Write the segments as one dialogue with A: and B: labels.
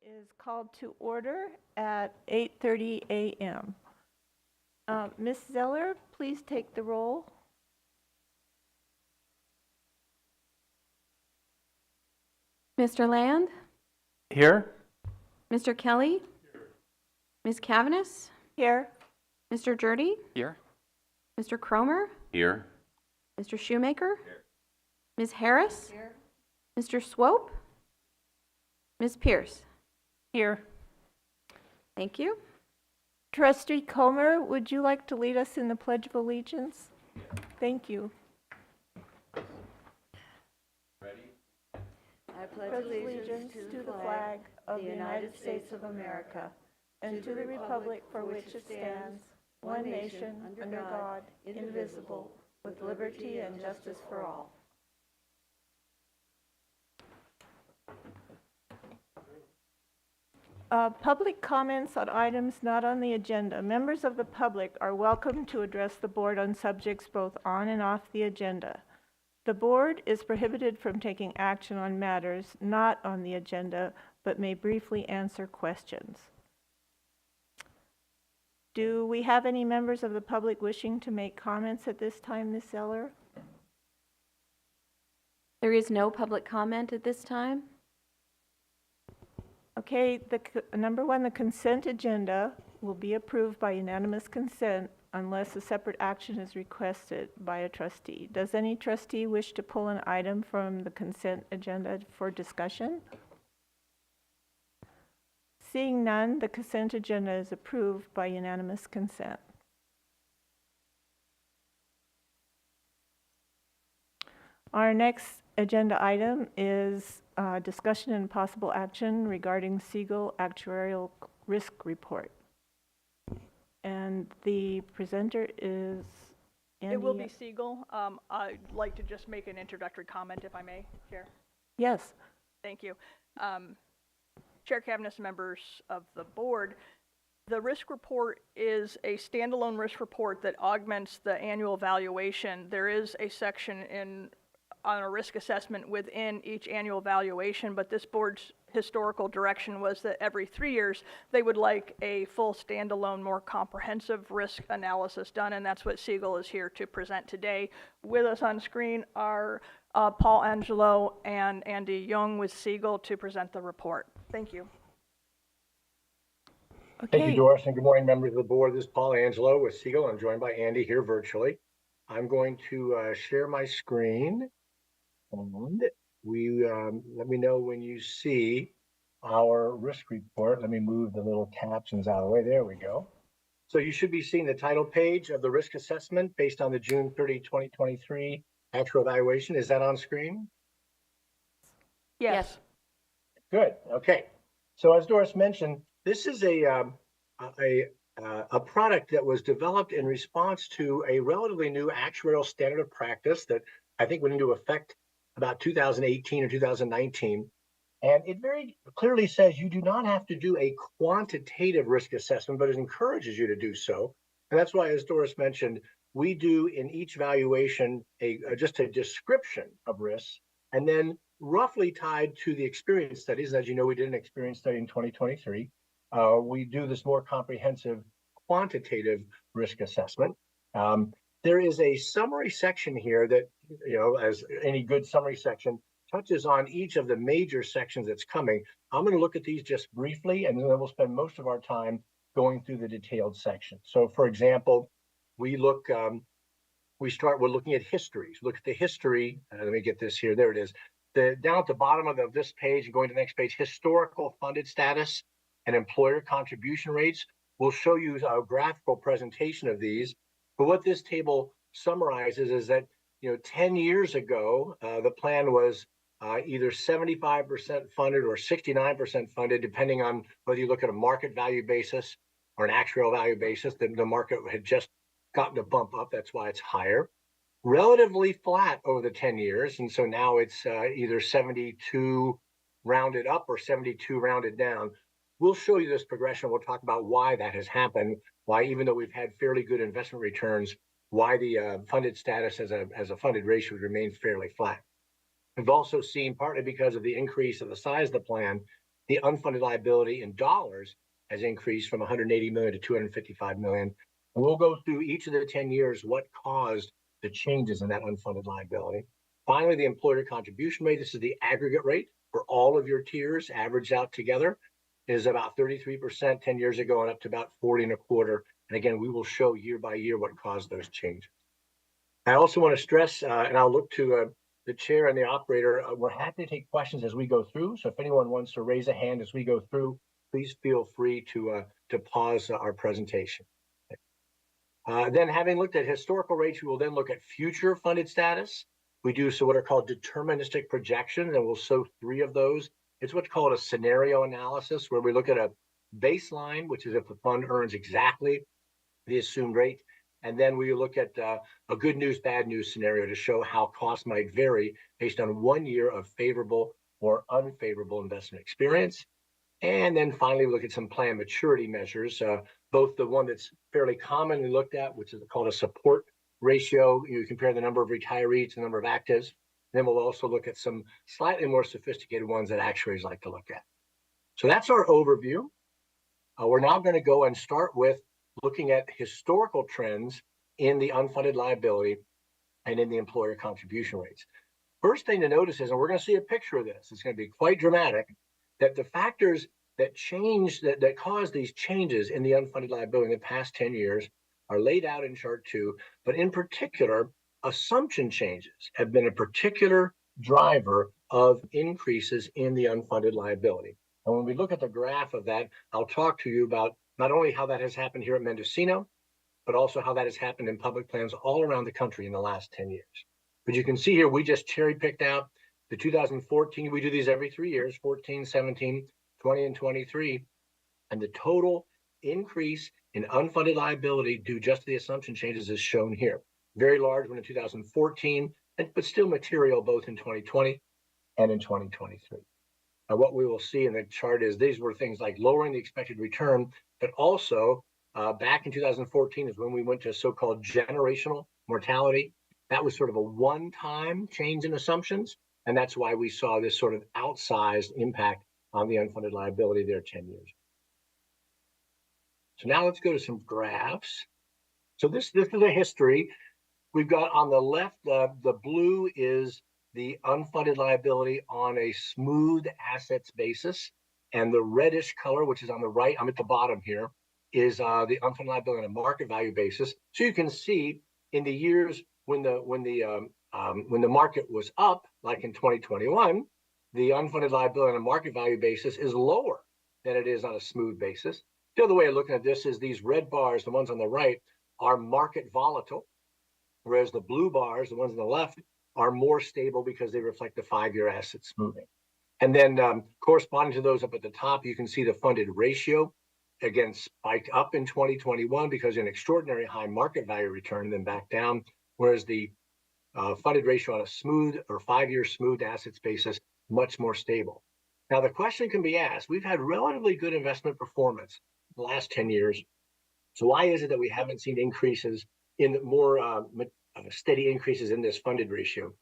A: is called to order at 8:30 a.m. Ms. Zeller, please take the roll.
B: Mr. Land?
C: Here.
B: Mr. Kelly? Ms. Cavanis?
A: Here.
B: Mr. Jurdy?
C: Here.
B: Mr. Cromer?
C: Here.
B: Mr. Shoemaker? Ms. Harris? Mr. Swope? Ms. Pierce?
A: Here.
B: Thank you.
A: Trustee Comer, would you like to lead us in the Pledge of Allegiance? Thank you.
D: I pledge allegiance to the flag of the United States of America and to the republic for which it stands, one nation, under God, indivisible, with liberty and justice for all.
A: Public comments on items not on the agenda. Members of the public are welcome to address the board on subjects both on and off the agenda. The board is prohibited from taking action on matters not on the agenda, but may briefly answer questions. Do we have any members of the public wishing to make comments at this time, Ms. Zeller?
B: There is no public comment at this time.
A: Okay, number one, the consent agenda will be approved by unanimous consent unless a separate action is requested by a trustee. Does any trustee wish to pull an item from the consent agenda for discussion? Seeing none, the consent agenda is approved by unanimous consent. Our next agenda item is discussion and possible action regarding Segal Actuarial Risk Report. And the presenter is Andy.
E: It will be Segal. I'd like to just make an introductory comment, if I may, Chair.
A: Yes.
E: Thank you. Chair, Cabinet, members of the board, the risk report is a standalone risk report that augments the annual valuation. There is a section on a risk assessment within each annual valuation, but this board's historical direction was that every 3 years they would like a full standalone, more comprehensive risk analysis done, and that's what Segal is here to present today. With us on screen are Paul Angelo and Andy Young with Segal to present the report. Thank you.
A: Okay.
F: Thank you, Doris, and good morning, members of the board. This is Paul Angelo with Segal. I'm joined by Andy here virtually. I'm going to share my screen. And let me know when you see our risk report. Let me move the little captions out of the way. There we go. So you should be seeing the title page of the risk assessment based on the June 30, 2023 actual evaluation. Is that on screen?
E: Yes.
F: Good. Okay. So as Doris mentioned, this is a product that was developed in response to a relatively new actuarial standard of practice that I think went into effect about 2018 or 2019. And it very clearly says you do not have to do a quantitative risk assessment, but it encourages you to do so. And that's why, as Doris mentioned, we do in each valuation just a description of risks, and then roughly tied to the experience studies. As you know, we did an experience study in 2023. We do this more comprehensive quantitative risk assessment. There is a summary section here that, as any good summary section, touches on each of the major sections that's coming. I'm going to look at these just briefly, and then we'll spend most of our time going through the detailed section. So, for example, we start with looking at histories. Look at the history. Let me get this here. There it is. Down at the bottom of this page and going to the next page, historical funded status and employer contribution rates. We'll show you a graphical presentation of these. But what this table summarizes is that 10 years ago, the plan was either 75% funded or 69% funded, depending on whether you look at a market value basis or an actuarial value basis. The market had just gotten a bump up. That's why it's higher. Relatively flat over the 10 years. And so now it's either 72 rounded up or 72 rounded down. We'll show you this progression. We'll talk about why that has happened, why even though we've had fairly good investment returns, why the funded status as a funded ratio remains fairly flat. We've also seen, partly because of the increase of the size of the plan, the unfunded liability in dollars has increased from 180 million to 255 million. And we'll go through each of the 10 years what caused the changes in that unfunded liability. Finally, the employer contribution rate, this is the aggregate rate for all of your tiers averaged out together, is about 33% 10 years ago and up to about 40 and a quarter. And again, we will show year by year what caused those changes. I also want to stress, and I'll look to the chair and the operator, we're happy to take questions as we go through. So if anyone wants to raise a hand as we go through, please feel free to pause our presentation. Then having looked at historical rates, we will then look at future funded status. We do so what are called deterministic projections, and we'll show 3 of those. It's what's called a scenario analysis, where we look at a baseline, which is if the fund earns exactly the assumed rate. And then we look at a good news, bad news scenario to show how costs might vary based on 1 year of favorable or unfavorable investment experience. And then finally, we look at some plan maturity measures, both the one that's fairly commonly looked at, which is called a support ratio. You compare the number of retirees to the number of actives. And then we'll also look at some slightly more sophisticated ones that actuaries like to look at. So that's our overview. We're now going to go and start with looking at historical trends in the unfunded liability and in the employer contribution rates. First thing to notice is, and we're going to see a picture of this, it's going to be quite dramatic, that the factors that change, that cause these changes in the unfunded liability in the past 10 years are laid out in chart 2, but in particular, assumption changes have been a particular driver of increases in the unfunded liability. And when we look at the graph of that, I'll talk to you about not only how that has happened here at Mendocino, but also how that has happened in public plans all around the country in the last 10 years. But you can see here, we just cherry picked out the 2014, we do these every 3 years, 14, 17, 20, and 23. And the total increase in unfunded liability due just to the assumption changes is shown here. Very large one in 2014, but still material both in 2020 and in 2023. Now, what we will see in the chart is these were things like lowering the expected return, but also back in 2014 is when we went to so-called generational mortality. That was sort of a one-time change in assumptions, and that's why we saw this sort of outsized impact on the unfunded liability there 10 years. So now let's go to some graphs. So this is a history. We've got on the left, the blue is the unfunded liability on a smooth assets basis. And the reddish color, which is on the right, I'm at the bottom here, is the unfunded liability on a market value basis. So you can see in the years when the market was up, like in 2021, the unfunded liability on a market value basis is lower than it is on a smooth basis. The other way of looking at this is these red bars, the ones on the right, are market volatile, whereas the blue bars, the ones on the left, are more stable because they reflect the 5-year asset smoothing. And then corresponding to those up at the top, you can see the funded ratio, again, spiked up in 2021 because of an extraordinary high market value return, and then back down, whereas the funded ratio on a smooth or 5-year smooth assets basis, much more stable. Now, the question can be asked, we've had relatively good investment performance the last 10 years. So why is it that we haven't seen increases in more steady increases in this funded ratio?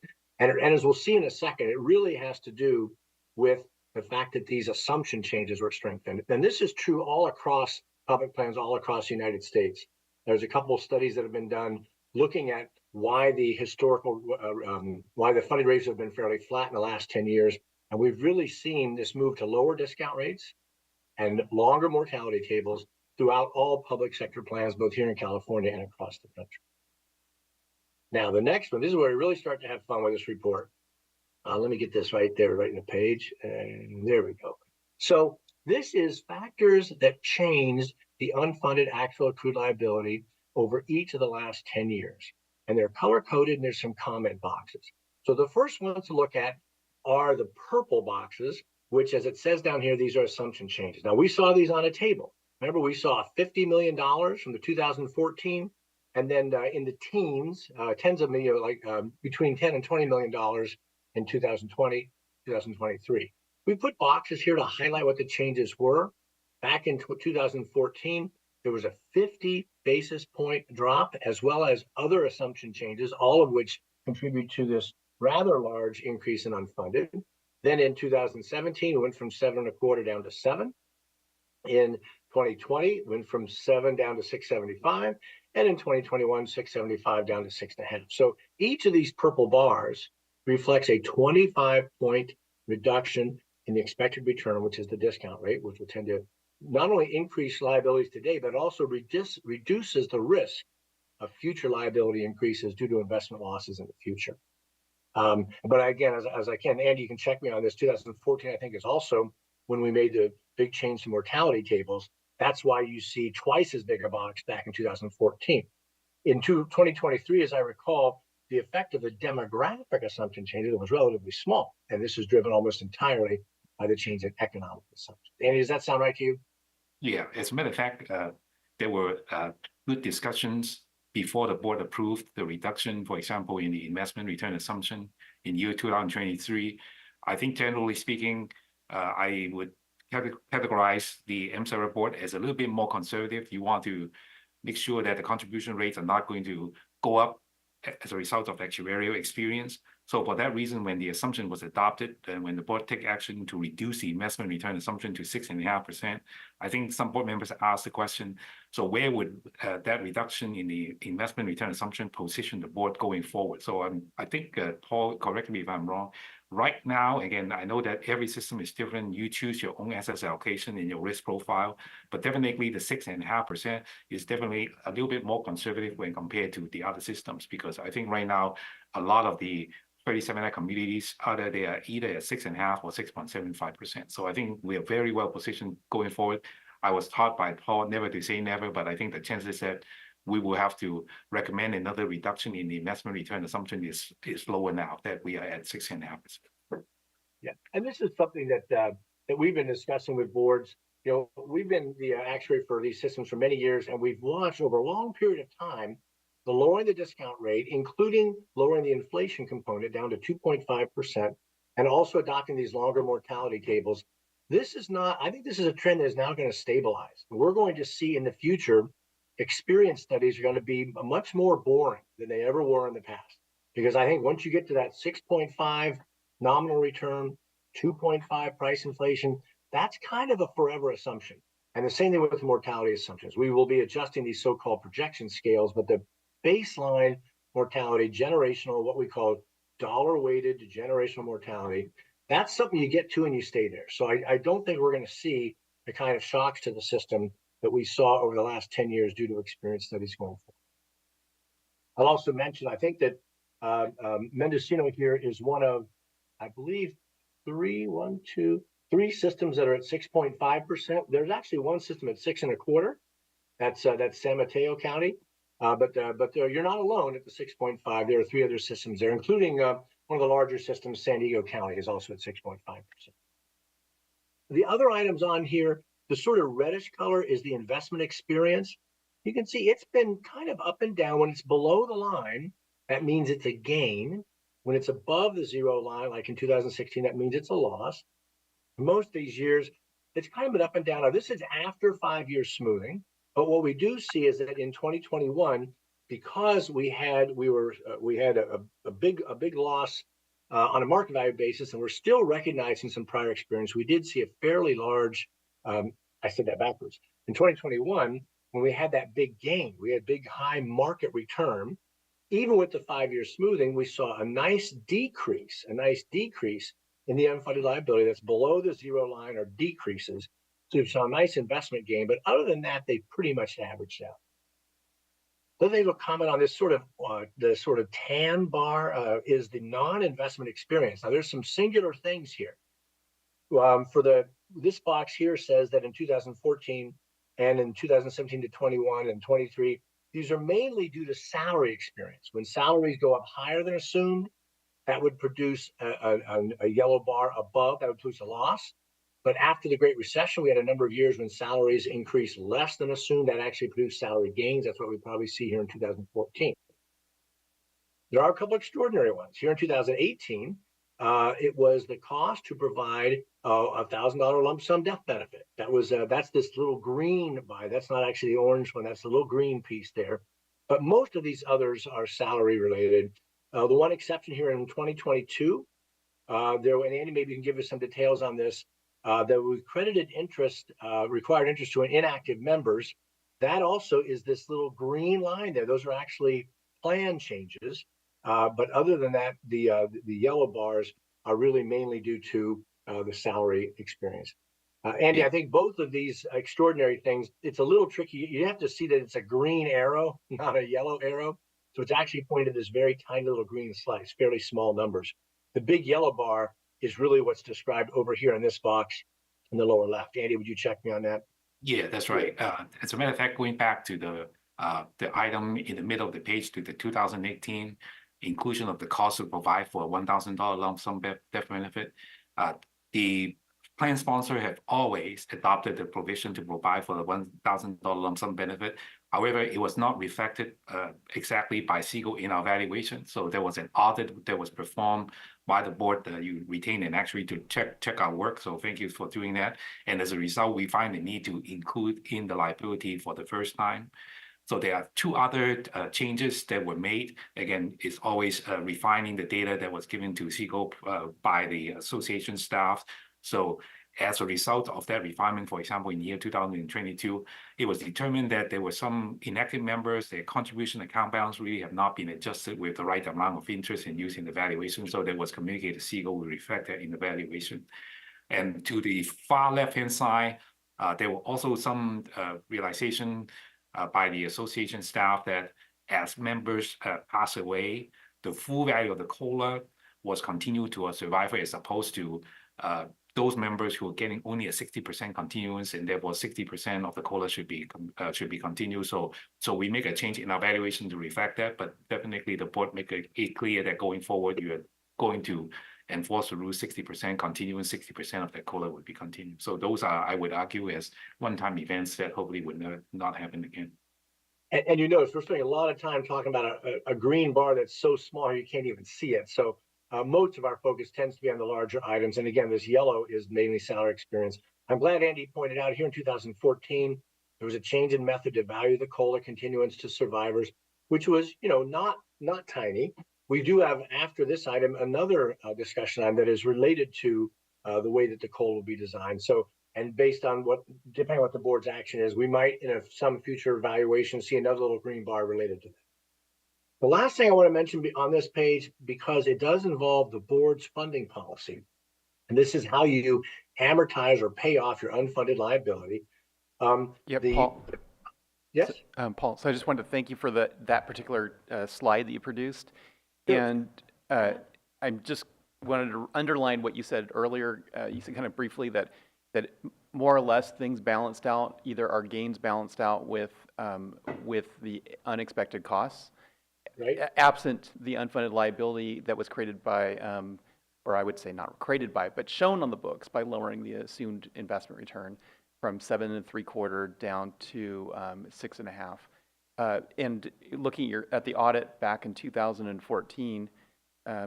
F: And as we'll see in a second, it really has to do with the fact that these assumption changes were strengthened. And this is true all across public plans, all across the United States. There's a couple of studies that have been done looking at why the why the funded rates have been fairly flat in the last 10 years. And we've really seen this move to lower discount rates and longer mortality tables throughout all public sector plans, both here in California and across the country. Now, the next one, this is where we really start to have fun with this report. Let me get this right there, right in the page. And there we go. So this is factors that changed the unfunded actual accrued liability over each of the last 10 years. And they're color-coded, and there's some comment boxes. So the first ones to look at are the purple boxes, which, as it says down here, these are assumption changes. Now, we saw these on a table. Remember, we saw $50 million from the 2014, and then in the teens, tens of millions, like between $10 and $20 million in 2020, 2023. We put boxes here to highlight what the changes were. Back in 2014, there was a 50 basis point drop, as well as other assumption changes, all of which contribute to this rather large increase in unfunded. Then in 2017, went from 7.25 down to 7. In 2020, went from 7 down to 675, and in 2021, 675 down to 6.5. So each of these purple bars reflects a 25-point reduction in the expected return, which is the discount rate, which will tend to not only increase liabilities today, but also reduces the risk of future liability increases due to investment losses in the future. But again, as I can, Andy, you can check me on this. 2014, I think, is also when we made the big change to mortality tables. That's why you see twice as big a box back in 2014. In 2023, as I recall, the effect of the demographic assumption changes was relatively small. And this is driven almost entirely by the change in economic assumptions. Andy, does that sound right to you?
C: Yeah, as a matter of fact, there were good discussions before the board approved the reduction, for example, in the investment return assumption in year 2023. I think generally speaking, I would categorize the EMSA report as a little bit more conservative. You want to make sure that the contribution rates are not going to go up as a result of actuarial experience. So for that reason, when the assumption was adopted, and when the board took action to reduce the investment return assumption to 6.5%, I think some board members asked the question, so where would that reduction in the investment return assumption position the board going forward? So I think, Paul, correct me if I'm wrong. Right now, again, I know that every system is different. You choose your own asset allocation in your risk profile, but definitely the 6.5% is definitely a little bit more conservative when compared to the other systems, because I think right now, a lot of the 37 communities either they are either at 6.5 or 6.75%. So I think we are very well positioned going forward. I was taught by Paul never to say never, but I think the chances that we will have to recommend another reduction in the investment return assumption is lower now that we are at 6.5%.
F: Yeah, and this is something that we've been discussing with boards. You know, we've been the actuary for these systems for many years, and we've watched over a long period of time the lowering the discount rate, including lowering the inflation component down to 2.5%, and also adopting these longer mortality tables. This is not, I think this is a trend that is now going to stabilize. We're going to see in the future, experience studies are going to be much more boring than they ever were in the past. Because I think once you get to that 6.5 nominal return, 2.5 price inflation, that's kind of a forever assumption. And the same thing with mortality assumptions. We will be adjusting these so-called projection scales, but the baseline mortality, generational, what we call dollar-weighted generational mortality, that's something you get to and you stay there. So I don't think we're going to see the kind of shocks to the system that we saw over the last 10 years due to experience studies going forward. I'll also mention, I think that Mendocino here is one of, I believe, three systems that are at 6.5%. There's actually one system at 6.25. That's San Mateo County. But you're not alone at the 6.5. There are 3 other systems there, including one of the larger systems, San Diego County, is also at 6.5%. The other items on here, the sort of reddish color is the investment experience. You can see it's been kind of up and down. When it's below the line, that means it's a gain. When it's above the 0 line, like in 2016, that means it's a loss. Most of these years, it's kind of been up and down. Now, this is after 5 years smoothing. But what we do see is that in 2021, because we had a big loss on a market value basis, and we're still recognizing some prior experience, we did see a fairly large. I said that backwards. In 2021, when we had that big gain, we had big high market return. Even with the 5-year smoothing, we saw a nice decrease in the unfunded liability that's below the 0 line or decreases. So we saw a nice investment gain, but other than that, they pretty much averaged out. Then they will comment on this the sort of tan bar is the non-investment experience. Now there's some singular things here. This box here says that in 2014 and in 2017 to 21 and 23, these are mainly due to salary experience. When salaries go up higher than assumed, that would produce a yellow bar above, that would produce a loss. But after the Great Recession, we had a number of years when salaries increased less than assumed. That actually produced salary gains. That's what we probably see here in 2014. There are a couple extraordinary ones. Here in 2018, it was the cost to provide a $1,000 lump sum death benefit. That's this little green bar. That's not actually the orange one. That's the little green piece there. But most of these others are salary related. The one exception here in 2022 and Andy, maybe you can give us some details on this. There was credited interest, required interest to inactive members. That also is this little green line there. Those are actually plan changes. But other than that, the yellow bars are really mainly due to the salary experience. Andy,
C: Yeah.
F: I think both of these extraordinary things, it's a little tricky. You have to see that it's a green arrow, not a yellow arrow. So it's actually pointed to this very tiny little green slice, fairly small numbers. The big yellow bar is really what's described over here in this box in the lower left. Andy, would you check me on that?
C: Yeah, that's right. As a matter of fact, going back to the item in the middle of the page to the 2018 inclusion of the cost to provide for a $1,000 lump sum death benefit, the plan sponsor have always adopted the provision to provide for the $1,000 lump sum benefit. However, it was not reflected exactly by Segal in our valuation. So there was an audit that was performed by the board. You retained an actuary to check our work. So thank you for doing that. And as a result, we find the need to include in the liability for the first time. So there are two other changes that were made. Again, it's always refining the data that was given to Segal by the association staff. So as a result of that refinement, for example, in the year 2022, it was determined that there were some inactive members, their contribution account balance really have not been adjusted with the right amount of interest in using the valuation. So that was communicated to Segal, we reflect that in the valuation. And to the far left-hand side, there were also some realization by the association staff that as members pass away, the full value of the COLA was continued to a survivor as opposed to those members who are getting only a 60% continuance, and therefore 60% of the COLA should be continued. So we make a change in our valuation to reflect that, but definitely the board make it clear that going forward, you are going to enforce the rule 60% continuance, 60% of that COLA would be continued. So those are, I would argue, as one-time events that hopefully would not happen again.
F: And you notice we're spending a lot of time talking about a green bar that's so small you can't even see it. So most of our focus tends to be on the larger items. And again, this yellow is mainly salary experience. I'm glad Andy pointed out here in 2014, there was a change in method to value the COLA continuance to survivors, which was, not tiny. We do have, after this item, another discussion item that is related to the way that the COLA will be designed. So, and based on depending on what the board's action is, we might, in some future evaluation, see another little green bar related to that. The last thing I want to mention on this page, because it does involve the board's funding policy, and this is how you amortize or pay off your unfunded liability.
G: Paul.
F: Yes,
G: Paul. So I just wanted to thank you for that particular slide that you produced,
F: sure.
G: And I just wanted to underline what you said earlier. You said kind of briefly that more or less things balanced out. Either our gains balanced out with the unexpected costs.
F: Right.
G: Absent the unfunded liability that was created by, or I would say not created by, but shown on the books by lowering the assumed investment return from 7 3/4 down to 6.5. And looking at the audit back in 2014,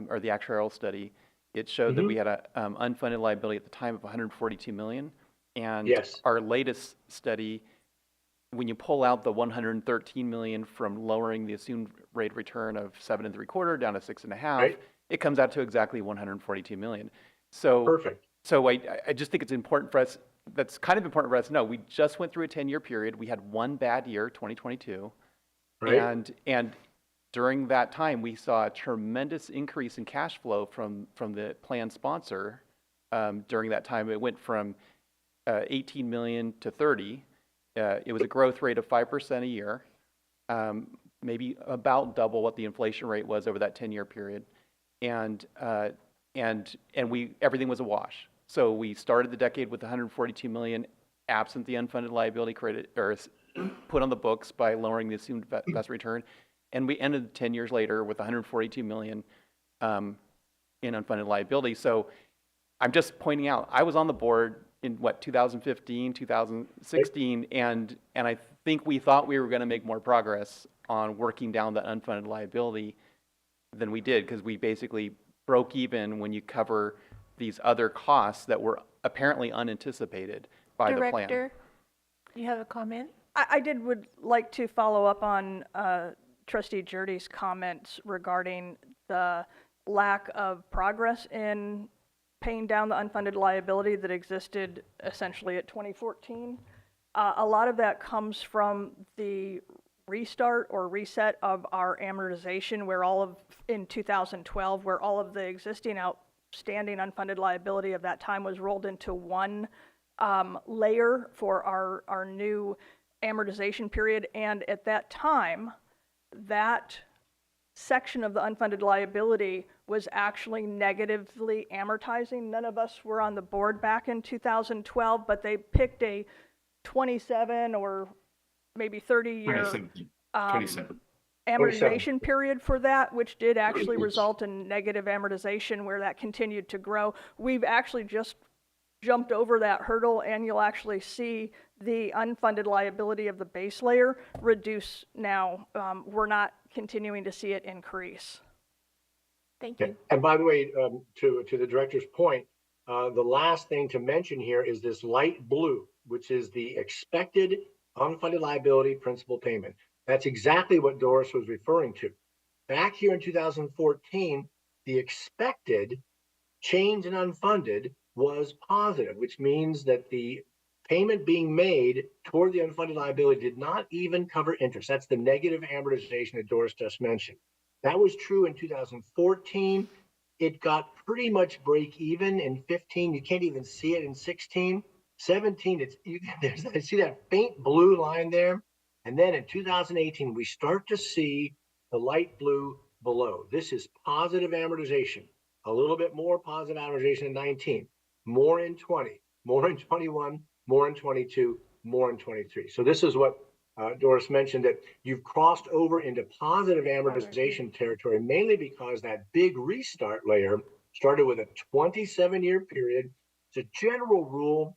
G: or the actuarial study, it showed that we had an unfunded liability at the time of $142 million, and
F: yes.
G: Our latest study, when you pull out the $113 million from lowering the assumed rate of return of 7 3/4 down to 6.5,
F: Right.
G: It comes out to exactly $142 million. So
F: Perfect.
G: So I just think it's important for us. That's kind of important for us to know. We just went through a 10-year period. We had one bad year, 2022,
F: Right.
G: And during that time, we saw a tremendous increase in cash flow from the plan sponsor. During that time, it went from 18 million to 30. It was a growth rate of 5% a year, maybe about double what the inflation rate was over that 10-year period, and everything was a wash. So we started the decade with 142 million, absent the unfunded liability credit or put on the books by lowering the assumed investment return, and we ended 10 years later with 142 million in unfunded liability. So I'm just pointing out, I was on the board in 2015, 2016, and I think we thought we were going to make more progress on working down that unfunded liability than we did, because we basically broke even when you cover these other costs that were apparently unanticipated by the plan.
A: Director, you have a comment?
E: I would like to follow up on Trustee Jurdy's comments regarding the lack of progress in paying down the unfunded liability that existed essentially at 2014. A lot of that comes from the restart or reset of our amortization in 2012, where all of the existing outstanding unfunded liability of that time was rolled into one layer for our new amortization period. And at that time, that section of the unfunded liability was actually negatively amortizing. None of us were on the board back in 2012, but they picked a 27 or maybe 30-year
C: 27.
E: amortization period for that, which did actually result in negative amortization where that continued to grow. We've actually just jumped over that hurdle, and you'll actually see the unfunded liability of the base layer reduce now. We're not continuing to see it increase.
A: Thank
F: Yeah.
A: you.
F: And by the way, to the director's point, the last thing to mention here is this light blue, which is the expected unfunded liability principal payment. That's exactly what Doris was referring to. Back here in 2014, the expected change in unfunded was positive, which means that the payment being made toward the unfunded liability did not even cover interest. That's the negative amortization that Doris just mentioned. That was true in 2014. It got pretty much break even in 15. You can't even see it in 16. 17, I see that faint blue line there. And then in 2018, we start to see the light blue below. This is positive amortization. A little bit more positive amortization in 19, more in 20, more in 21, more in 22, more in 23. So this is what Doris mentioned, that you've crossed over into positive amortization territory, mainly because that big restart layer started with a 27-year period. It's a general rule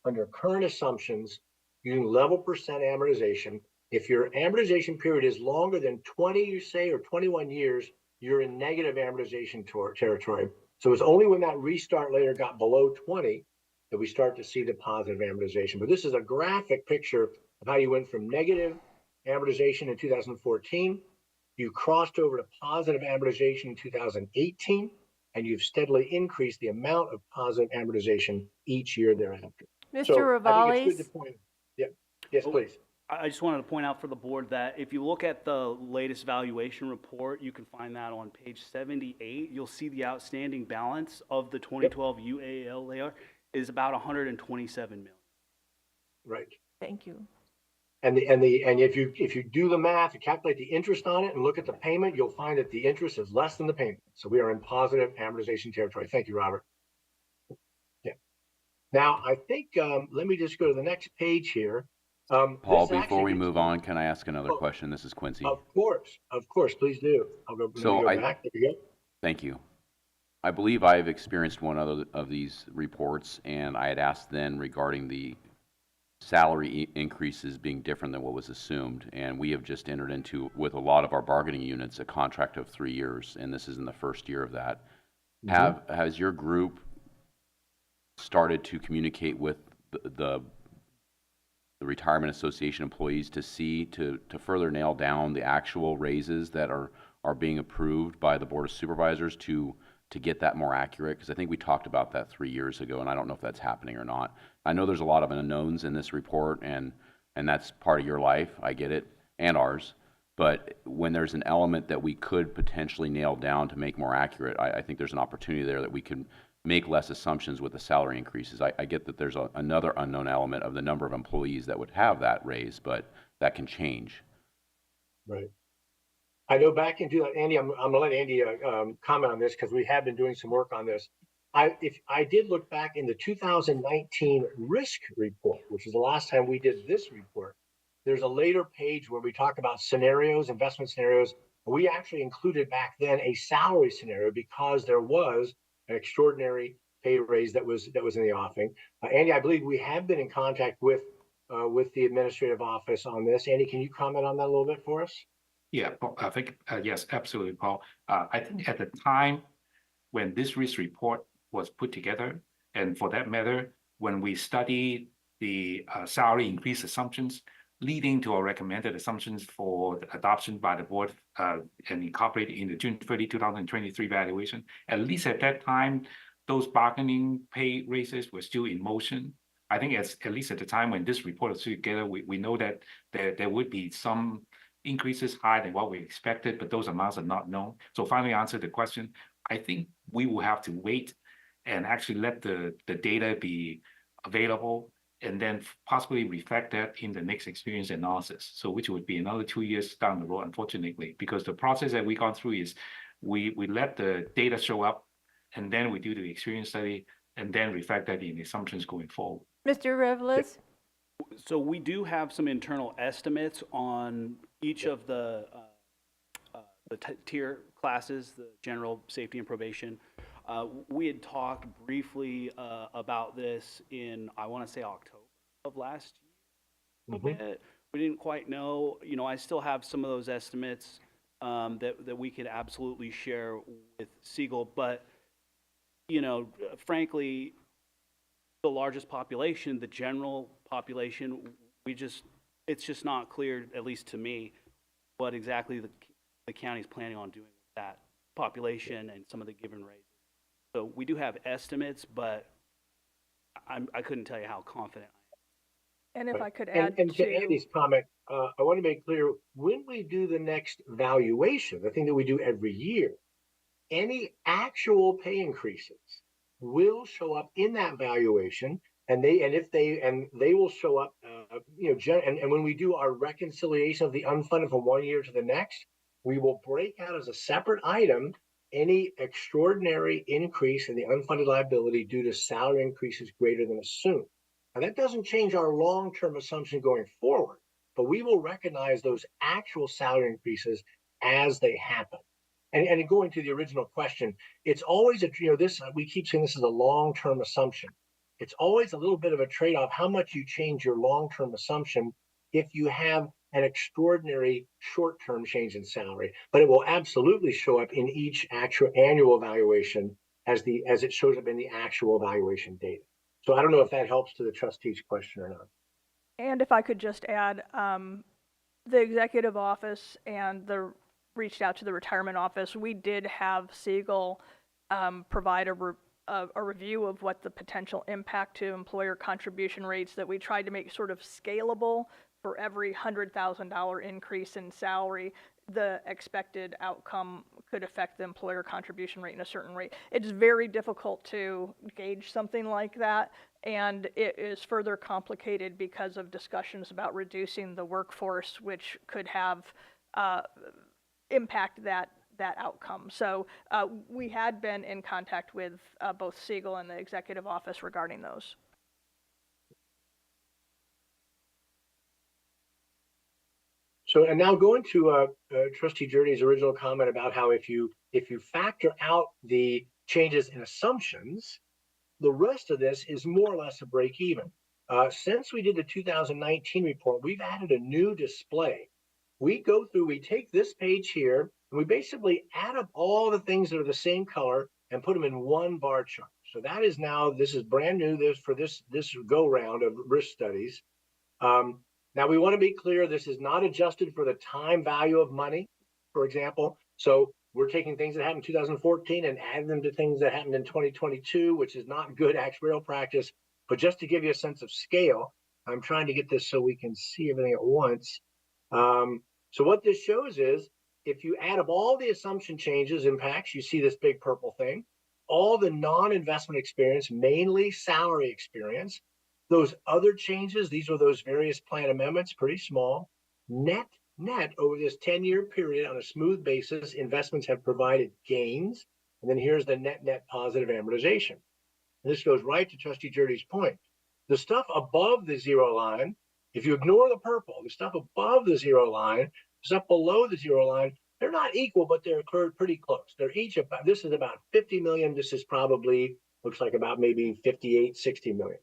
F: under current assumptions using level percent amortization. If your amortization period is longer than 20, you say, or 21 years, you're in negative amortization territory. So it's only when that restart layer got below 20 that we start to see the positive amortization. But this is a graphic picture of how you went from negative amortization in 2014, you crossed over to positive amortization in 2018, and you've steadily increased the amount of positive amortization each year thereafter.
A: Mr.
F: So I think it's
A: Rivales,
F: good to point. Yeah. Yes, please.
H: I just wanted to point out for the board that if you look at the latest valuation report, you can find that on page 78. You'll see the outstanding balance of the 2012 UAL layer is about 127 million.
F: Right.
A: thank you.
F: And if you do the math, you calculate the interest on it and look at the payment, you'll find that the interest is less than the payment. So we are in positive amortization territory. Thank you, Robert. Yeah. Now I think let me just go to the next page here.
I: Paul, before we move on, can I ask another question? This is Quincy.
F: Of course, please do. I'll go,
I: So
F: back. There you go.
I: Thank you. I believe I've experienced one other of these reports, and I had asked then regarding the salary increases being different than what was assumed. And we have just entered into, with a lot of our bargaining units, a contract of 3 years, and this is in the first year of that. Mm-hmm. Has your group started to communicate with the Retirement Association employees to further nail down the actual raises that are being approved by the Board of Supervisors to get that more accurate? Because I think we talked about that 3 years ago, and I don't know if that's happening or not. I know there's a lot of unknowns in this report, and that's part of your life. I get it, and ours. But when there's an element that we could potentially nail down to make more accurate, I think there's an opportunity there that we can make less assumptions with the salary increases. I get that there's another unknown element of the number of employees that would have that raise, but that can change.
F: Right. I know back into Andy, I'm going to let Andy comment on this because we have been doing some work on this. I did look back in the 2019 risk report, which is the last time we did this report. There's a later page where we talk about scenarios, investment scenarios. We actually included back then a salary scenario because there was an extraordinary pay raise that was in the offing. Andy, I believe we have been in contact with the administrative office on this. Andy, can you comment on that a little bit for us?
C: Yeah, I think, yes, absolutely, Paul. I think at the time when this risk report was put together, and for that matter, when we studied the salary increase assumptions, leading to our recommended assumptions for the adoption by the board and incorporated in the June 30, 2023 valuation. At least at that time, those bargaining pay raises were still in motion. I think at least at the time when this report was together, we know that there would be some increases higher than what we expected, but those amounts are not known. So finally answer the question, I think we will have to wait and actually let the data be available and then possibly reflect that in the next experience analysis. So which would be another 2 years down the road, unfortunately, because the process that we gone through is we let the data show up and then we do the experience study and then reflect that in the assumptions going forward.
A: Mr. Revlis?
H: So we do have some internal estimates on each of the tier classes, the general, safety, and probation. We had talked briefly about this in, I want to say, October of last year. A little bit. We didn't quite know. You know, I still have some of those estimates that we could absolutely share with Segal, but you know, frankly, the largest population, the general population, it's just not clear, at least to me, what exactly the county's planning on doing with that population and some of the given raises. So we do have estimates, but I couldn't tell you how confident I am.
E: And if I could add
F: and to Andy's comment, I want to make clear, when we do the next valuation, the thing that we do every year, any actual pay increases will show up in that valuation, and they will show up, and when we do our reconciliation of the unfunded from 1 year to the next, we will break out as a separate item any extraordinary increase in the unfunded liability due to salary increases greater than assumed. Now, that doesn't change our long-term assumption going forward, but we will recognize those actual salary increases as they happen. And going to the original question, it's always we keep saying this is a long-term assumption. It's always a little bit of a trade-off how much you change your long-term assumption if you have an extraordinary short-term change in salary, but it will absolutely show up in each actual annual evaluation as it shows up in the actual evaluation data. So I don't know if that helps to the trustee's question or not.
E: And if I could just add, the executive office and reached out to the retirement office. We did have Segal provide a review of what the potential impact to employer contribution rates that we tried to make sort of scalable. For every $100,000 increase in salary, the expected outcome could affect the employer contribution rate in a certain rate. It's very difficult to gauge something like that, and it is further complicated because of discussions about reducing the workforce, which could have impact that outcome. So we had been in contact with both Segal and the executive office regarding those.
F: So, and now going to Trustee Journey's original comment about how if you factor out the changes in assumptions, the rest of this is more or less a break even. Since we did the 2019 report, we've added a new display. We take this page here, and we basically add up all the things that are the same color and put them in one bar chart. So that is now, this is brand new for this go round of risk studies. Now, we want to be clear, this is not adjusted for the time value of money, for example. So we're taking things that happened in 2014 and adding them to things that happened in 2022, which is not good actuarial practice. But just to give you a sense of scale, I'm trying to get this so we can see everything at once. So what this shows is, if you add up all the assumption changes, impacts, you see this big purple thing, all the non-investment experience, mainly salary experience, those other changes, these are those various plan amendments, pretty small. Net over this 10-year period on a smooth basis, investments have provided gains. And then here's the net positive amortization. And this goes right to Trustee Journey's point. The stuff above the zero line, if you ignore the purple, the stuff above the zero line, stuff below the zero line, they're not equal, but they're pretty close. They're each about, this is about 50 million. This is probably, looks like about maybe 58, 60 million.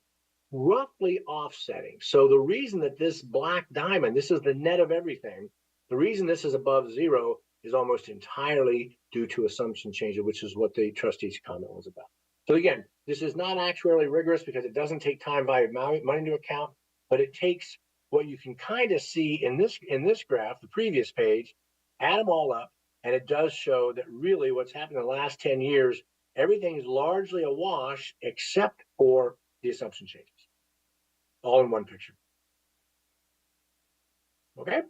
F: Roughly offsetting. So the reason that this black diamond, this is the net of everything, the reason this is above zero is almost entirely due to assumption changes, which is what the trustee's comment was about. So again, this is not actuarially rigorous because it doesn't take time value of money into account, but it takes what you can kind of see in this graph, the previous page, add them all up, and it does show that really what's happened in the last 10 years, everything is largely a wash except for the assumption changes, all in one picture. Okay?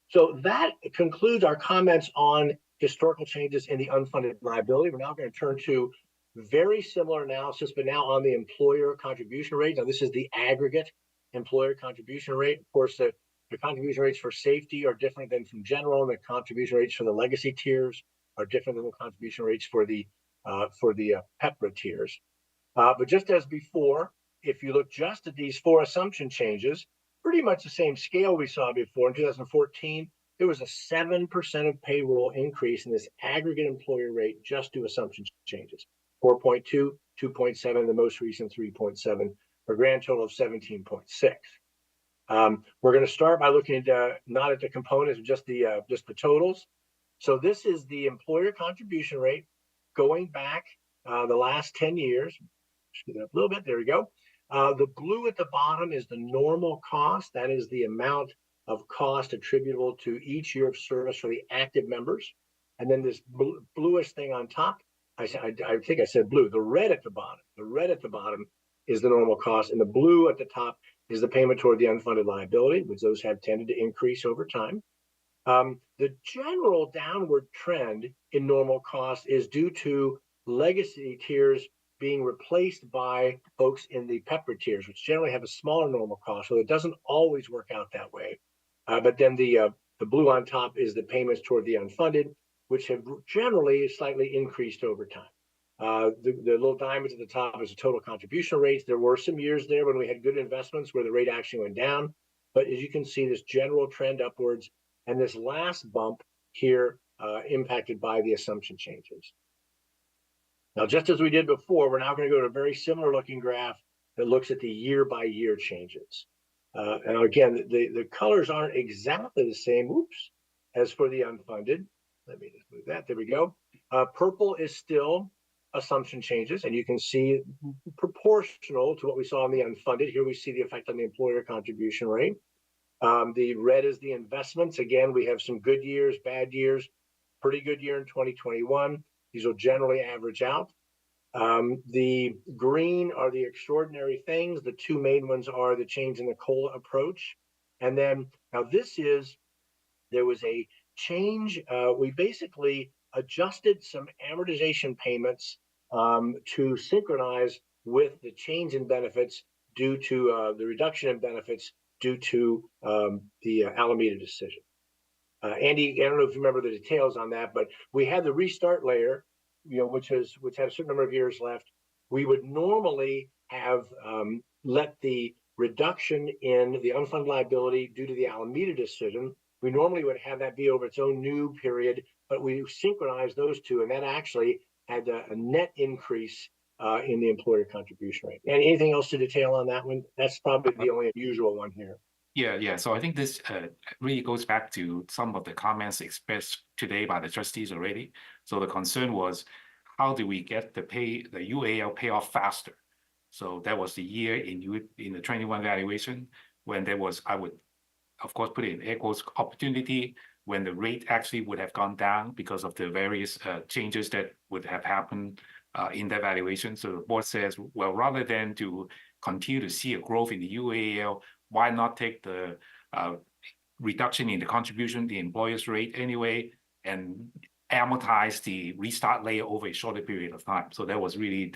F: So that concludes our comments on historical changes in the unfunded liability. We're now going to turn to very similar analysis, but now on the employer contribution rate. Now, this is the aggregate employer contribution rate. Of course, the contribution rates for safety are different than from general, and the contribution rates for the legacy tiers are different than the contribution rates for the PEPRA tiers. But just as before, if you look just at these four assumption changes, pretty much the same scale we saw before. In 2014, there was a 7% of payroll increase in this aggregate employer rate just due to assumption changes. 4.2, 2.7, the most recent 3.7, for a grand total of 17.6. We're going to start by looking at not at the components, just the totals. So this is the employer contribution rate going back the last 10 years. Speed it up a little bit. There we go. The blue at the bottom is the normal cost. That is the amount of cost attributable to each year of service for the active members. And then this bluish thing on top, I think I said blue. The red at the bottom. The red at the bottom is the normal cost, and the blue at the top is the payment toward the unfunded liability, which those have tended to increase over time. The general downward trend in normal cost is due to legacy tiers being replaced by folks in the PEPRA tiers, which generally have a smaller normal cost. So it doesn't always work out that way. But then the blue on top is the payments toward the unfunded, which have generally slightly increased over time. The little diamonds at the top is the total contribution rates. There were some years there when we had good investments where the rate actually went down. But as you can see, this general trend upwards, and this last bump here impacted by the assumption changes. Now, just as we did before, we're now going to go to a very similar looking graph that looks at the year by year changes. And again, the colors aren't exactly the same, as for the unfunded. Let me just move that. There we go. Purple is still assumption changes, and you can see proportional to what we saw in the unfunded. Here we see the effect on the employer contribution rate. The red is the investments. Again, we have some good years, bad years, pretty good year in 2021. These will generally average out. The green are the extraordinary things. The two main ones are the change in the COLA approach. And then now there was a change. We basically adjusted some amortization payments to synchronize with the change in benefits due to the reduction in benefits due to the Alameda decision. Andy, I don't know if you remember the details on that, but we had the restart layer, which had a certain number of years left. We would normally have let the reduction in the unfunded liability due to the Alameda decision. We normally would have that be over its own new period, but we synchronized those two, and that actually had a net increase in the employer contribution rate. And anything else to detail on that one? That's probably the only unusual one here.
C: Yeah. So I think this really goes back to some of the comments expressed today by the trustees already. So the concern was, how do we get the UAL payoff faster? So that was the year in the 21 valuation when there was, I would of course put it in air quotes, opportunity when the rate actually would have gone down because of the various changes that would have happened in that valuation. So the board says, well, rather than to continue to see a growth in the UAL, why not take the reduction in the contribution, the employer's rate anyway, and amortize the restart layer over a shorter period of time. So that was really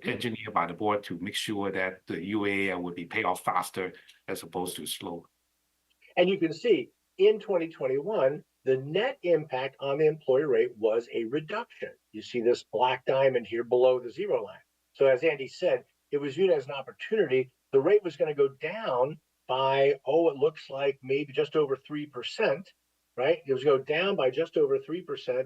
C: engineered by the board to make sure that the UAL would be paid off faster as opposed to slow.
F: And you can see in 2021, the net impact on the employer rate was a reduction. You see this black diamond here below the zero line. So as Andy said, it was viewed as an opportunity. The rate was going to go down by, it looks like maybe just over 3%, right? It was going to go down by just over 3%.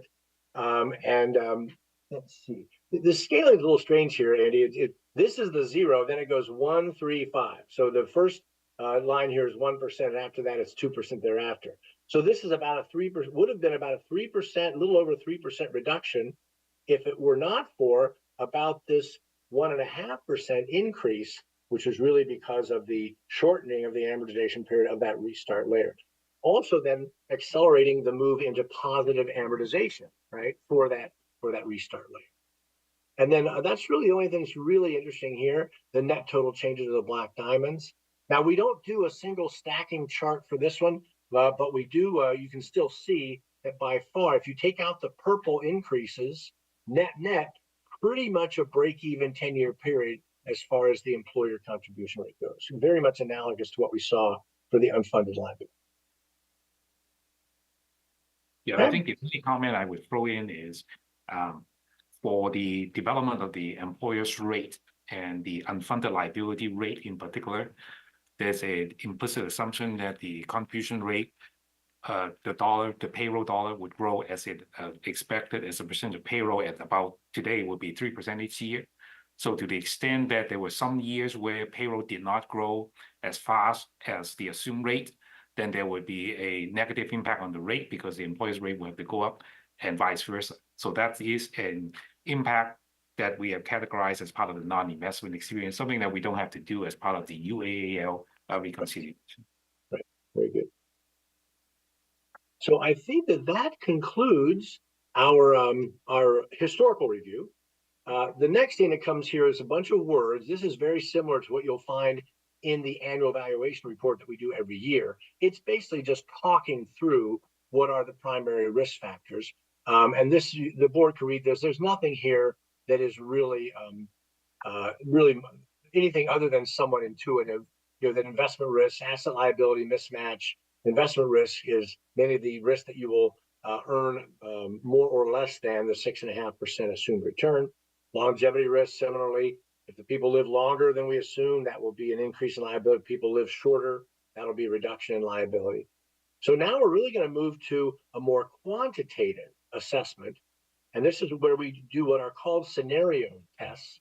F: Let's see. The scaling is a little strange here, Andy. This is the zero, then it goes 1, 3, 5. So the first line here is 1%, and after that it's 2% thereafter. So this is about a 3%, would have been about a 3%, a little over 3% reduction if it were not for about this 1.5% increase which is really because of the shortening of the amortization period of that restart layer. Also then accelerating the move into positive amortization, right, for that restart layer. And then that's really the only thing that's really interesting here, the net total changes of the black diamonds. Now, we don't do a single stacking chart for this one, but we do, you can still see that by far, if you take out the purple increases, net, pretty much a break-even 10-year period as far as the employer contribution rate goes. Very much analogous to what we saw for the unfunded liability.
C: Yeah,
F: Okay.
C: I think the only comment I would throw in is for the development of the employer's rate and the unfunded liability rate in particular, there's an implicit assumption that the contribution rate, the payroll dollar would grow as it expected as a percentage of payroll at about today would be 3% each year. So to the extent that there were some years where payroll did not grow as fast as the assumed rate, then there would be a negative impact on the rate because the employer's rate will have to go up and vice versa. So that is an impact that we have categorized as part of the non-investment experience, something that we don't have to do as part of the UAAL reconciliation.
F: Right, very good. So I think that concludes our historical review. The next thing that comes here is a bunch of words. This is very similar to what you'll find in the annual valuation report that we do every year. It's basically just talking through what are the primary risk factors. And this, the board can read this. There's nothing here that is really, really anything other than somewhat intuitive. You know, that investment risk, asset liability mismatch, investment risk is many of the risks that you will earn more or less than the 6.5% assumed return. Longevity risk, similarly, if the people live longer than we assume, that will be an increase in liability. If people live shorter, that'll be a reduction in liability. So now we're really going to move to a more quantitative assessment. And this is where we do what are called scenario tests.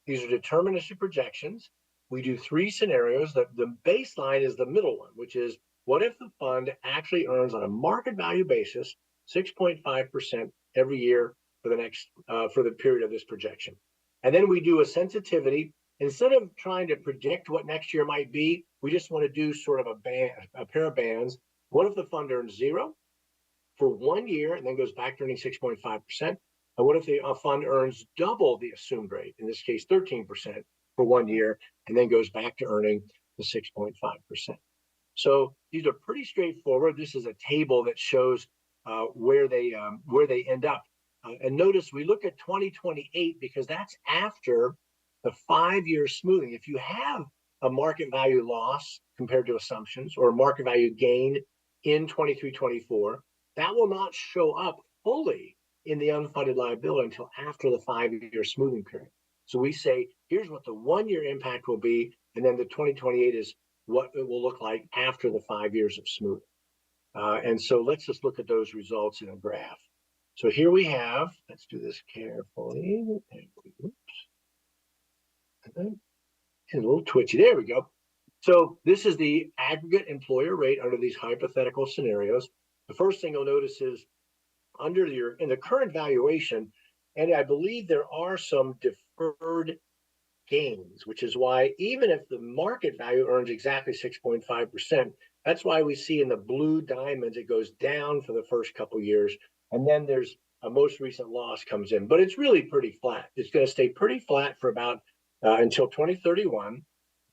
F: These are deterministic projections. We do 3 scenarios. The baseline is the middle one, which is what if the fund actually earns on a market value basis 6.5% every year for the next for the period of this projection. And then we do a sensitivity. Instead of trying to predict what next year might be, we just want to do sort of a pair of bands. What if the fund earns 0 for 1 year and then goes back to earning 6.5%? And what if the fund earns double the assumed rate, in this case 13% for 1 year, and then goes back to earning the 6.5%? So these are pretty straightforward. This is a table that shows where they end up. And notice we look at 2028 because that's after the 5-year smoothing. If you have a market value loss compared to assumptions or a market value gain in 23-24, that will not show up fully in the unfunded liability until after the 5-year smoothing period. So we say, here's what the 1-year impact will be, and then the 2028 is what it will look like after the 5 years of smoothing. And so let's just look at those results in a graph. So here we have, let's do this carefully. Oops. And a little twitchy, there we go. So this is the aggregate employer rate under these hypothetical scenarios. The first thing you'll notice is in the current valuation, and I believe there are some deferred gains, which is why even if the market value earns exactly 6.5%, that's why we see in the blue diamonds, it goes down for the first couple years. And then there's a most recent loss comes in, but it's really pretty flat. It's going to stay pretty flat for about until 2031.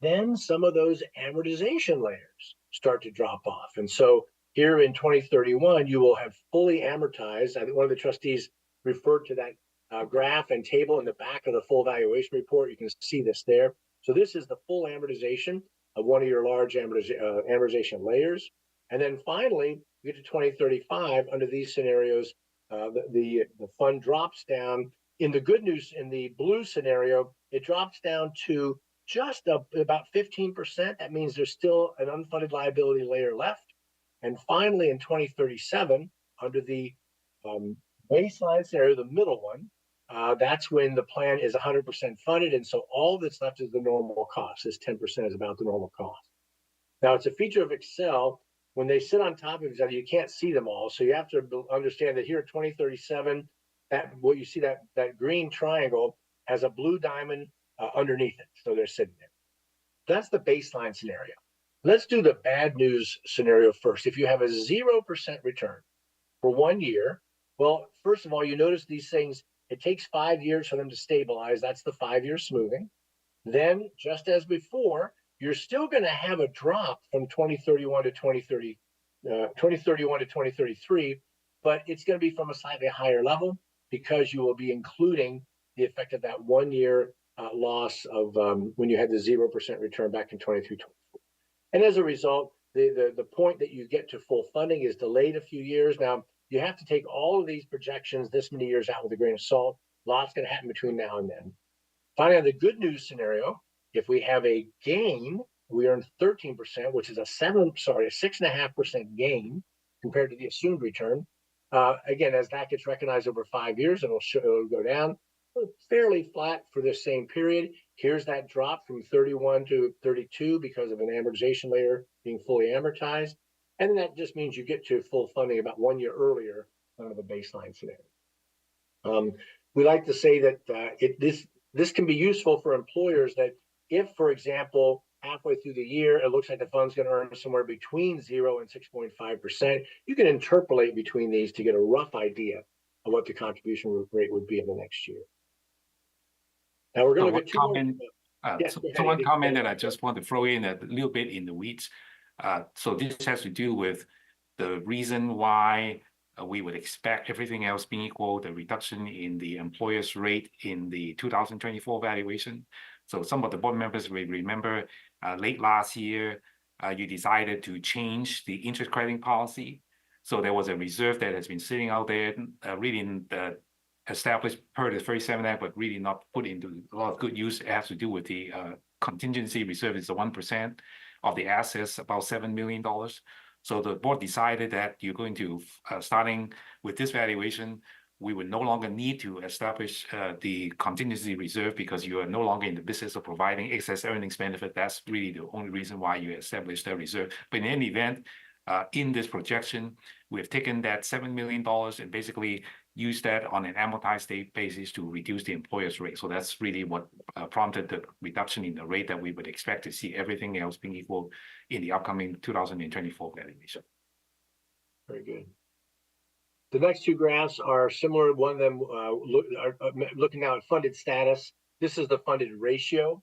F: Then some of those amortization layers start to drop off. And so here in 2031, you will have fully amortized. I think one of the trustees referred to that graph and table in the back of the full valuation report. You can see this there. So this is the full amortization of one of your large amortization layers. And then finally, we get to 2035 under these scenarios, the fund drops down. In the good news, in the blue scenario, it drops down to just about 15%. That means there's still an unfunded liability layer left. And finally, in 2037, under the baseline scenario, the middle one, that's when the plan is 100% funded. And so all that's left is the normal cost. This 10% is about the normal cost. Now, it's a feature of Excel. When they sit on top of each other, you can't see them all. So you have to understand that here at 2037, what you see, that green triangle has a blue diamond underneath it. So they're sitting there. That's the baseline scenario. Let's do the bad news scenario first. If you have a 0% return for 1 year, well, first of all, you notice these things, it takes 5 years for them to stabilize. That's the 5-year smoothing. Then, just as before, you're still going to have a drop from 2031 to 2033, but it's going to be from a slightly higher level because you will be including the effect of that 1 year loss of when you had the 0% return back in 23, 24. And as a result, the point that you get to full funding is delayed a few years. Now, you have to take all of these projections this many years out with a grain of salt. Lots going to happen between now and then. Finally, on the good news scenario, if we have a gain, we earn 13%, which is a 6.5% gain compared to the assumed return. Again, as that gets recognized over 5 years, it'll go down fairly flat for this same period. Here's that drop from 31 to 32 because of an amortization layer being fully amortized. And that just means you get to full funding about 1 year earlier under the baseline scenario. We like to say that this can be useful for employers that if, for example, halfway through the year, it looks like the fund's going to earn somewhere between 0 and 6.5%, you can interpolate between these to get a rough idea of what the contribution rate would be in the next year. Now we're going to look at two more. Yes,
C: so one comment that I just want to throw in a little bit in the weeds. So this has to do with the reason why we would expect, everything else being equal, the reduction in the employer's rate in the 2024 valuation. So some of the board members may remember late last year, you decided to change the interest crediting policy. So there was a reserve that has been sitting out there, really established per the 37 Act, but really not put into a lot of good use. It has to do with the contingency reserve. Is the 1% of the assets, about $7 million. So the board decided that you're going to, starting with this valuation, we would no longer need to establish the contingency reserve because you are no longer in the business of providing excess earnings benefit. That's really the only reason why you established the reserve. But in any event, in this projection, we've taken that $7 million and basically used that on an amortized date basis to reduce the employer's rate. So that's really what prompted the reduction in the rate that we would expect to see, everything else being equal in the upcoming 2024 valuation.
F: Very good. The next two graphs are similar. One of them looking now at funded status. This is the funded ratio.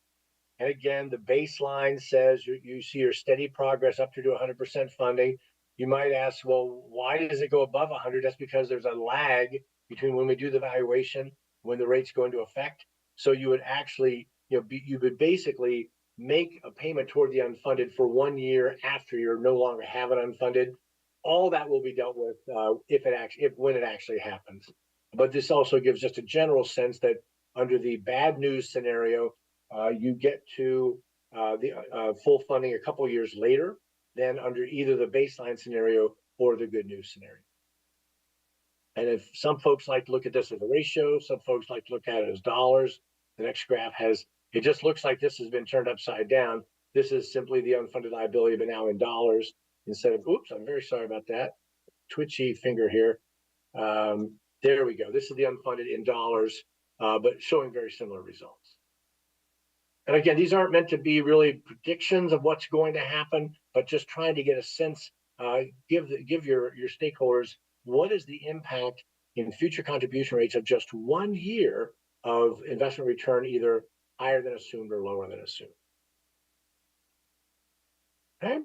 F: And again, the baseline says you see your steady progress up to 100% funding. You might ask, well, why does it go above 100? That's because there's a lag between when we do the valuation, when the rates go into effect. So you would actually, you would basically make a payment toward the unfunded for 1 year after you're no longer have it unfunded. All that will be dealt with when it actually happens. But this also gives just a general sense that under the bad news scenario, you get to the full funding a couple of years later than under either the baseline scenario or the good news scenario. And if some folks like to look at this as a ratio, some folks like to look at it as dollars. The next graph it just looks like this has been turned upside down. This is simply the unfunded liability, but now in dollars instead of, oops, I'm very sorry about that. Twitchy finger here. There we go. This is the unfunded in dollars, but showing very similar results. And again, these aren't meant to be really predictions of what's going to happen, but just trying to get a sense, give your stakeholders what is the impact in future contribution rates of just 1 year of investment return, either higher than assumed or lower than assumed. Okay,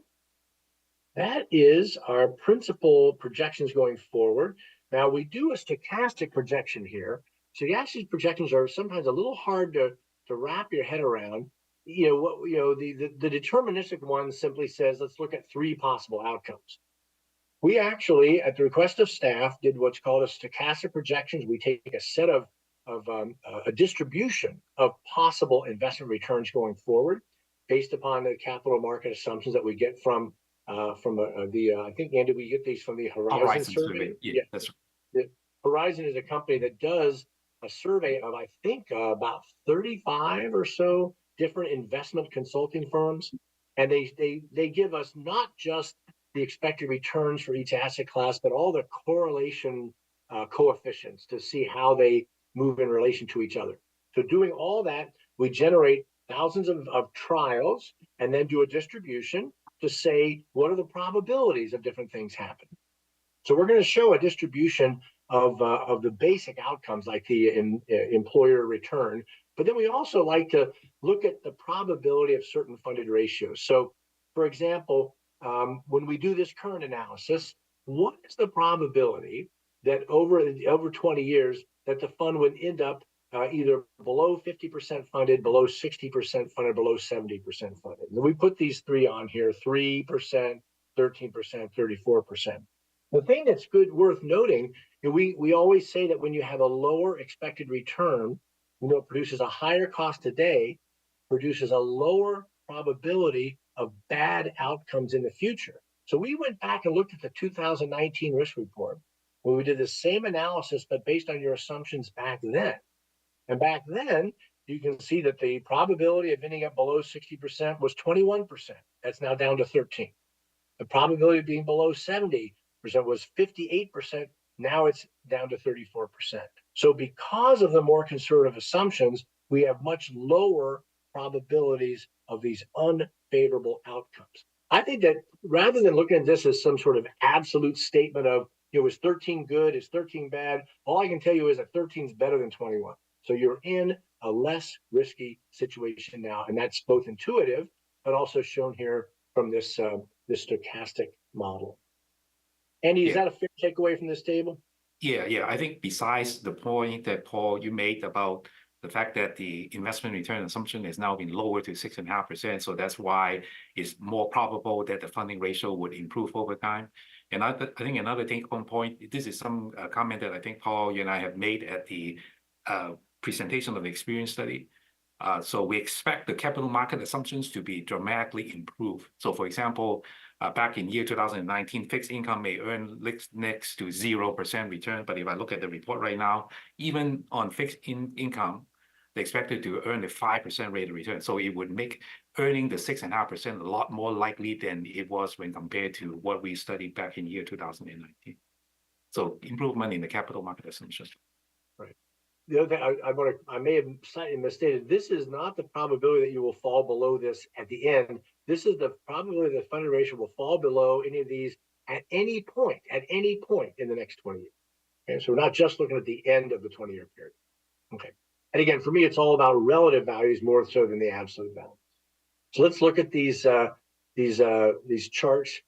F: that is our principal projections going forward. Now we do a stochastic projection here. Stochastic projections are sometimes a little hard to wrap your head around. The deterministic one simply says, let's look at 3 possible outcomes. We actually, at the request of staff, did what's called a stochastic projections. We take a set of a distribution of possible investment returns going forward based upon the capital market assumptions that we get from I think, Andy, we get these from the Horizon survey.
C: Yeah, that's right.
F: The Horizon is a company that does a survey of, I think, about 35 or so different investment consulting firms. And they give us not just the expected returns for each asset class, but all the correlation coefficients to see how they move in relation to each other. So doing all that, we generate thousands of trials and then do a distribution to say, what are the probabilities of different things happening? So we're going to show a distribution of the basic outcomes like the employer return, but then we also like to look at the probability of certain funded ratios. So, for example, when we do this current analysis, what is the probability that over 20 years that the fund would end up either below 50% funded, below 60% funded, below 70% funded? And we put these three on here: 3%, 13%, 34%. The thing that's worth noting, we always say that when you have a lower expected return, it produces a higher cost today, produces a lower probability of bad outcomes in the future. So we went back and looked at the 2019 risk report where we did the same analysis, but based on your assumptions back then. And back then, you can see that the probability of ending up below 60% was 21%. That's now down to 13. The probability of being below 70% was 58%. Now it's down to 34%. So because of the more conservative assumptions, we have much lower probabilities of these unfavorable outcomes. I think that rather than looking at this as some sort of absolute statement of, is 13 good, is 13 bad, all I can tell you is that 13 is better than 21. So you're in a less risky situation now. And that's both intuitive, but also shown here from this stochastic model. Andy, is that a fair takeaway from this table?
C: Yeah. I think besides the point that, Paul, you made about the fact that the investment return assumption has now been lowered to 6.5%. So that's why it's more probable that the funding ratio would improve over time. And I think another take-home point, this is some comment that I think, Paul, you and I have made at the presentation of the experience study. So we expect the capital market assumptions to be dramatically improved. So for example, back in year 2019, fixed income may earn next to 0% return. But if I look at the report right now, even on fixed income, they expected to earn a 5% rate of return. So it would make earning the 6.5% a lot more likely than it was when compared to what we studied back in year 2019. So improvement in the capital market assumptions.
F: Right. The other thing I may have slightly misstated, this is not the probability that you will fall below this at the end. This is the probability that the funding ratio will fall below any of these at any point in the next 20 years. Okay, so we're not just looking at the end of the 20-year period. Okay. And again, for me, it's all about relative values more so than the absolute values. So let's look at these charts.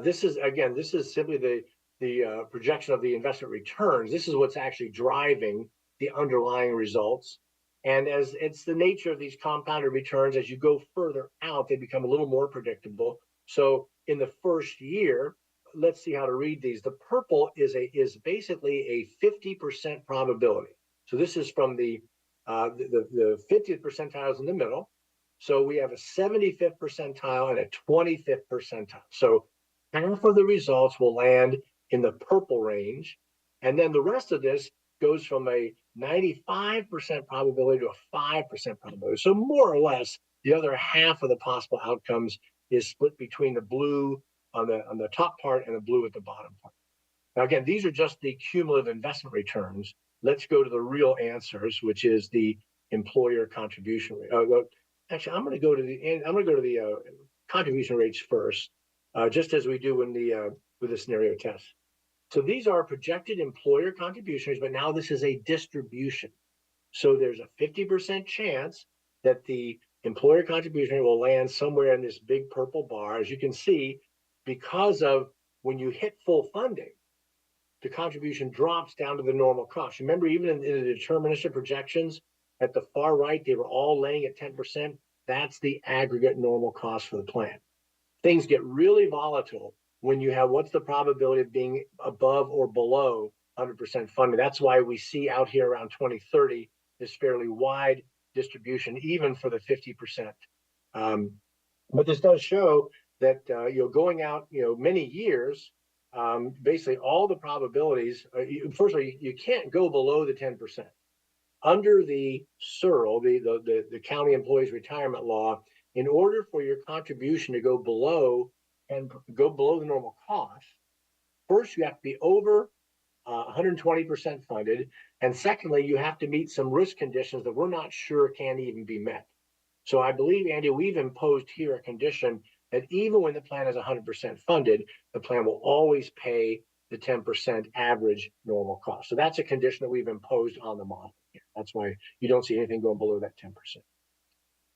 F: This is simply the projection of the investment returns. This is what's actually driving the underlying results. And as it's the nature of these compounded returns, as you go further out, they become a little more predictable. So in the first year, let's see how to read these. The purple is basically a 50% probability. So this is from the 50th percentile is in the middle. So we have a 75th percentile and a 25th percentile. So half of the results will land in the purple range. And then the rest of this goes from a 95% probability to a 5% probability. So more or less, the other half of the possible outcomes is split between the blue on the top part and the blue at the bottom part. Now, again, these are just the cumulative investment returns. Let's go to the real answers, which is the employer contribution rate. Actually, I'm going to go to the contribution rates first, just as we do with the scenario test. So these are projected employer contributions, but now this is a distribution. So there's a 50% chance that the employer contribution rate will land somewhere in this big purple bar. As you can see, because of when you hit full funding, the contribution drops down to the normal cost. Remember, even in the deterministic projections at the far right, they were all laying at 10%. That's the aggregate normal cost for the plan. Things get really volatile when you have what's the probability of being above or below 100% funded. That's why we see out here around 2030 this fairly wide distribution, even for the 50%. But this does show that going out many years, basically all the probabilities. First of all, you can't go below the 10%. Under the SERL, the County Employees Retirement Law, in order for your contribution to go below the normal cost, first you have to be over 120% funded, and secondly, you have to meet some risk conditions that we're not sure can even be met. So I believe, Andy, we've imposed here a condition that even when the plan is 100% funded, the plan will always pay the 10% average normal cost. So that's a condition that we've imposed on the model here. That's why you don't see anything going below that 10%.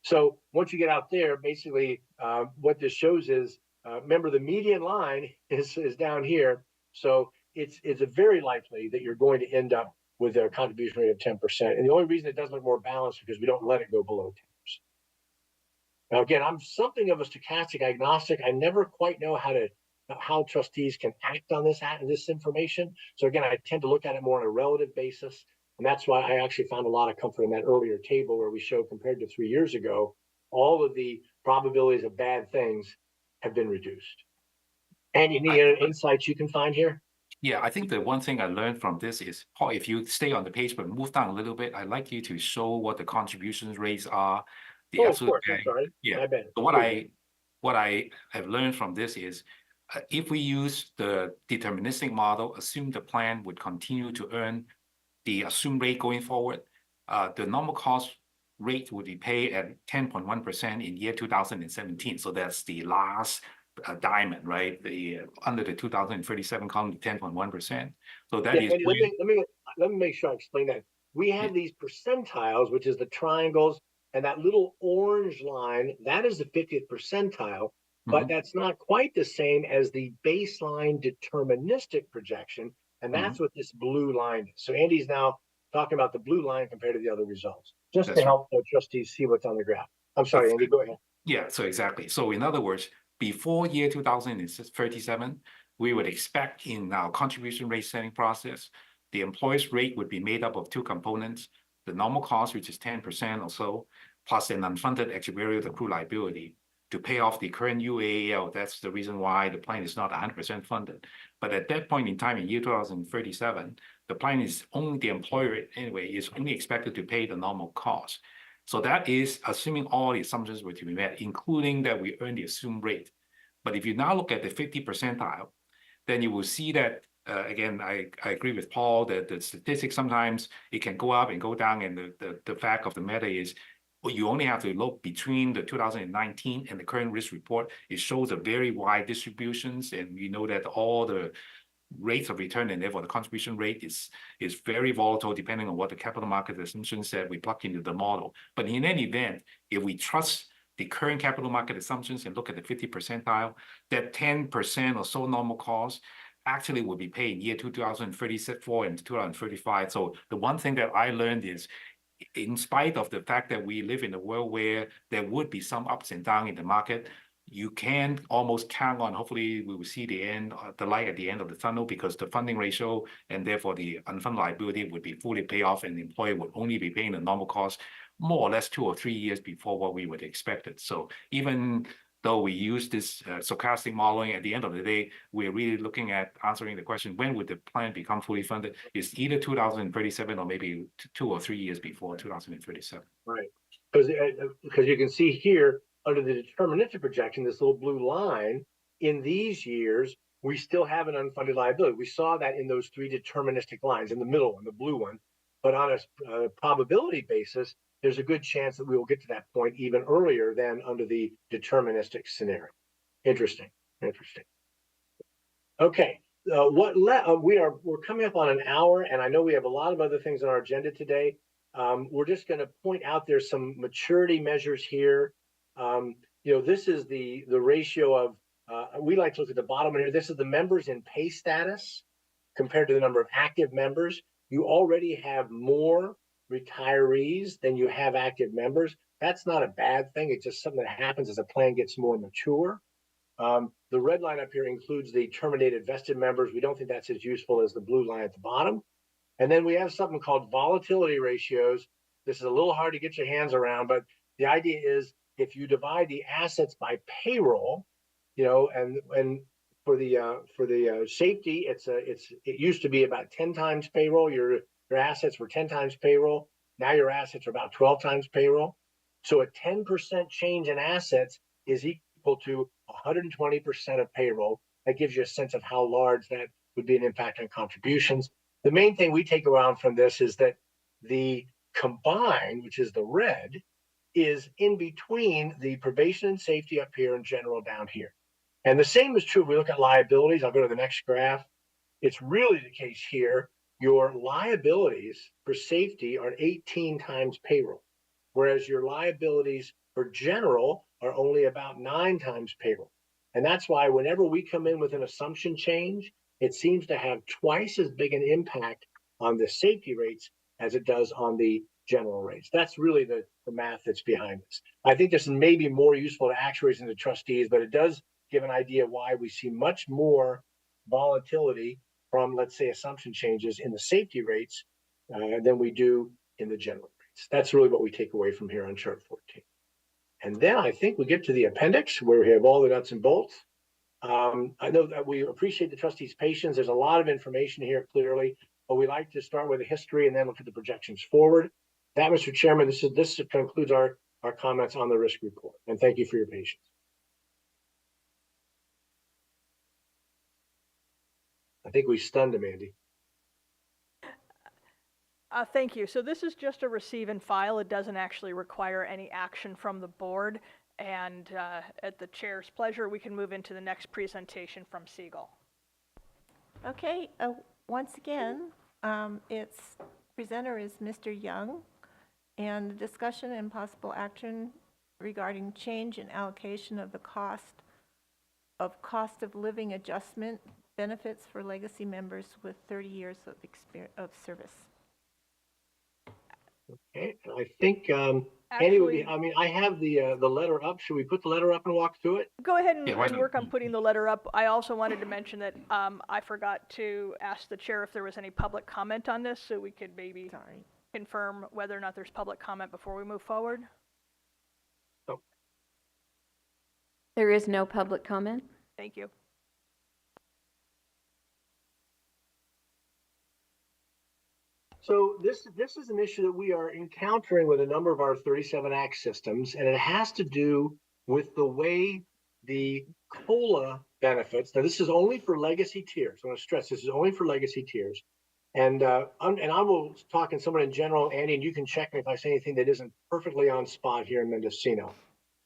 F: So once you get out there, basically what this shows is, remember the median line is down here. So it's very likely that you're going to end up with a contribution rate of 10%. And the only reason it doesn't look more balanced is because we don't let it go below 10%. Now, again, I'm something of a stochastic agnostic. I never quite know how trustees can act on this information. So again, I tend to look at it more on a relative basis. And that's why I actually found a lot of comfort in that earlier table where we showed, compared to 3 years ago, all of the probabilities of bad things have been reduced. And any other insights you can find here?
C: Yeah, I think the one thing I learned from this is, Paul, if you stay on the page but move down a little bit, I'd like you to show what the contributions rates are, the
F: Of
C: absolute
F: course, I'm
C: value.
F: sorry.
C: Yeah.
F: My bad.
C: So what I have learned from this is, if we use the deterministic model, assume the plan would continue to earn the assumed rate going forward, the normal cost rate would be paid at 10.1% in year 2017. So that's the last diamond, right? The under the 2037 column, 10.1%. So that is.
F: Andy, let me make sure I explain that. We have these percentiles, which is the triangles, and that little orange line, that is the 50th percentile, but that's not quite the same as the baseline deterministic projection, and that's what this blue line is. So Andy's now talking about the blue line compared to the other results, just to help the trustees see what's on the graph. I'm sorry, Andy, go ahead.
C: Yeah, so exactly. So in other words, before year 2037, we would expect in our contribution rate setting process, the employer's rate would be made up of two components, the normal cost, which is 10% or so, plus an unfunded actuarial accrued liability to pay off the current UAL. That's the reason why the plan is not 100% funded. But at that point in time, in year 2037, the plan is only, the employer anyway, is only expected to pay the normal cost. So that is assuming all the assumptions were to be met, including that we earn the assumed rate. But if you now look at the 50 percentile, then you will see that, again, I agree with Paul that the statistics sometimes it can go up and go down. And the fact of the matter is, well, you only have to look between the 2019 and the current risk report. It shows a very wide distributions. And we know that all the rates of return and therefore the contribution rate is very volatile depending on what the capital market assumptions that we plug into the model. But in any event, if we trust the current capital market assumptions and look at the 50 percentile, that 10% or so normal cost actually will be paid in year 2034 and 2035. So the one thing that I learned is, in spite of the fact that we live in a world where there would be some ups and downs in the market, you can almost count on, hopefully we will see the light at the end of the tunnel, because the funding ratio and therefore the unfunded liability would be fully paid off, and the employer would only be paying the normal cost more or less 2 or 3 years before what we would expect it. So even though we use this stochastic modeling, at the end of the day, we're really looking at answering the question, when would the plan become fully funded? It's either 2037 or maybe 2 or 3 years before 2037.
F: Right, because you can see here, under the deterministic projection, this little blue line, in these years, we still have an unfunded liability. We saw that in those three deterministic lines, in the middle one, the blue one. But on a probability basis, there's a good chance that we will get to that point even earlier than under the deterministic scenario. Interesting. Okay, we're coming up on an hour, and I know we have a lot of other things on our agenda today. We're just going to point out there's some maturity measures here. This is the ratio of, we like to look at the bottom here. This is the members in pay status compared to the number of active members. You already have more retirees than you have active members. That's not a bad thing. It's just something that happens as a plan gets more mature. The red line up here includes the terminated vested members. We don't think that's as useful as the blue line at the bottom. And then we have something called volatility ratios. This is a little hard to get your hands around, but the idea is, if you divide the assets by payroll, and for the safety, it used to be about 10 times payroll. Your assets were 10 times payroll. Now your assets are about 12 times payroll. So a 10% change in assets is equal to 120% of payroll. That gives you a sense of how large that would be an impact on contributions. The main thing we take around from this is that the combined, which is the red, is in between the probation and safety up here and general down here. And the same is true if we look at liabilities. I'll go to the next graph. It's really the case here. Your liabilities for safety are 18 times payroll, whereas your liabilities for general are only about 9 times payroll. And that's why whenever we come in with an assumption change, it seems to have twice as big an impact on the safety rates as it does on the general rates. That's really the math that's behind this. I think this may be more useful to actuaries and to trustees, but it does give an idea why we see much more volatility from, let's say, assumption changes in the safety rates than we do in the general rates. That's really what we take away from here on chart 14. And then I think we get to the appendix where we have all the nuts and bolts. I know that we appreciate the trustees' patience. There's a lot of information here, clearly, but we like to start with the history and then look at the projections forward. That, Mr. Chairman, this concludes our comments on the risk report. And thank you for your patience. I think we stunned him, Andy.
E: Thank you. So this is just a receive and file. It doesn't actually require any action from the board. And at the chair's pleasure, we can move into the next presentation from Segal.
A: Okay, once again, its presenter is Mr. Young, and the discussion and possible action regarding change in allocation of the cost of living adjustment benefits for legacy members with 30 years of service.
F: Okay, and I think Andy would be, I mean, I have the letter up. Should we put the letter up and walk through it?
E: Go ahead and,
C: Yeah, why
E: and
C: don't-
E: work on putting the letter up. I also wanted to mention that I forgot to ask the chair if there was any public comment on this, so we could maybe
A: Sorry.
E: confirm whether or not there's public comment before we move forward.
B: There is no public comment.
E: Thank you.
F: So this is an issue that we are encountering with a number of our 37 Act systems, and it has to do with the way the COLA benefits. Now, this is only for legacy tiers. I want to stress this is only for legacy tiers. And I will talk in somewhat in general, Andy, and you can check me if I say anything that isn't perfectly on spot here in Mendocino.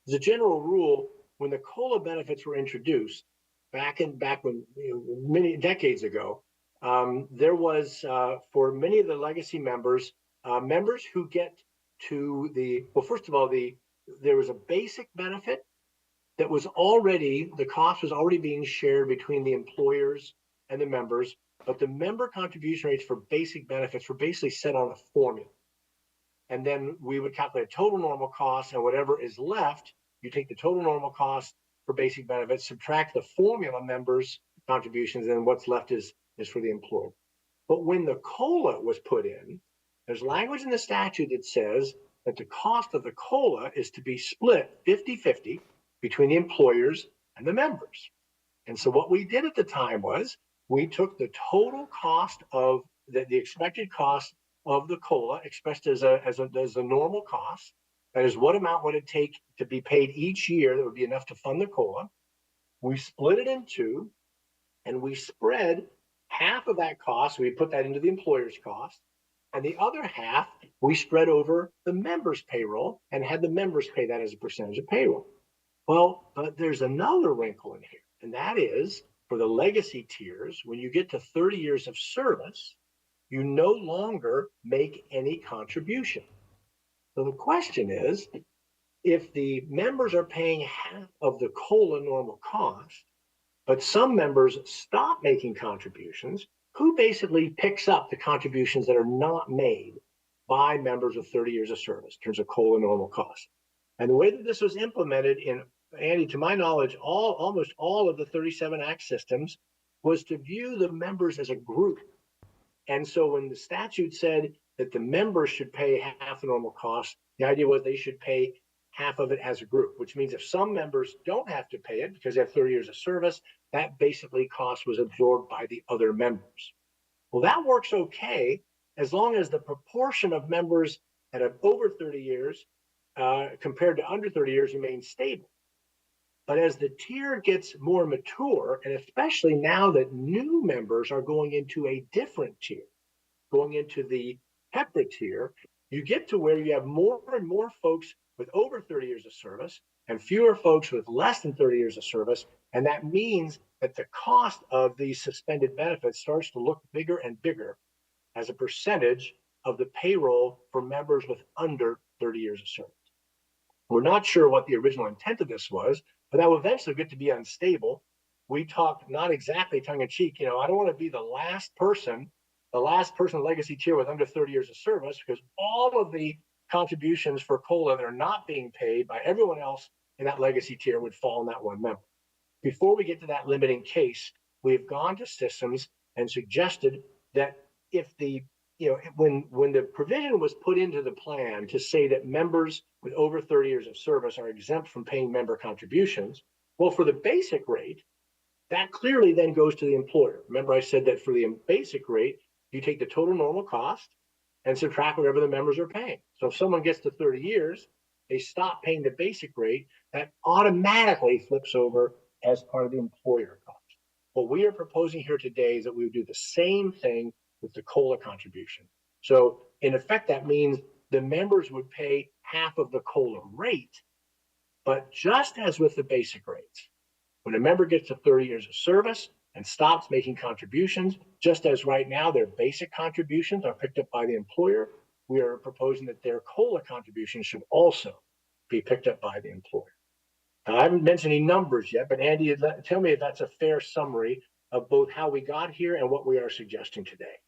F: As a general rule, when the COLA benefits were introduced back when many decades ago, there was for many of the legacy members, members who get to first of all, there was a basic benefit that was the cost was already being shared between the employers and the members, but the member contribution rates for basic benefits were basically set on a formula. And then we would calculate total normal costs, and whatever is left, you take the total normal cost for basic benefits, subtract the formula members' contributions, and what's left is for the employer. But when the COLA was put in, there's language in the statute that says that the cost of the COLA is to be split 50-50 between the employers and the members. And so what we did at the time was we took the total cost of the expected cost of the COLA expressed as a normal cost. That is, what amount would it take to be paid each year that would be enough to fund the COLA. We split it in two, and we spread half of that cost. We put that into the employer's cost, and the other half we spread over the members' payroll and had the members pay that as a percentage of payroll. Well, but there's another wrinkle in here, and that is for the legacy tiers, when you get to 30 years of service, you no longer make any contribution. So the question is, if the members are paying half of the COLA normal cost, but some members stop making contributions, who basically picks up the contributions that are not made by members with 30 years of service in terms of COLA normal cost? And the way that this was implemented in, Andy, to my knowledge, almost all of the 37 Act systems was to view the members as a group. And so when the statute said that the members should pay half the normal cost, the idea was they should pay half of it as a group, which means if some members don't have to pay it because they have 30 years of service, that basically cost was absorbed by the other members. Well, that works okay as long as the proportion of members that have over 30 years compared to under 30 years remains stable. But as the tier gets more mature, and especially now that new members are going into a different tier, going into the PEPRA tier, you get to where you have more and more folks with over 30 years of service and fewer folks with less than 30 years of service. And that means that the cost of these suspended benefits starts to look bigger and bigger as a percentage of the payroll for members with under 30 years of service. We're not sure what the original intent of this was, but that will eventually get to be unstable. We talked not exactly tongue in cheek, I don't want to be the last person legacy tier with under 30 years of service, because all of the contributions for COLA that are not being paid by everyone else in that legacy tier would fall on that one member. Before we get to that limiting case, we've gone to systems and suggested that if the when the provision was put into the plan to say that members with over 30 years of service are exempt from paying member contributions, well, for the basic rate, that clearly then goes to the employer. Remember, I said that for the basic rate, you take the total normal cost and subtract whatever the members are paying. So if someone gets to 30 years, they stop paying the basic rate, that automatically flips over as part of the employer cost. What we are proposing here today is that we would do the same thing with the COLA contribution. So in effect, that means the members would pay half of the COLA rate, but just as with the basic rates, when a member gets to 30 years of service and stops making contributions, just as right now their basic contributions are picked up by the employer, we are proposing that their COLA contributions should also be picked up by the employer. Now, I haven't mentioned any numbers yet, but Andy, tell me if that's a fair summary of both how we got here and what we are suggesting today.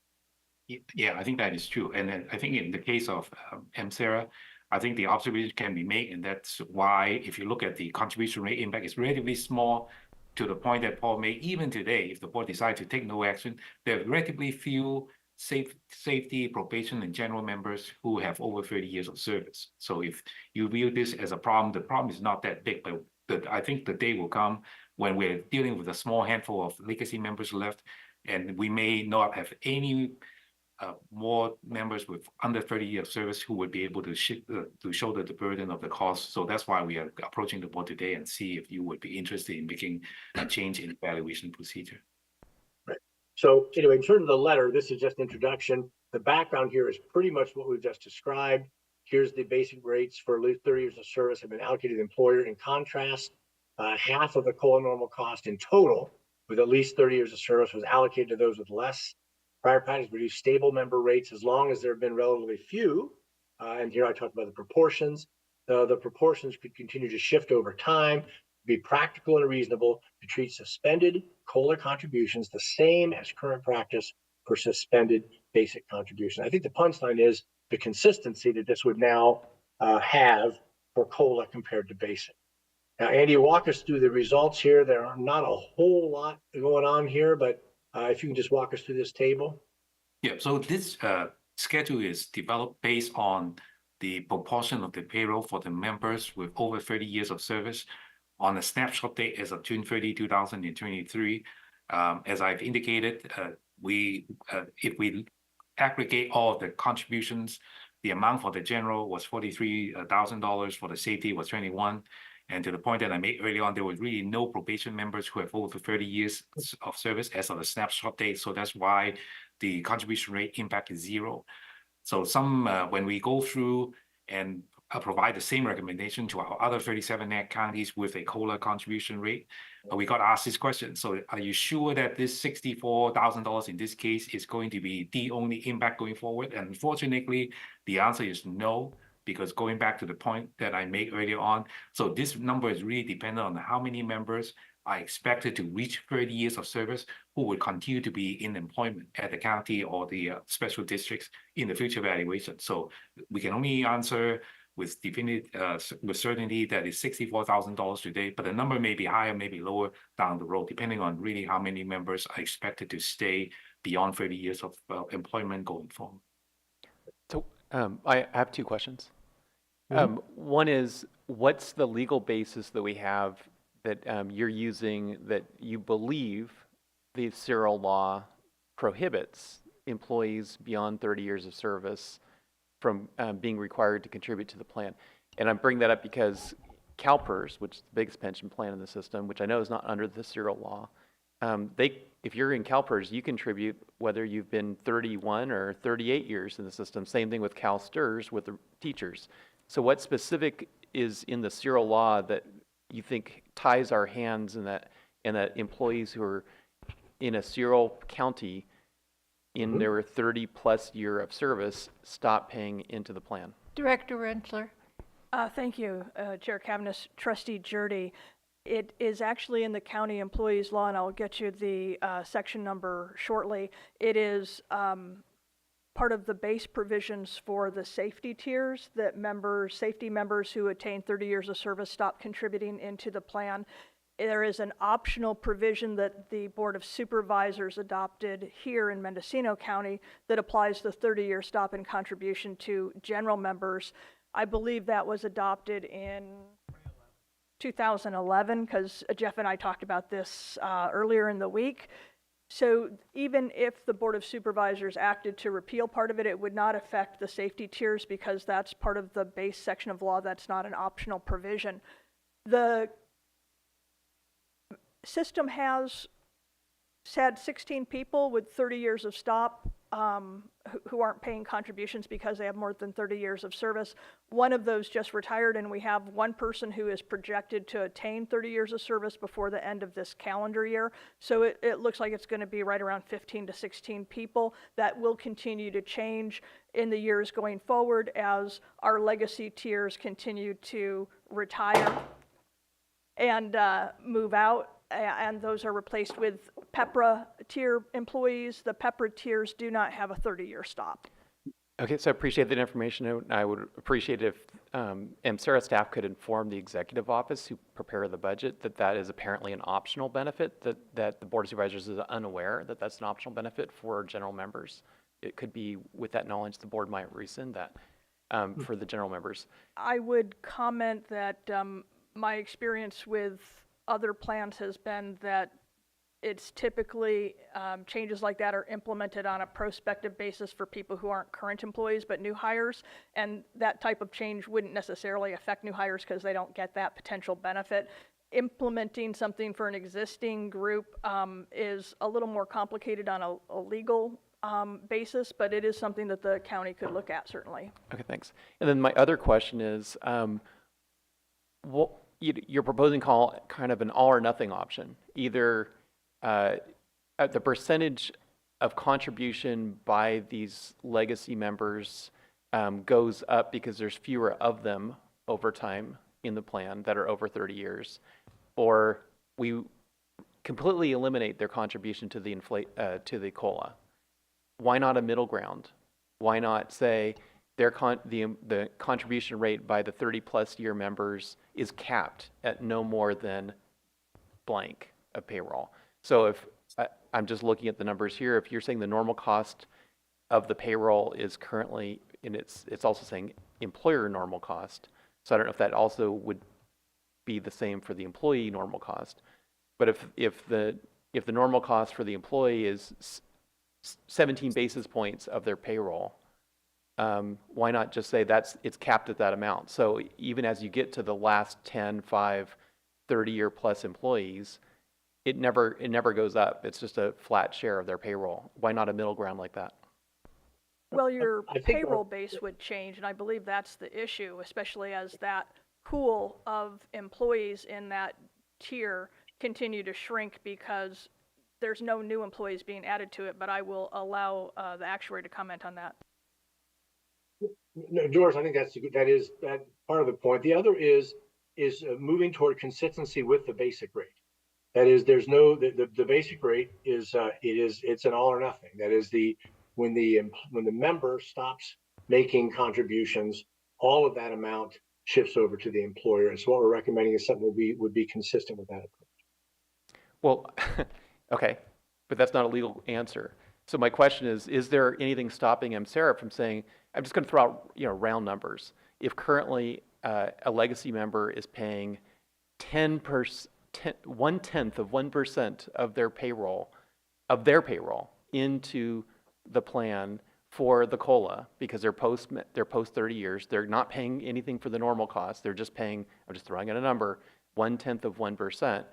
C: Yeah, I think that is true. And then I think in the case of MSERA, I think the observation can be made, and that's why if you look at the contribution rate impact, it's relatively small to the point that Paul made. Even today, if the board decides to take no action, there are relatively few safety, probation, and general members who have over 30 years of service. So if you view this as a problem, the problem is not that big, but I think the day will come when we're dealing with a small handful of legacy members left, and we may not have any more members with under 30 years of service who would be able to shoulder the burden of the cost. So that's why we are approaching the board today and see if you would be interested in making a change in evaluation procedure.
F: Right. So anyway, in terms of the letter, this is just introduction. The background here is pretty much what we've just described. Here's the basic rates for at least 30 years of service have been allocated to the employer. In contrast, half of the COLA normal cost in total with at least 30 years of service was allocated to those with less. Prior practice reduced stable member rates as long as there have been relatively few. And here I talked about the proportions. The proportions could continue to shift over time, be practical and reasonable to treat suspended COLA contributions the same as current practice for suspended basic contribution. I think the punchline is the consistency that this would now have for COLA compared to basic. Now, Andy, walk us through the results here. There are not a whole lot going on here, but if you can just walk us through this table.
C: Yeah, so this schedule is developed based on the proportion of the payroll for the members with over 30 years of service on a snapshot date as of June 30, 2023. As I've indicated, if we aggregate all of the contributions, the amount for the general was $43,000, for the safety was $21,000. And to the point that I made earlier on, there was really no probation members who have over 30 years of service as of the snapshot date. So that's why the contribution rate impact is zero. So when we go through and provide the same recommendation to our other 37 net counties with a COLA contribution rate, we got asked this question. So are you sure that this $64,000 in this case is going to be the only impact going forward? And unfortunately, the answer is no. Because going back to the point that I made earlier on, so this number is really dependent on how many members are expected to reach 30 years of service who would continue to be in employment at the county or the special districts in the future evaluation. So we can only answer with with certainty that it's $64,000 today, but the number may be higher, maybe lower down the road, depending on really how many members are expected to stay beyond 30 years of employment going forward.
G: So I have two questions. One is, what's the legal basis that we have that you're using that you believe the serial law prohibits employees beyond 30 years of service from being required to contribute to the plan? And I bring that up because CalPERS, which is the biggest pension plan in the system, which I know is not under the serial law, if you're in CalPERS, you contribute whether you've been 31 or 38 years in the system. Same thing with CalSTRS with the teachers. So what specific is in the serial law that you think ties our hands and that employees who are in a serial county in their 30-plus year of service stop paying into the plan?
D: Director Rentler.
E: Thank you, Chair Cabinet Trustee Jurdy. It is actually in the county employees law, and I'll get you the section number shortly. It is part of the base provisions for the safety tiers that safety members who attain 30 years of service stop contributing into the plan. There is an optional provision that the Board of Supervisors adopted here in Mendocino County that applies the 30-year stop and contribution to general members. I believe that was adopted in 2011 because Jeff and I talked about this earlier in the week. So even if the Board of Supervisors acted to repeal part of it, it would not affect the safety tiers because that's part of the base section of law. That's not an optional provision. The system has had 16 people with 30 years of stop who aren't paying contributions because they have more than 30 years of service. One of those just retired, and we have one person who is projected to attain 30 years of service before the end of this calendar year. So it looks like it's going to be right around 15 to 16 people. That will continue to change in the years going forward as our legacy tiers continue to retire and move out. And those are replaced with PEPRA tier employees. The PEPRA tiers do not have a 30-year stop.
G: Okay, so I appreciate that information. I would appreciate if MSERA staff could inform the executive office who prepare the budget that is apparently an optional benefit, that the Board of Supervisors is unaware that that's an optional benefit for general members. It could be with that knowledge the board might rescind that for the general members.
E: I would comment that my experience with other plans has been that it's typically changes like that are implemented on a prospective basis for people who aren't current employees but new hires, and that type of change wouldn't necessarily affect new hires because they don't get that potential benefit. Implementing something for an existing group is a little more complicated on a legal basis, but it is something that the county could look at, certainly.
G: Okay, thanks. And then my other question is, you're proposing kind of an all or nothing option. Either the percentage of contribution by these legacy members goes up because there's fewer of them over time in the plan that are over 30 years, or we completely eliminate their contribution to the COLA. Why not a middle ground? Why not say the contribution rate by the 30-plus year members is capped at no more than blank of payroll? So if I'm just looking at the numbers here, if you're saying the normal cost of the payroll is currently, and it's also saying employer normal cost, so I don't know if that also would be the same for the employee normal cost. But if the normal cost for the employee is 17 basis points of their payroll, why not just say it's capped at that amount? So even as you get to the last 10, 5, 30-year plus employees, it never goes up. It's just a flat share of their payroll. Why not a middle ground like that?
E: Well, your payroll base would change, and I believe that's the issue, especially as that pool of employees in that tier continue to shrink because there's no new employees being added to it, but I will allow the actuary to comment on that.
F: No, George, I think that is part of the point. The other is moving toward consistency with the basic rate. That is, there's no the basic rate is it's an all or nothing. That is when the member stops making contributions, all of that amount shifts over to the employer. And so what we're recommending is something that would be consistent with that approach.
G: Well, okay, but that's not a legal answer. So my question is there anything stopping MSERA from saying, I'm just going to throw out round numbers. If currently a legacy member is paying 1/10 of 1% of their payroll into the plan for the COLA because they're post 30 years, they're not paying anything for the normal cost. They're just paying, I'm just throwing out a number, 1/10 of 1%.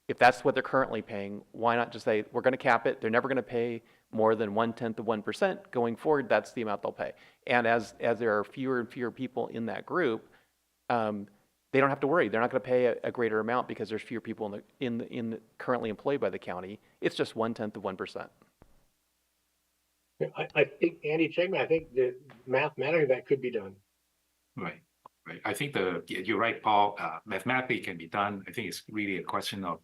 G: if that's what they're currently paying, why not just say, we're going to cap it, they're never going to pay more than 1/10 of 1%. Going forward, that's the amount they'll pay. And as there are fewer and fewer people in that group, they don't have to worry. They're not going to pay a greater amount because there's fewer people in the currently employed by the county. It's just 1/10 of 1%.
F: I think, Andy Chapman, I think that mathematically that could be done.
C: Right, right. I think you're right, Paul. Mathematically it can be done. I think it's really a question of,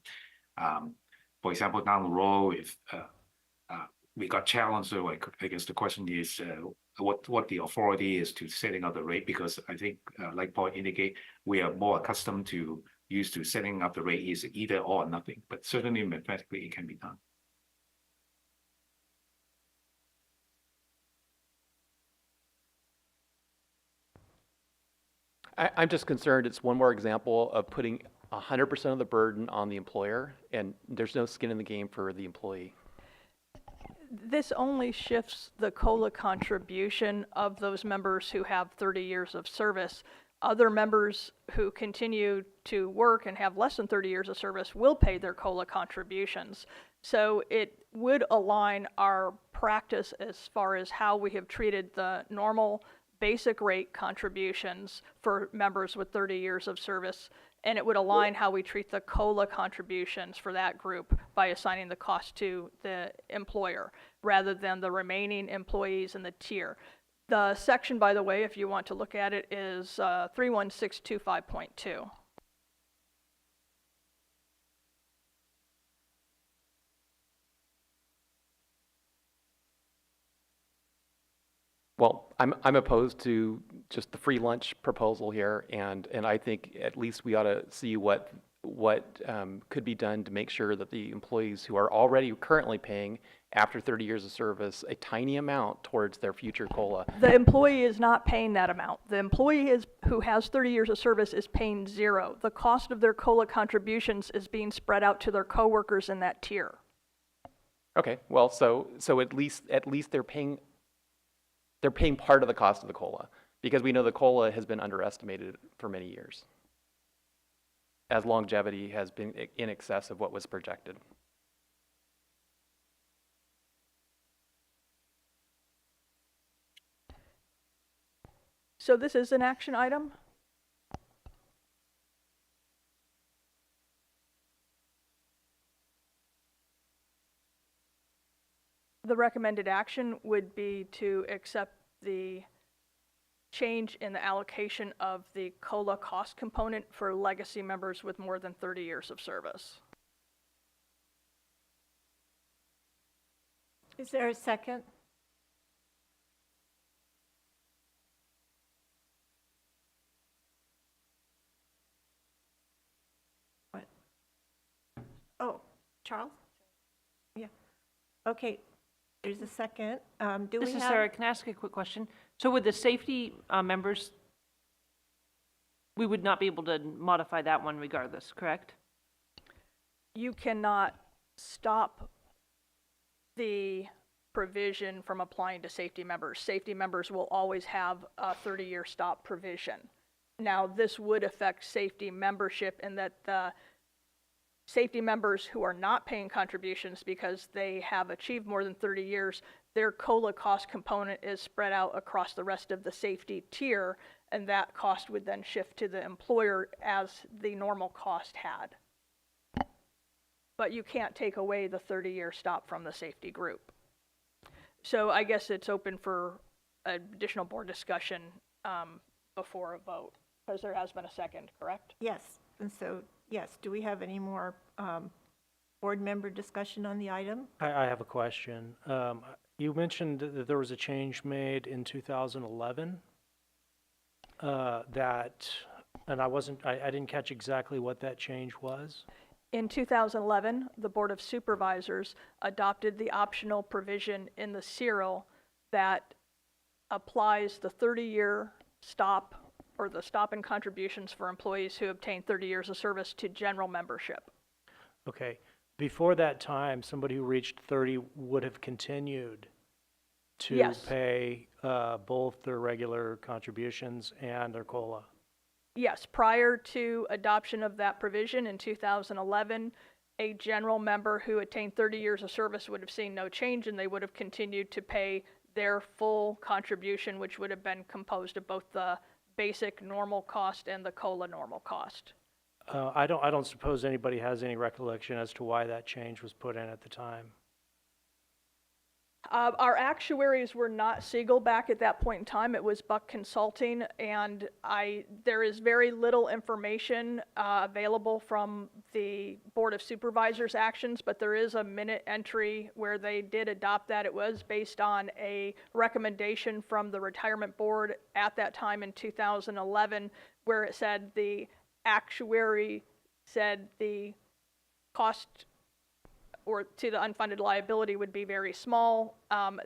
C: for example, down the road, if we got challenged, so I guess the question is what the authority is to setting up the rate, because I think, like Paul indicate, we are more accustomed to used to setting up the rate is either or nothing, but certainly mathematically it can be done.
G: I'm just concerned it's one more example of putting 100% of the burden on the employer, and there's no skin in the game for the employee.
E: This only shifts the COLA contribution of those members who have 30 years of service. Other members who continue to work and have less than 30 years of service will pay their COLA contributions. So it would align our practice as far as how we have treated the normal basic rate contributions for members with 30 years of service, and it would align how we treat the COLA contributions for that group by assigning the cost to the employer rather than the remaining employees in the tier. The section, by the way, if you want to look at it, is 31625.2.
G: Well, I'm opposed to just the free lunch proposal here, and I think at least we ought to see what could be done to make sure that the employees who are already currently paying after 30 years of service a tiny amount towards their future COLA.
E: The employee is not paying that amount. The employee who has 30 years of service is paying zero. The cost of their COLA contributions is being spread out to their coworkers in that tier.
G: Okay, well, so at least they're paying part of the cost of the COLA, because we know the COLA has been underestimated for many years, as longevity has been in excess of what was projected.
E: So this is an action item. The recommended action would be to accept the change in the allocation of the COLA cost component for legacy members with more than 30 years of service.
A: Is there a second? What? Oh, Charles? Yeah. Okay, there's a second. Do we
D: This is
A: have?
D: Sarah. Can I ask a quick question? So with the safety members, we would not be able to modify that one regardless, correct?
E: You cannot stop the provision from applying to safety members. Safety members will always have a 30-year stop provision. Now, this would affect safety membership in that the safety members who are not paying contributions because they have achieved more than 30 years, their COLA cost component is spread out across the rest of the safety tier, and that cost would then shift to the employer as the normal cost had. But you can't take away the 30-year stop from the safety group. So I guess it's open for additional board discussion before a vote, because there has been a second, correct?
A: Yes, and so, yes, do we have any more board member discussion on the item?
J: I have a question. You mentioned that there was a change made in 2011 and I didn't catch exactly what that change was.
E: In 2011, the Board of Supervisors adopted the optional provision in the serial that applies the 30-year stop or the stop in contributions for employees who obtain 30 years of service to general membership.
J: Okay. Before that time, somebody who reached 30 would have continued to
E: Yes.
J: pay both their regular contributions and their COLA.
E: Yes, prior to adoption of that provision in 2011, a general member who attained 30 years of service would have seen no change, and they would have continued to pay their full contribution, which would have been composed of both the basic normal cost and the COLA normal cost.
J: I don't suppose anybody has any recollection as to why that change was put in at the time.
E: Our actuaries were not Segal back at that point in time. It was Buck Consulting, and there is very little information available from the Board of Supervisors actions, but there is a minute entry where they did adopt that. It was based on a recommendation from the Retirement Board at that time in 2011, where it said the actuary said the cost or to the unfunded liability would be very small.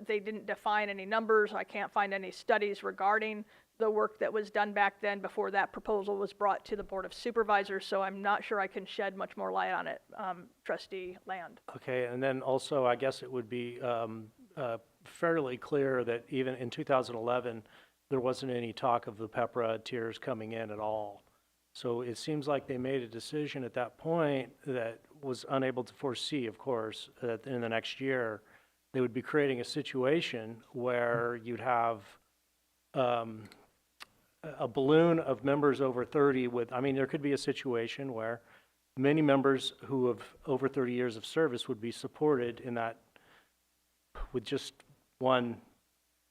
E: They didn't define any numbers. I can't find any studies regarding the work that was done back then before that proposal was brought to the Board of Supervisors, so I'm not sure I can shed much more light on it, Trustee Land.
J: Okay, and then also, I guess it would be fairly clear that even in 2011, there wasn't any talk of the PEPRA tiers coming in at all. So it seems like they made a decision at that point that was unable to foresee, of course, that in the next year, they would be creating a situation where you'd have a balloon of members over 30 with, I mean, there could be a situation where many members who have over 30 years of service would be supported in that with just one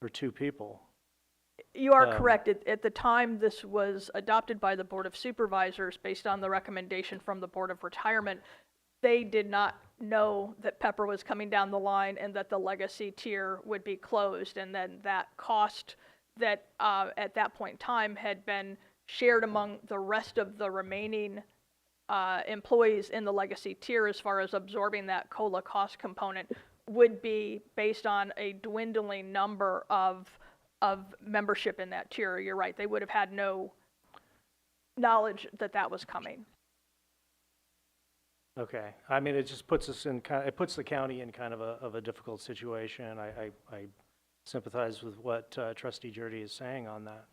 J: or two people.
E: You are correct. At the time this was adopted by the Board of Supervisors based on the recommendation from the Board of Retirement, they did not know that PEPRA was coming down the line and that the legacy tier would be closed, and then that cost that at that point in time had been shared among the rest of the remaining employees in the legacy tier as far as absorbing that COLA cost component would be based on a dwindling number of membership in that tier. You're right, they would have had no knowledge that that was coming.
J: Okay, I mean, it just puts us in, it puts the county in kind of a difficult situation. I sympathize with what Trustee Jurdy is saying on that.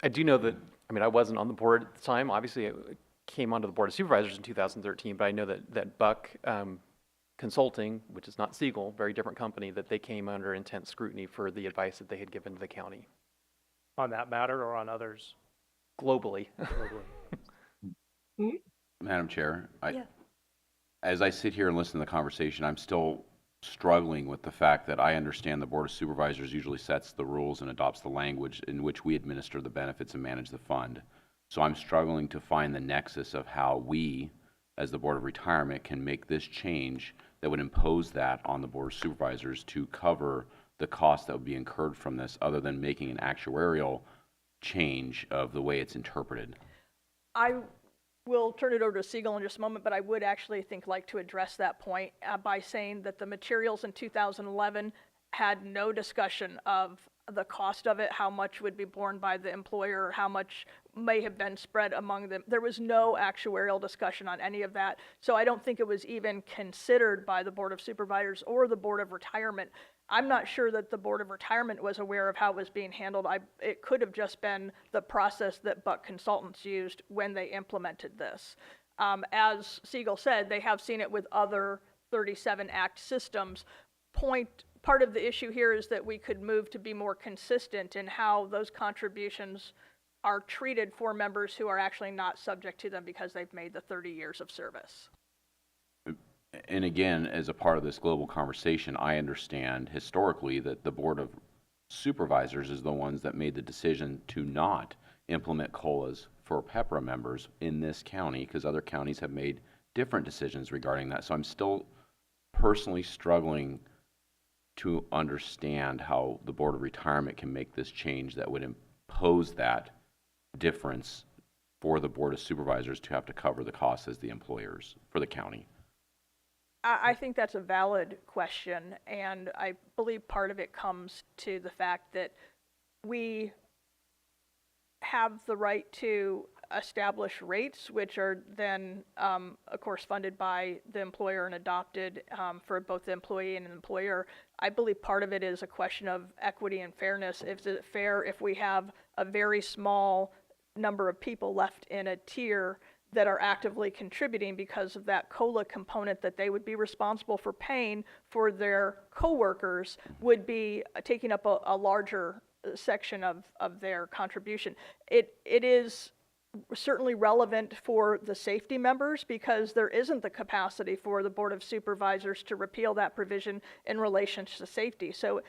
G: I do know that, I mean, I wasn't on the board at the time. Obviously, I came onto the Board of Supervisors in 2013, but I know that Buck Consulting, which is not Segal, very different company, that they came under intense scrutiny for the advice that they had given to the county.
J: On that matter or on others?
G: Globally.
I: Madam Chair, as I sit here and listen to the conversation, I'm still struggling with the fact that I understand the Board of Supervisors usually sets the rules and adopts the language in which we administer the benefits and manage the fund. So I'm struggling to find the nexus of how we, as the Board of Retirement, can make this change that would impose that on the Board of Supervisors to cover the cost that would be incurred from this, other than making an actuarial change of the way it's interpreted.
E: I will turn it over to Segal in just a moment, but I would actually like to address that point by saying that the materials in 2011 had no discussion of the cost of it, how much would be borne by the employer, how much may have been spread among them. There was no actuarial discussion on any of that. So I don't think it was even considered by the Board of Supervisors or the Board of Retirement. I'm not sure that the Board of Retirement was aware of how it was being handled. It could have just been the process that Buck Consultants used when they implemented this. As Segal said, they have seen it with other 37 Act systems. Part of the issue here is that we could move to be more consistent in how those contributions are treated for members who are actually not subject to them because they've made the 30 years of service.
I: And again, as a part of this global conversation, I understand historically that the Board of Supervisors is the ones that made the decision to not implement COLAs for PEPRA members in this county, because other counties have made different decisions regarding that. So I'm still personally struggling to understand how the Board of Retirement can make this change that would impose that difference for the Board of Supervisors to have to cover the costs as the employers for the county.
E: I think that's a valid question, and I believe part of it comes to the fact that we have the right to establish rates, which are then, of course, funded by the employer and adopted for both the employee and the employer. I believe part of it is a question of equity and fairness. Is it fair if we have a very small number of people left in a tier that are actively contributing because of that COLA component that they would be responsible for paying for their coworkers would be taking up a larger section of their contribution. It is certainly relevant for the safety members because there isn't the capacity for the Board of Supervisors to repeal that provision in relation to safety. So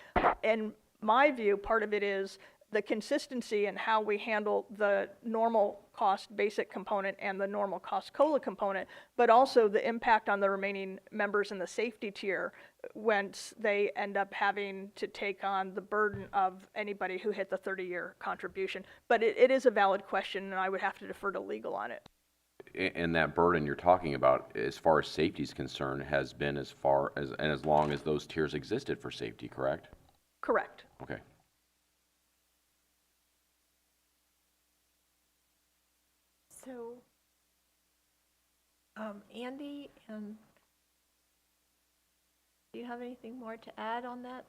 E: in my view, part of it is the consistency in how we handle the normal cost basic component and the normal cost COLA component, but also the impact on the remaining members in the safety tier once they end up having to take on the burden of anybody who hit the 30-year contribution. But it is a valid question, and I would have to defer to legal on it.
I: And that burden you're talking about, as far as safety is concerned, has been as far as, and as long as those tiers existed for safety, correct?
E: Correct.
I: Okay.
A: So, Andy, do you have anything more to add on that?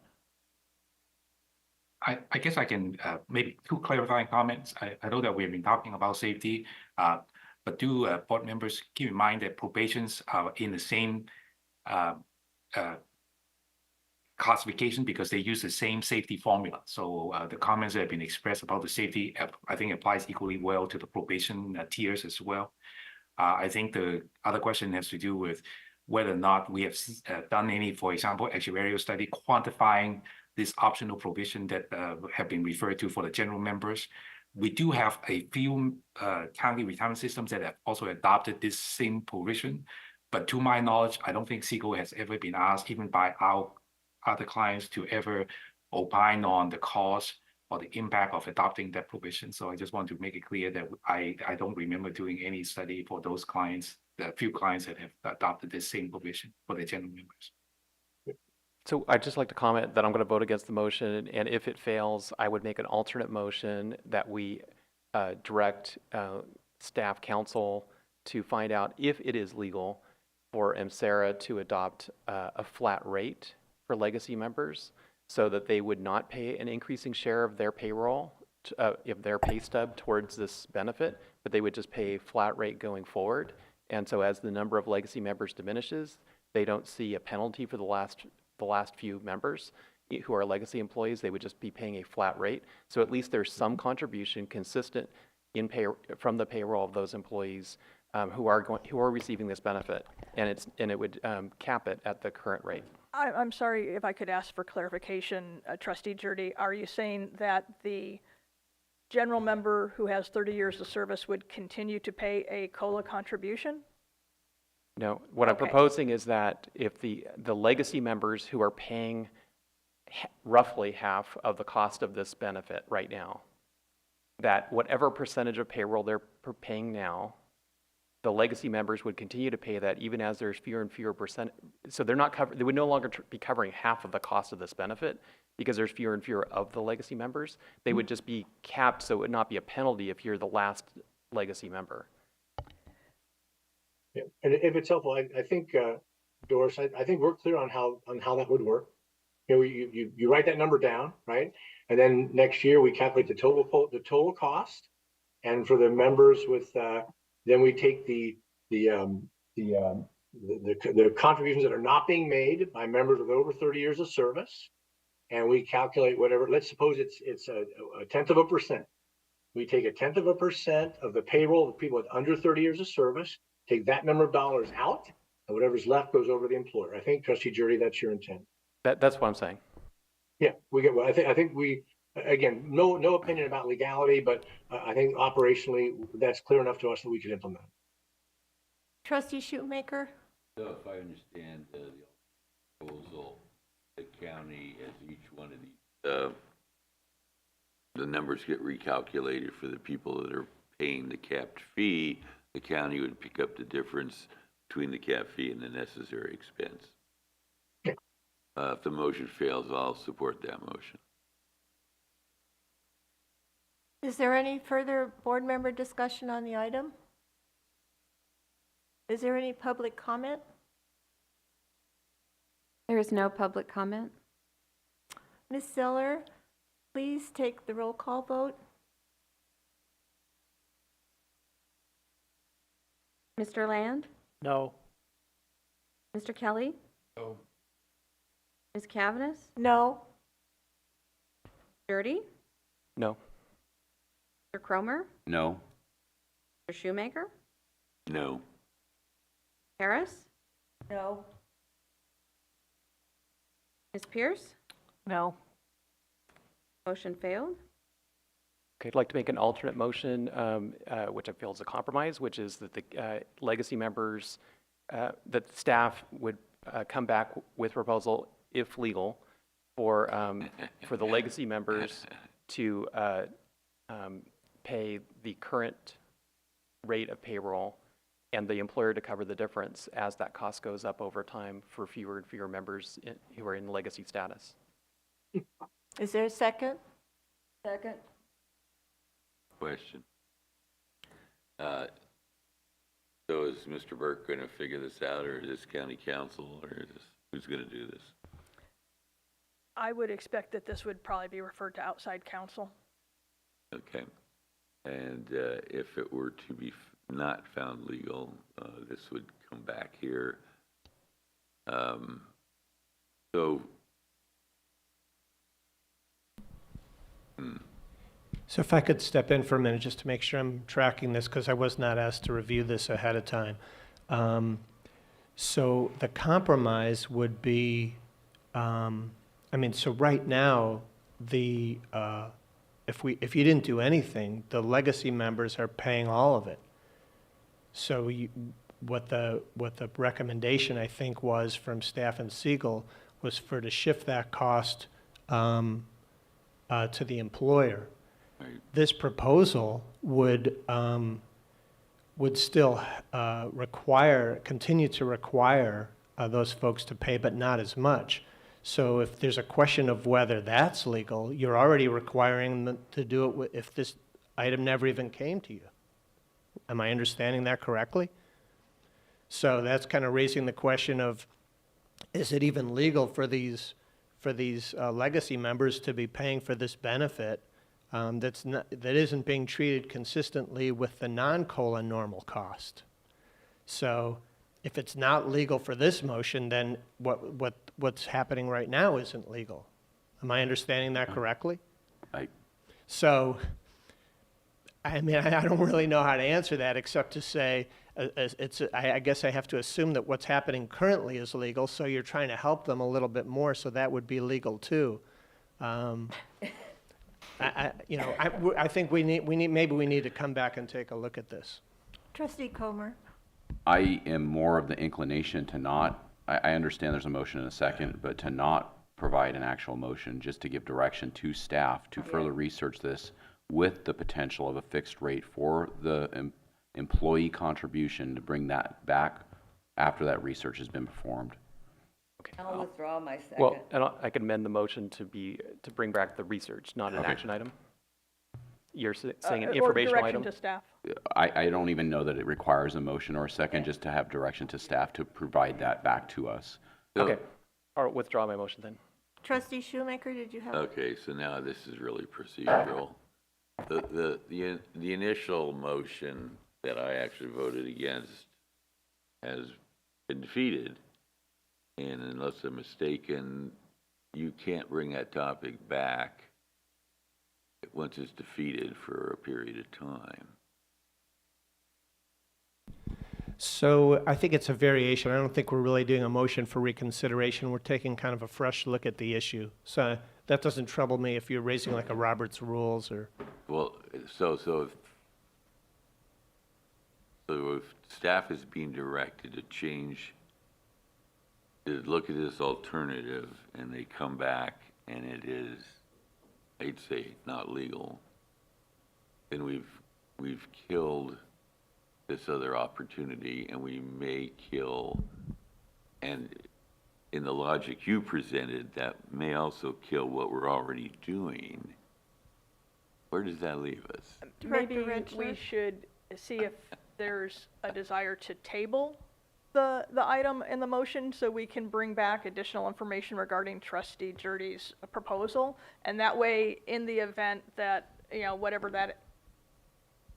C: I guess I can maybe two clarifying comments. I know that we've been talking about safety, but do board members keep in mind that probations are in the same classification because they use the same safety formula. So the comments that have been expressed about the safety, I think applies equally well to the probation tiers as well. I think the other question has to do with whether or not we have done any, for example, actuarial study quantifying this optional provision that have been referred to for the general members. We do have a few county retirement systems that have also adopted this same provision, but to my knowledge, I don't think Segal has ever been asked, even by our other clients, to ever opine on the cost or the impact of adopting that provision. So I just want to make it clear that I don't remember doing any study for those clients, the few clients that have adopted this same provision for their general members.
G: So I'd just like to comment that I'm going to vote against the motion, and if it fails, I would make an alternate motion that we direct staff counsel to find out if it is legal for MSERA to adopt a flat rate for legacy members so that they would not pay an increasing share of their payroll, of their pay stub towards this benefit, but they would just pay a flat rate going forward. And so as the number of legacy members diminishes, they don't see a penalty for the last few members who are legacy employees. They would just be paying a flat rate. So at least there's some contribution consistent in from the payroll of those employees who are receiving this benefit, and it would cap it at the current rate.
E: I'm sorry if I could ask for clarification, Trustee Jurdy. Are you saying that the general member who has 30 years of service would continue to pay a COLA contribution?
G: No, what I'm proposing is that if the legacy members who are paying roughly half of the cost of this benefit right now, that whatever percentage of payroll they're paying now, the legacy members would continue to pay that even as there's fewer and fewer percent. So they're not covered. They would no longer be covering half of the cost of this benefit because there's fewer and fewer of the legacy members. They would just be capped, so it would not be a penalty if you're the last legacy member.
F: Yeah, and if it's helpful, I think, Doris, I think we're clear on how that would work. You know, you write that number down, right? And then next year we calculate the total cost, and for the members with then we take the contributions that are not being made by members with over 30 years of service, and we calculate whatever. Let's suppose it's a 0.1%. We take 0.1% of the payroll of people with under 30 years of service, take that number of dollars out, and whatever's left goes over to the employer. I think, Trustee Jurdy, that's your intent.
G: That's what I'm saying.
F: Yeah, we get. Well, I think we. Again, no opinion about legality, but I think operationally that's clear enough to us that we can implement.
A: Trustee Shoemaker?
K: So if I understand the proposal, the county, as each one of these, the numbers get recalculated for the people that are paying the capped fee, the county would pick up the difference between the cap fee and the necessary expense.
F: Yeah.
K: If the motion fails, I'll support that motion.
A: Is there any further board member discussion on the item? Is there any public comment?
B: There is no public comment.
A: Ms. Zeller, please take the roll call vote.
B: Mr. Land?
J: No.
B: Mr. Kelly?
C: No.
B: Ms. Cavanis?
A: No.
B: Dirty?
G: No.
B: Mr. Cromer?
I: No?
B: Mr. Shoemaker?
K: No.
B: Harris?
D: No.
B: Ms. Pierce?
A: No.
B: Motion failed.
G: Okay, I'd like to make an alternate motion, which I feel is a compromise, which is that the legacy members, that the staff would come back with proposal, if legal, for the legacy members to pay the current rate of payroll and the employer to cover the difference as that cost goes up over time for fewer and fewer members who are in legacy status.
A: Is there a second?
D: Second.
K: Question. So is Mr. Burke going to figure this out, or is this county council, or is this, who's going to do this?
E: I would expect that this would probably be referred to outside counsel.
K: Okay. And if it were to be not found legal, this would come back here.
L: So if I could step in for a minute just to make sure I'm tracking this, because I was not asked to review this ahead of time. So the compromise would be, so right now, if you didn't do anything, the legacy members are paying all of it. So what the recommendation, I think, was from staff and Segal was to shift that cost to the employer. This proposal would still continue to require those folks to pay, but not as much. So if there's a question of whether that's legal, you're already requiring them to do it if this item never even came to you. Am I understanding that correctly? So that's kind of raising the question of, is it even legal for these legacy members to be paying for this benefit that isn't being treated consistently with the non-COLA normal cost? So if it's not legal for this motion, then what's happening right now isn't legal. Am I understanding that correctly? So, I don't really know how to answer that except to say I guess I have to assume that what's happening currently is legal, so you're trying to help them a little bit more, so that would be legal too. I think we need to come back and take a look at this.
A: Trustee Comer?
I: I am more of the inclination to not, I understand there's a motion in a second, but to not provide an actual motion, just to give direction to staff to further research this with the potential of a fixed rate for the employee contribution to bring that back after that research has been performed.
G: Okay.
D: I'll withdraw my second.
G: Well, and I could amend the motion to bring back the research, not an
I: Okay.
G: action item. You're saying an
E: Or
G: informational
E: direction
G: item?
E: to staff.
I: I don't even know that it requires a motion or a second, just to have direction to staff to provide that back to us.
G: Okay, I'll withdraw my motion then.
A: Trustee Shoemaker, did you have?
K: Okay, so now this is really procedural. The initial motion that I actually voted against has been defeated. And unless I'm mistaken, you can't bring that topic back once it's defeated for a period of time.
L: So I think it's a variation. I don't think we're really doing a motion for reconsideration. We're taking kind of a fresh look at the issue. So that doesn't trouble me if you're raising like a Robert's Rules or...
K: Well, so if staff is being directed to change, to look at this alternative, and they come back and it is, I'd say, not legal, then we've killed this other opportunity, and we may kill, and in the logic you presented, that may also kill what we're already doing. Where does that leave us?
A: Director
E: Maybe
A: Rentschler?
E: we should see if there's a desire to table the item in the motion so we can bring back additional information regarding Trustee Jurdy's proposal. And that way, in the event that, whatever that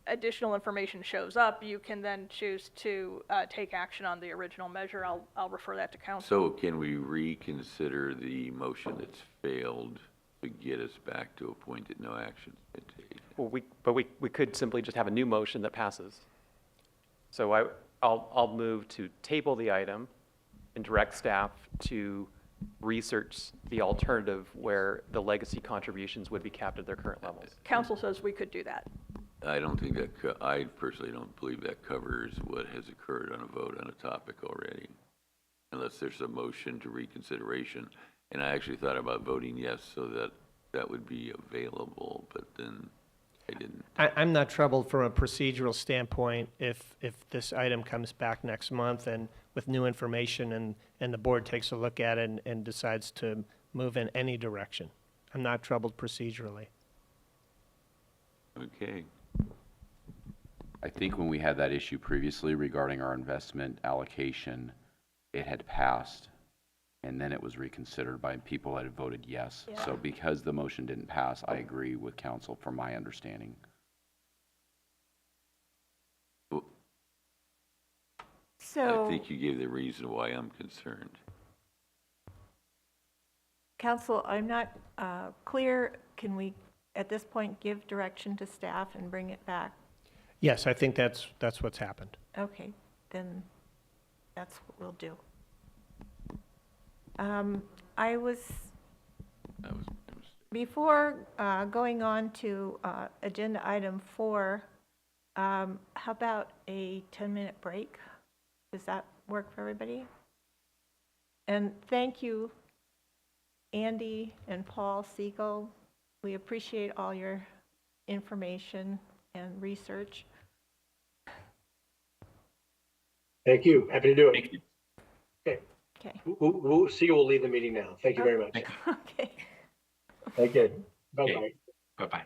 E: additional information shows up, you can then choose to take action on the original measure. I'll refer that to council.
K: So can we reconsider the motion that's failed to get us back to a point that no action's been taken?
G: Well, we could simply just have a new motion that passes. So I'll move to table the item and direct staff to research the alternative where the legacy contributions would be capped at their current levels.
E: Council says we could do that.
K: I don't think that, I personally don't believe that covers what has occurred on a vote on a topic already, unless there's a motion to reconsideration. And I actually thought about voting yes, so that that would be available, but then I didn't.
L: I'm not troubled from a procedural standpoint if this item comes back next month and with new information and the board takes a look at it and decides to move in any direction. I'm not troubled procedurally.
K: Okay.
I: I think when we had that issue previously regarding our investment allocation, it had passed, and then it was reconsidered by people that had voted yes.
E: Yeah.
I: So because the motion didn't pass, I agree with council from my understanding.
K: I
A: So,
K: think you gave the reason why I'm concerned.
A: council, I'm not clear. Can we, at this point, give direction to staff and bring it back?
L: Yes, I think that's what's happened.
A: Okay, then that's what we'll do. I was,
K: That was my mistake.
A: before going on to agenda item 4, how about a 10-minute break? Does that work for everybody? And thank you, Andy and Paul Segal. We appreciate all your information and research.
F: Thank you. Happy to do it.
C: Thank you.
A: Okay.
F: Segal will leave the meeting now. Thank you very much.
C: Thank you.
A: Okay.
F: Thank you. Bye-bye.
C: Okay. Bye-bye.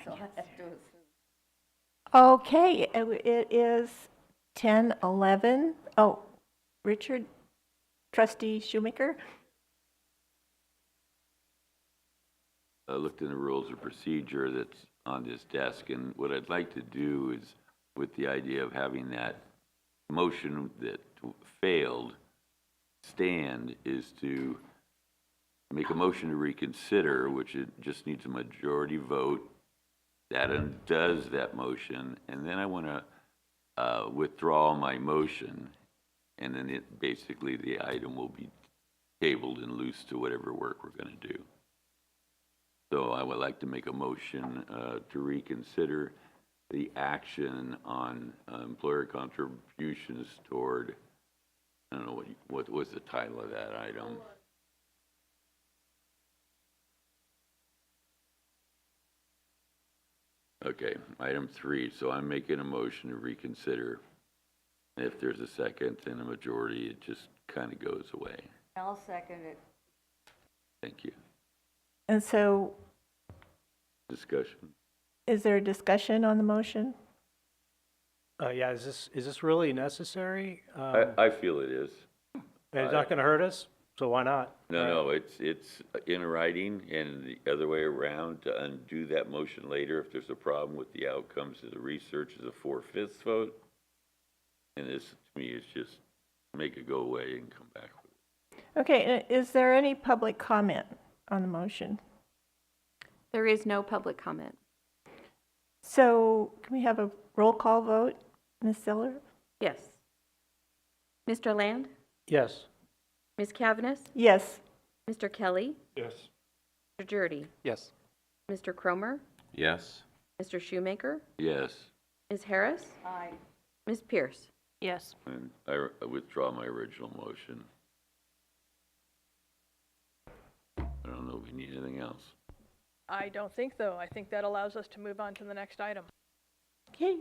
D: so I have to assume.
A: Okay, it is 10:11. Oh, Richard, trustee Shoemaker?
K: I looked in the rules of procedure that's on this desk, and what I'd like to do is, with the idea of having that motion that failed stand, is to make a motion to reconsider, which it just needs a majority vote. That undoes that motion, and then I want to withdraw my motion, and then basically the item will be tabled and loose to whatever work we're going to do. So I would like to make a motion to reconsider the action on employer contributions toward, I don't know, what was the title of that item? Okay, item 3. So I'm making a motion to reconsider. If there's a second and a majority, it just kind of goes away.
D: I'll second it.
K: Thank you.
A: And so
K: Discussion.
A: is there a discussion on the motion?
J: Yeah, is this really necessary?
K: I feel it is.
J: And it's not going to hurt us, so why not?
K: No, it's in writing, and the other way around, to undo that motion later if there's a problem with the outcomes of the research, is a 4/5 vote. And this, to me, is just make it go away and come back with it.
A: Okay, is there any public comment on the motion?
B: There is no public comment.
A: So can we have a roll call vote? Ms. Siller?
B: Yes. Mr. Land?
J: Yes.
B: Ms. Cavness?
A: Yes.
B: Mr. Kelly?
C: Yes.
B: Mr. Jurdy?
G: Yes.
B: Mr. Cromer?
I: Yes?
B: Mr. Shoemaker?
K: Yes,
B: Ms. Harris?
D: Aye.
B: Ms. Pierce?
E: Yes.
K: and I withdraw my original motion. I don't know if we need anything else.
E: I don't think, though. I think that allows us to move on to the next item.
A: Okay.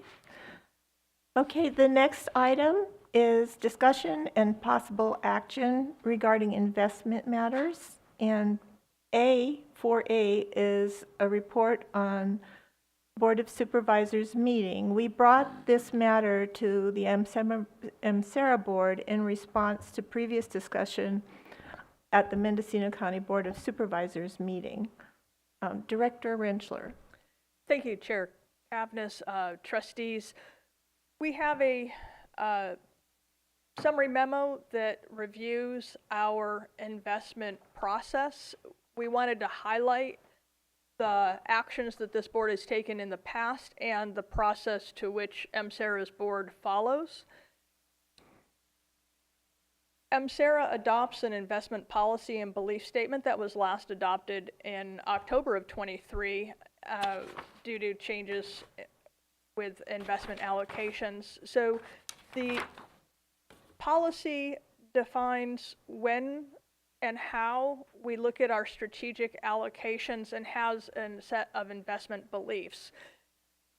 A: Okay, the next item is discussion and possible action regarding investment matters. And 4A is a report on Board of Supervisors meeting. We brought this matter to the MSERA Board in response to previous discussion at the Mendocino County Board of Supervisors meeting. Director Rentschler.
E: Thank you, Chair Cavness, trustees. We have a summary memo that reviews our investment process. We wanted to highlight the actions that this board has taken in the past and the process to which MSERA's board follows. MSERA adopts an investment policy and belief statement that was last adopted in October of 23 due to changes with investment allocations. So the policy defines when and how we look at our strategic allocations and has a set of investment beliefs.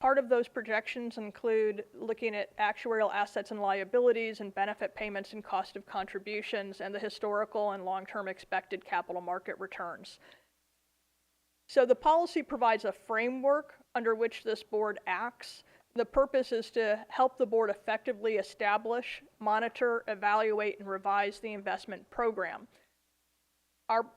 E: Part of those projections include looking at actuarial assets and liabilities and benefit payments and cost of contributions and the historical and long-term expected capital market returns. So the policy provides a framework under which this board acts. The purpose is to help the board effectively establish, monitor, evaluate, and revise the investment program.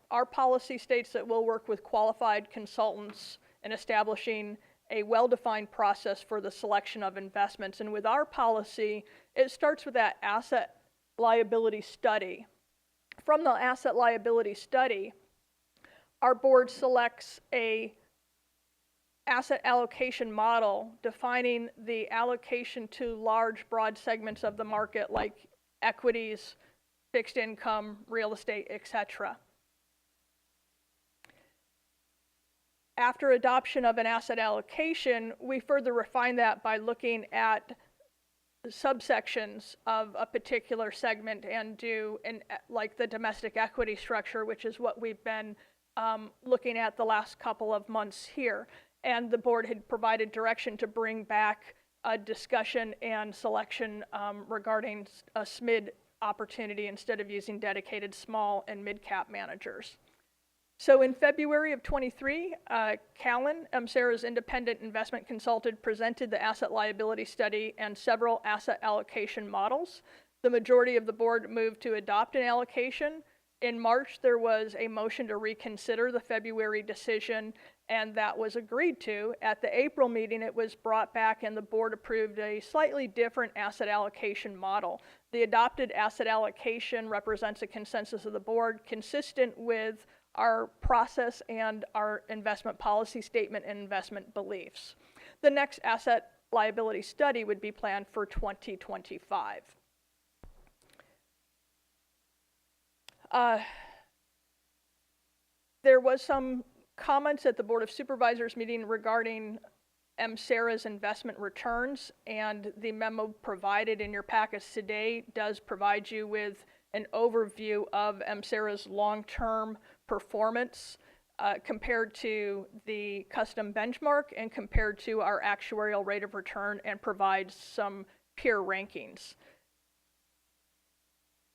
E: Our policy states that we'll work with qualified consultants in establishing a well-defined process for the selection of investments. And with our policy, it starts with that asset liability study. From the asset liability study, our board selects a asset allocation model defining the allocation to large, broad segments of the market like equities, fixed income, real estate, etc. After adoption of an asset allocation, we further refine that by looking at subsections of a particular segment and do like the domestic equity structure, which is what we've been looking at the last couple of months here. And the board had provided direction to bring back a discussion and selection regarding a SMID opportunity instead of using dedicated small and mid-cap managers. So in February of '23, Callan, MCERA's independent investment consultant, presented the asset liability study and several asset allocation models. The majority of the board moved to adopt an allocation. In March, there was a motion to reconsider the February decision, and that was agreed to. At the April meeting, it was brought back and the board approved a slightly different asset allocation model. The adopted asset allocation represents a consensus of the board consistent with our process and our investment policy statement and investment beliefs. The next asset liability study would be planned for 2025. There was some comments at the Board of Supervisors meeting regarding MCERA's investment returns, and the memo provided in your packets today does provide you with an overview of MCERA's long-term performance compared to the custom benchmark and compared to our actuarial rate of return, and provides some peer rankings.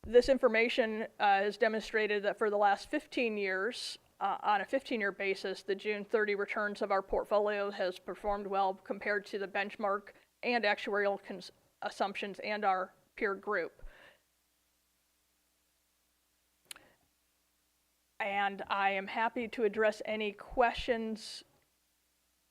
E: This information has demonstrated that for the last 15 years, on a 15-year basis, the June 30 returns of our portfolio has performed well compared to the benchmark and actuarial assumptions and our peer group. And I am happy to address any questions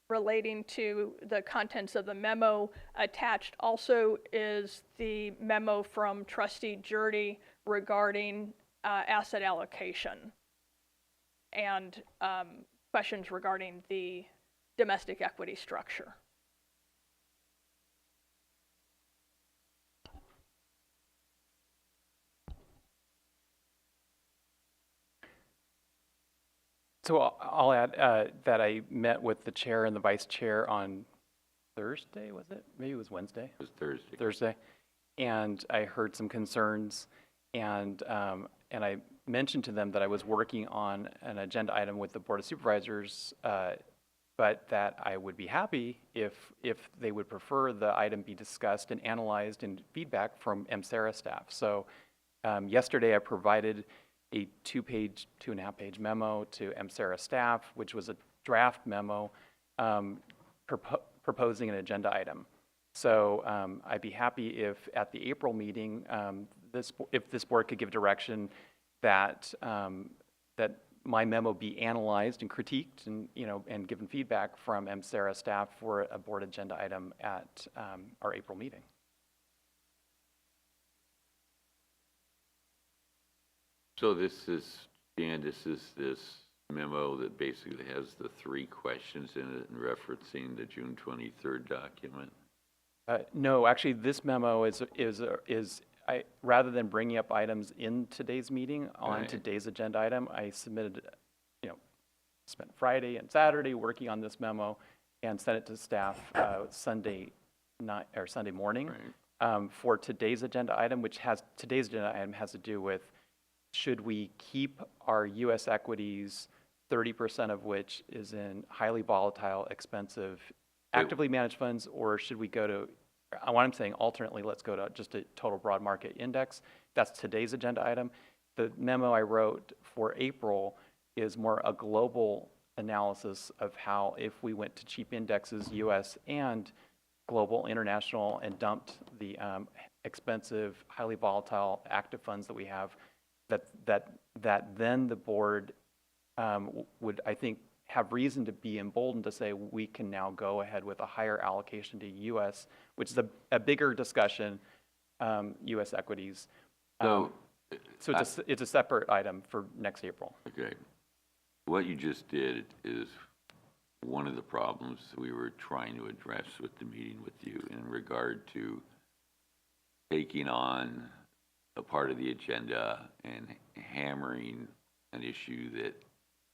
E: relating to the contents of the memo. Attached also is the memo from Trustee Jurdy regarding asset allocation and questions regarding the domestic equity structure.
G: So I'll add that I met with the chair and the vice chair on Thursday, was it? Maybe it was Wednesday?
K: It was Thursday.
G: Thursday. And I heard some concerns, and I mentioned to them that I was working on an agenda item with the Board of Supervisors, but that I would be happy if they would prefer the item be discussed and analyzed and feedback from MCERA staff. So yesterday I provided a 2.5-page memo to MCERA staff, which was a draft memo proposing an agenda item. So I'd be happy if at the April meeting, if this board could give direction that that my memo be analyzed and critiqued and given feedback from MCERA staff for a board agenda item at our April meeting.
K: So this is this memo that basically has the 3 questions in it and referencing the June 23rd document?
G: No, actually, this memo is rather than bringing up items in today's meeting on today's agenda item, I submitted, spent Friday and Saturday working on this memo and sent it to staff Sunday night or Sunday morning for today's agenda item, today's agenda item has to do with should we keep our U.S. equities, 30% of which is in highly volatile, expensive, actively managed funds, or should we go to, what I'm saying alternately, let's go to just a total broad market index. That's today's agenda item. The memo I wrote for April is more a global analysis of how if we went to cheap indexes, U.S. and global, international, and dumped the expensive, highly volatile, active funds that we have, that then the board would, I think, have reason to be emboldened to say we can now go ahead with a higher allocation to U.S., which is a bigger discussion, U.S. equities. So it's a separate item for next April.
K: Okay. What you just did is one of the problems we were trying to address with the meeting with you in regard to taking on a part of the agenda and hammering an issue that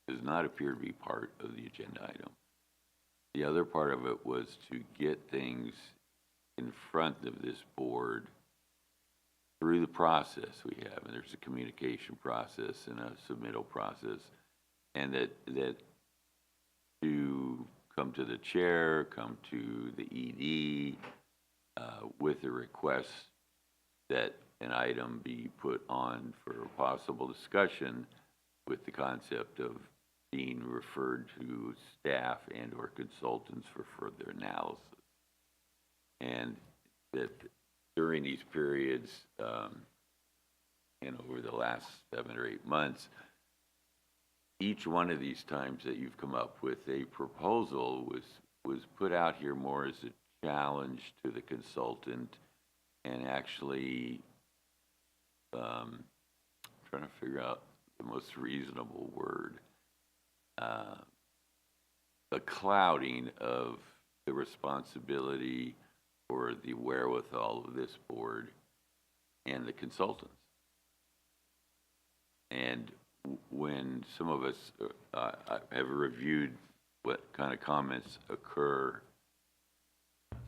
K: does not appear to be part of the agenda item. The other part of it was to get things in front of this board through the process we have. And there's a communication process and a submittal process. And that to come to the chair, come to the ED with a request that an item be put on for possible discussion with the concept of being referred to staff and or consultants for further analysis. And that during these periods, and over the last 7 or 8 months, each one of these times that you've come up with a proposal was put out here more as a challenge to the consultant, and actually trying to figure out the most reasonable word, the clouding of the responsibility or the wherewithal of this board and the consultants. And when some of us have reviewed what kind of comments occur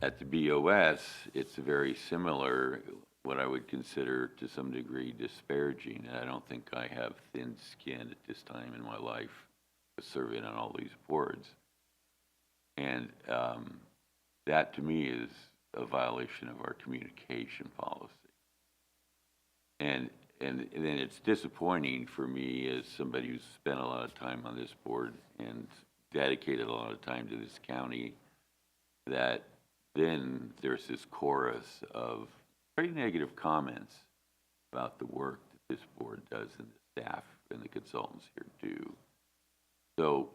K: at the BOS, it's very similar, what I would consider to some degree disparaging. And I don't think I have thin skin at this time in my life serving on all these boards. And that to me is a violation of our communication policy. And then it's disappointing for me as somebody who's spent a lot of time on this board and dedicated a lot of time to this county, that then there's this chorus of very negative comments about the work that this board does and the staff and the consultants here do. So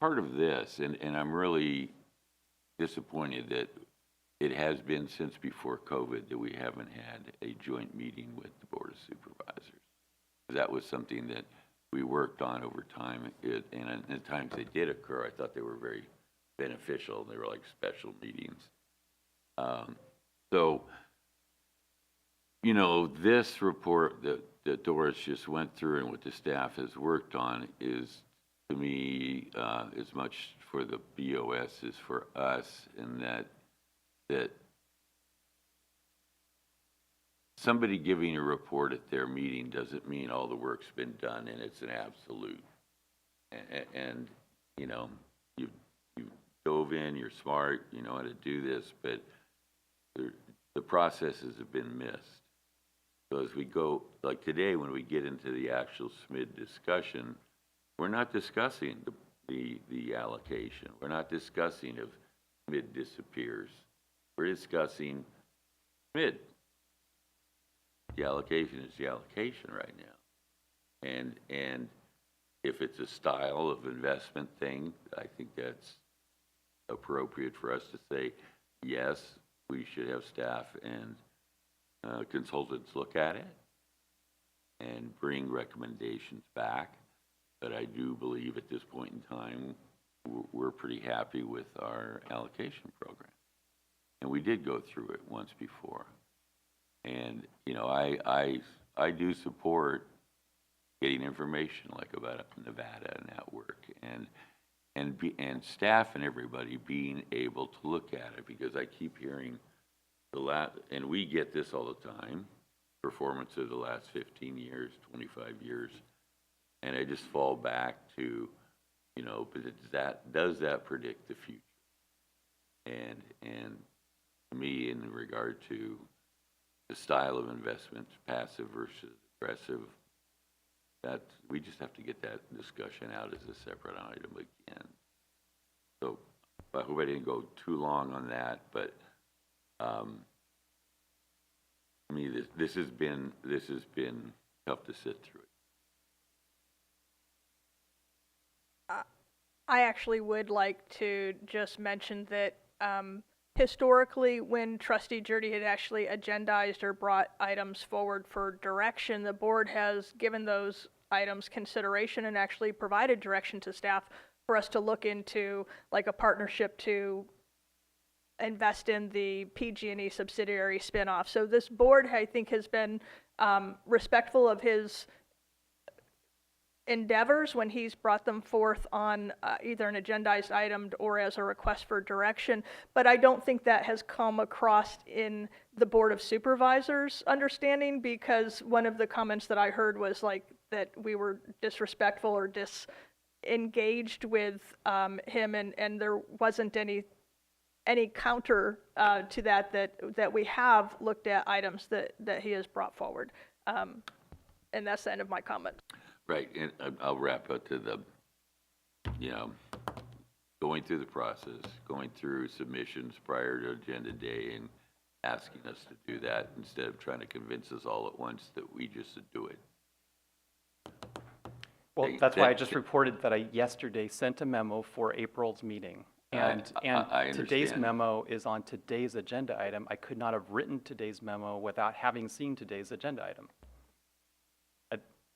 K: part of this, and I'm really disappointed that it has been since before COVID that we haven't had a joint meeting with the Board of Supervisors. That was something that we worked on over time, and the times they did occur, I thought they were very beneficial. They were like special meetings. So, you know, this report that Doris just went through and what the staff has worked on is, to me, as much for the BOS as for us, in that somebody giving a report at their meeting doesn't mean all the work's been done and it's an absolute. And you know, you dove in, you're smart, you know how to do this, but the processes have been missed. So as we go, like today, when we get into the actual SMID discussion, we're not discussing the allocation. We're not discussing if SMID disappears. We're discussing SMID. The allocation is the allocation right now. And if it's a style of investment thing, I think that's appropriate for us to say, yes, we should have staff and consultants look at it and bring recommendations back. But I do believe at this point in time, we're pretty happy with our allocation program. And we did go through it once before. And, you know, I do support getting information like about Nevada and that work, and staff and everybody being able to look at it, because I keep hearing and we get this all the time, performance of the last 15 years, 25 years, and I just fall back to, you know, but does that predict the future? And me, in regard to the style of investments, passive versus aggressive, that we just have to get that discussion out as a separate item again. So I hope I didn't go too long on that, but I mean, this has been tough to sit through.
E: I actually would like to just mention that historically, when Trustee Jurdy had actually agendized or brought items forward for direction, the board has given those items consideration and actually provided direction to staff for us to look into, like a partnership to invest in the PG&E subsidiary spinoff. So this board, I think, has been respectful of his endeavors when he's brought them forth on either an agendized item or as a request for direction, but I don't think that has come across in the Board of Supervisors' understanding, because one of the comments that I heard was like that we were disrespectful or disengaged with him, and there wasn't any counter to that we have looked at items that he has brought forward, and that's the end of my comment.
K: Right, and I'll wrap up to you know, going through the process, going through submissions prior to agenda day and asking us to do that instead of trying to convince us all at once that we just do it.
G: Well, that's why I just reported that I yesterday sent a memo for April's meeting. And
K: I
G: today's
K: understand.
G: memo is on today's agenda item. I could not have written today's memo without having seen today's agenda item.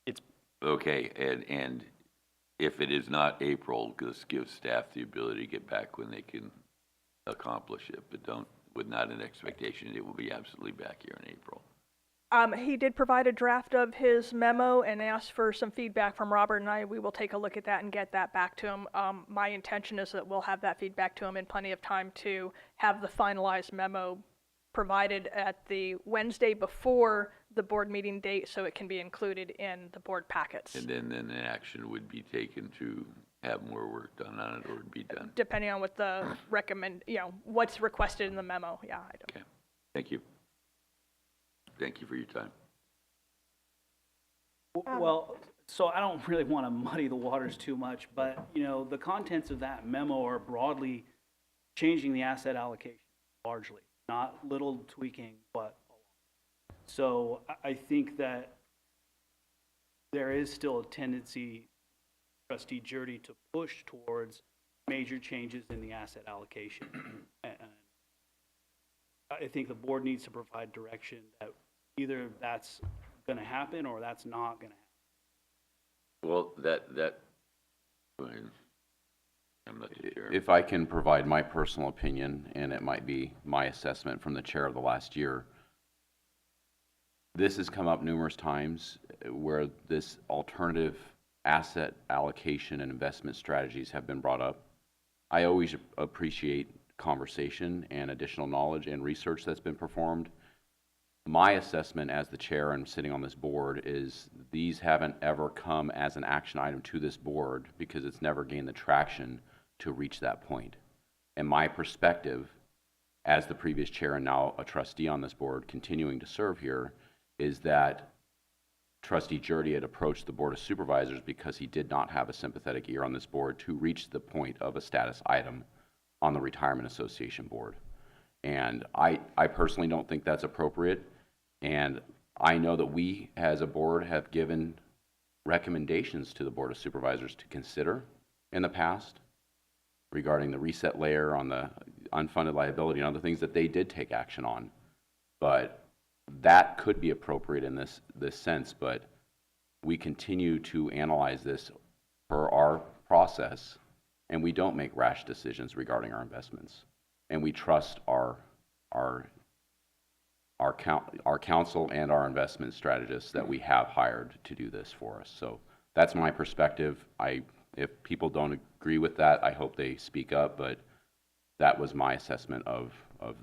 G: It's,
K: Okay, and if it is not April, just give staff the ability to get back when they can accomplish it, but don't, with not an expectation it will be absolutely back here in April.
E: He did provide a draft of his memo and asked for some feedback from Robert and I. We will take a look at that and get that back to him. My intention is that we'll have that feedback to him in plenty of time to have the finalized memo provided at the Wednesday before the board meeting date so it can be included in the board packets.
K: And then an action would be taken to have more work done on it or be done.
E: Depending on what the what's requested in the memo. Yeah, I don't.
K: Okay, thank you. Thank you for your time.
H: Well, so I don't really want to muddy the waters too much, but, you know, the contents of that memo are broadly changing the asset allocation largely, not little tweaking, but a lot. So I think that there is still a tendency, Trustee Jurdy, to push towards major changes in the asset allocation. And I think the board needs to provide direction that either that's going to happen or that's not going to happen.
K: Well, I'm not the chair.
I: If I can provide my personal opinion, and it might be my assessment from the chair of the last year, this has come up numerous times where this alternative asset allocation and investment strategies have been brought up. I always appreciate conversation and additional knowledge and research that's been performed. My assessment as the chair and sitting on this board is these haven't ever come as an action item to this board because it's never gained the traction to reach that point. And my perspective as the previous chair and now a trustee on this board continuing to serve here is that Trustee Jurdy had approached the Board of Supervisors because he did not have a sympathetic ear on this board to reach the point of a status item on the Retirement Association Board. And I personally don't think that's appropriate. And I know that we as a board have given recommendations to the Board of Supervisors to consider in the past regarding the reset layer on the unfunded liability and other things that they did take action on. But that could be appropriate in this sense, but we continue to analyze this per our process, and we don't make rash decisions regarding our investments. And we trust our counsel and our investment strategists that we have hired to do this for us. So that's my perspective. If people don't agree with that, I hope they speak up, but that was my assessment of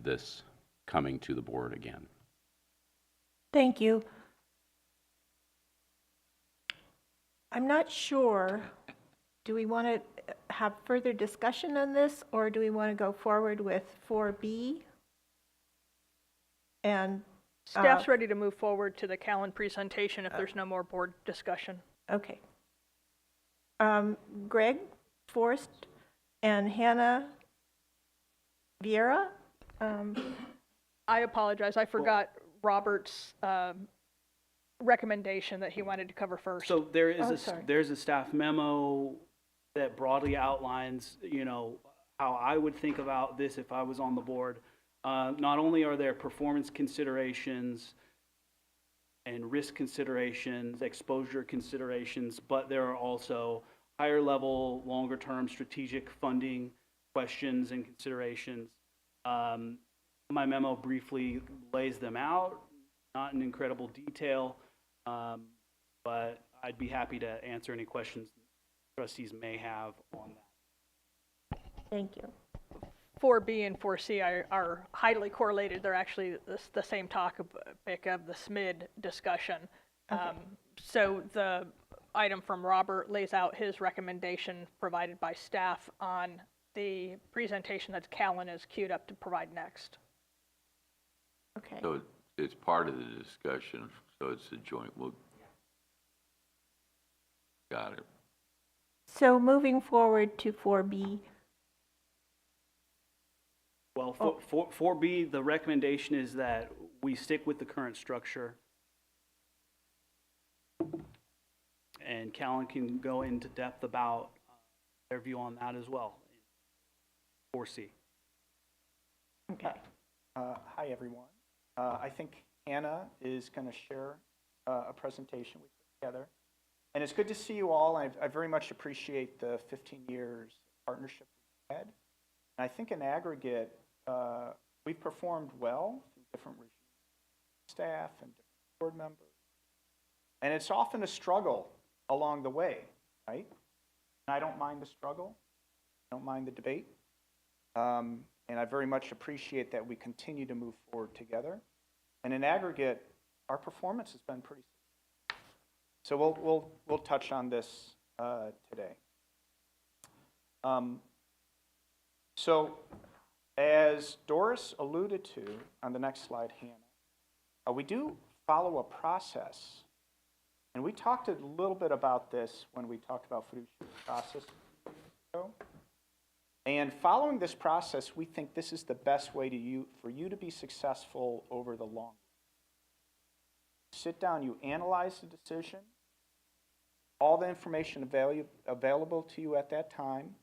I: this coming to the board again.
A: Thank you. I'm not sure, do we want to have further discussion on this, or do we want to go forward with 4B? And
E: Staff's ready to move forward to the Callan presentation if there's no more board discussion.
A: okay. Greg Forrest and Hannah Vieira.
E: I apologize, I forgot Robert's recommendation that he wanted to cover first.
H: So there is
A: sorry.
H: there's a staff memo that broadly outlines, you know, how I would think about this if I was on the board. Not only are there performance considerations and risk considerations, exposure considerations, but there are also higher level, longer term strategic funding questions and considerations. My memo briefly lays them out, not in incredible detail, but I'd be happy to answer any questions trustees may have on that.
A: Thank you.
E: 4B and 4C are highly correlated. They're actually the same topic of the SMID discussion.
A: Okay.
E: So the item from Robert lays out his recommendation provided by staff on the presentation that Callan is queued up to provide next.
A: Okay.
K: So it's part of the discussion, so it's a joint, got it.
A: So moving forward to 4B.
H: Well, for 4B, the recommendation is that we stick with the current structure. And Callan can go into depth about their view on that as well. 4C.
A: Okay.
M: Hi, everyone. I think Hannah is going to share a presentation we put together. And it's good to see you all. I very much appreciate the 15 years partnership we've had. And I think in aggregate, we've performed well through different regimes, staff and different board members. And it's often a struggle along the way, right? And I don't mind the struggle. I don't mind the debate. And I very much appreciate that we continue to move forward together. And in aggregate, our performance has been pretty good. So we'll touch on this today. So as Doris alluded to on the next slide, Hannah, we do follow a process. And we talked a little bit about this when we talked about fiduciary process. And following this process, we think this is the best way for you to be successful over the long run. Sit down, you analyze the decision, all the information available to you at that time.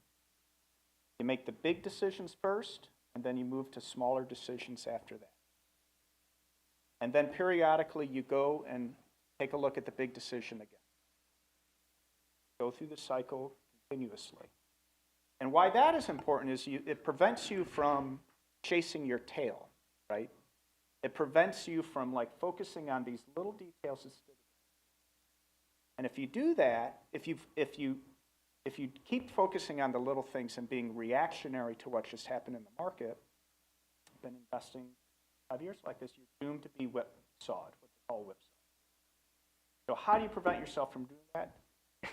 M: You make the big decisions first, and then you move to smaller decisions after that. And then periodically you go and take a look at the big decision again. Go through the cycle continuously. And why that is important is it prevents you from chasing your tail, right? It prevents you from focusing on these little details. And if you do that, if you keep focusing on the little things and being reactionary to what just happened in the market, been investing 5 years like this, you're doomed to be whipsawed, what they call whipsaw. So how do you prevent yourself from doing that?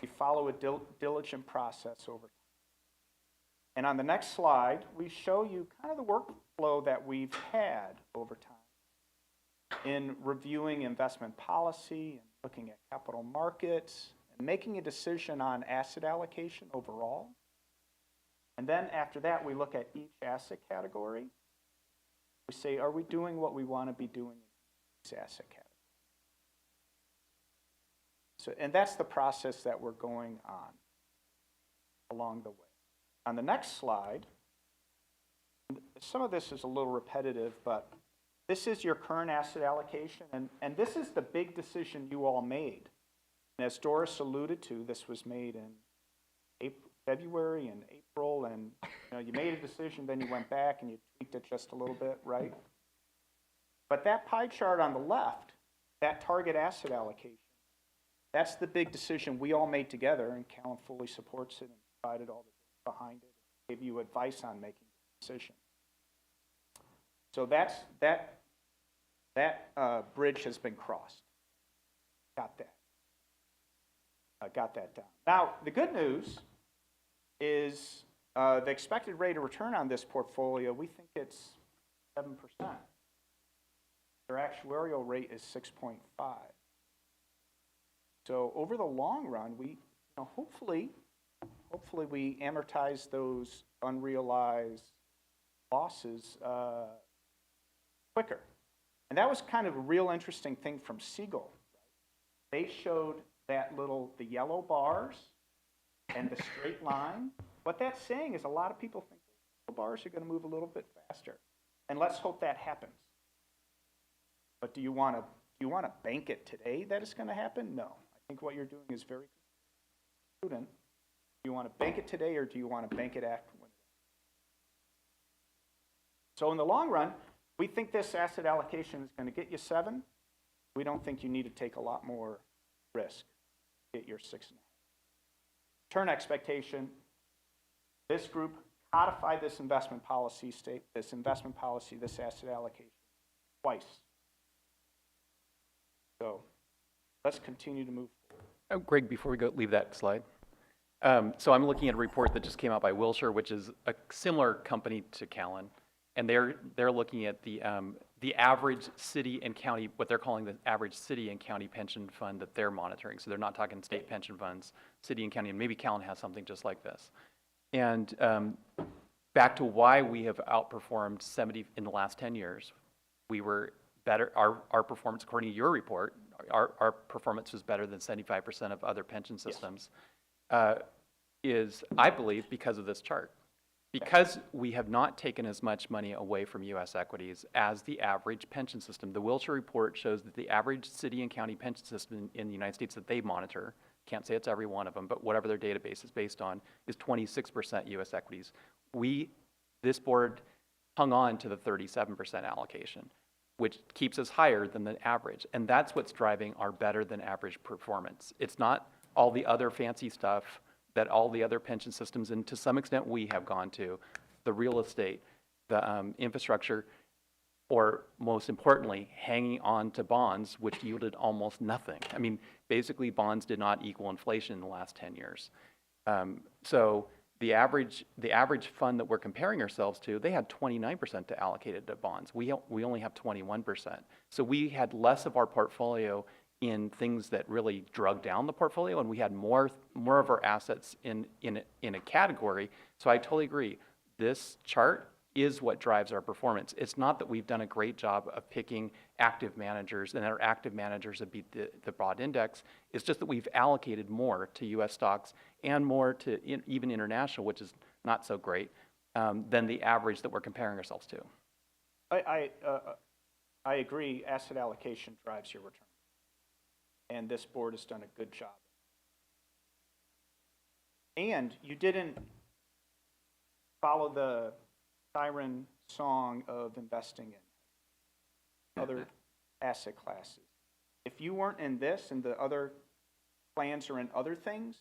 M: You follow a diligent process over time. And on the next slide, we show you kind of the workflow that we've had over time in reviewing investment policy and looking at capital markets and making a decision on asset allocation overall. And then after that, we look at each asset category. We say, are we doing what we want to be doing in each asset category? So, and that's the process that we're going on along the way. On the next slide, some of this is a little repetitive, but this is your current asset allocation, and this is the big decision you all made. And as Doris alluded to, this was made in February and April, and you made a decision, then you went back and you tweaked it just a little bit, right? But that pie chart on the left, that target asset allocation, that's the big decision we all made together, and Callan fully supports it and provided all the data behind it, gave you advice on making the decision. So that bridge has been crossed. Got that down. Now, the good news is the expected rate of return on this portfolio, we think it's 7%. Their actuarial rate is 6.5. So over the long run, we hopefully we amortize those unrealized losses quicker. And that was kind of a real interesting thing from Segal. They showed the yellow bars and the straight line. What that's saying is a lot of people think the bars are going to move a little bit faster. And let's hope that happens. But do you want to bank it today that it's going to happen? No. I think what you're doing is very prudent. Do you want to bank it today, or do you want to bank it after? So in the long run, we think this asset allocation is going to get you 7. We don't think you need to take a lot more risk to get your 6.5. Return expectation. This group codified this investment policy, this asset allocation twice. So let's continue to move forward.
G: Oh, Greg, before we leave that slide. So I'm looking at a report that just came out by Wilshire, which is a similar company to Callan, and they're looking at the the average city and county, what they're calling the average city and county pension fund that they're monitoring. So they're not talking state pension funds, city and county, and maybe Callan has something just like this. And back to why we have outperformed 70 in the last 10 years. We were better, our performance, according to your report, our performance was better than 75% of other pension systems, is, I believe, because of this chart. Because we have not taken as much money away from U.S. equities as the average pension system. The Wilshire report shows that the average city and county pension system in the United States that they monitor, can't say it's every one of them, but whatever their database is based on, is 26% U.S. equities. This board hung on to the 37% allocation, which keeps us higher than the average. And that's what's driving our better than average performance. It's not all the other fancy stuff that all the other pension systems, and to some extent we have gone to, the real estate, the infrastructure, or most importantly, hanging on to bonds, which yielded almost nothing. I mean, basically bonds did not equal inflation in the last 10 years. So the average fund that we're comparing ourselves to, they had 29% allocated to bonds. We only have 21%. So we had less of our portfolio in things that really drug down the portfolio, and we had more of our assets in a category. So I totally agree. This chart is what drives our performance. It's not that we've done a great job of picking active managers and our active managers that beat the broad index. It's just that we've allocated more to U.S. stocks and more to even international, which is not so great, than the average that we're comparing ourselves to.
M: I agree. Asset allocation drives your return. And this board has done a good job. And you didn't follow the siren song of investing in other asset classes. If you weren't in this and the other plans are in other things,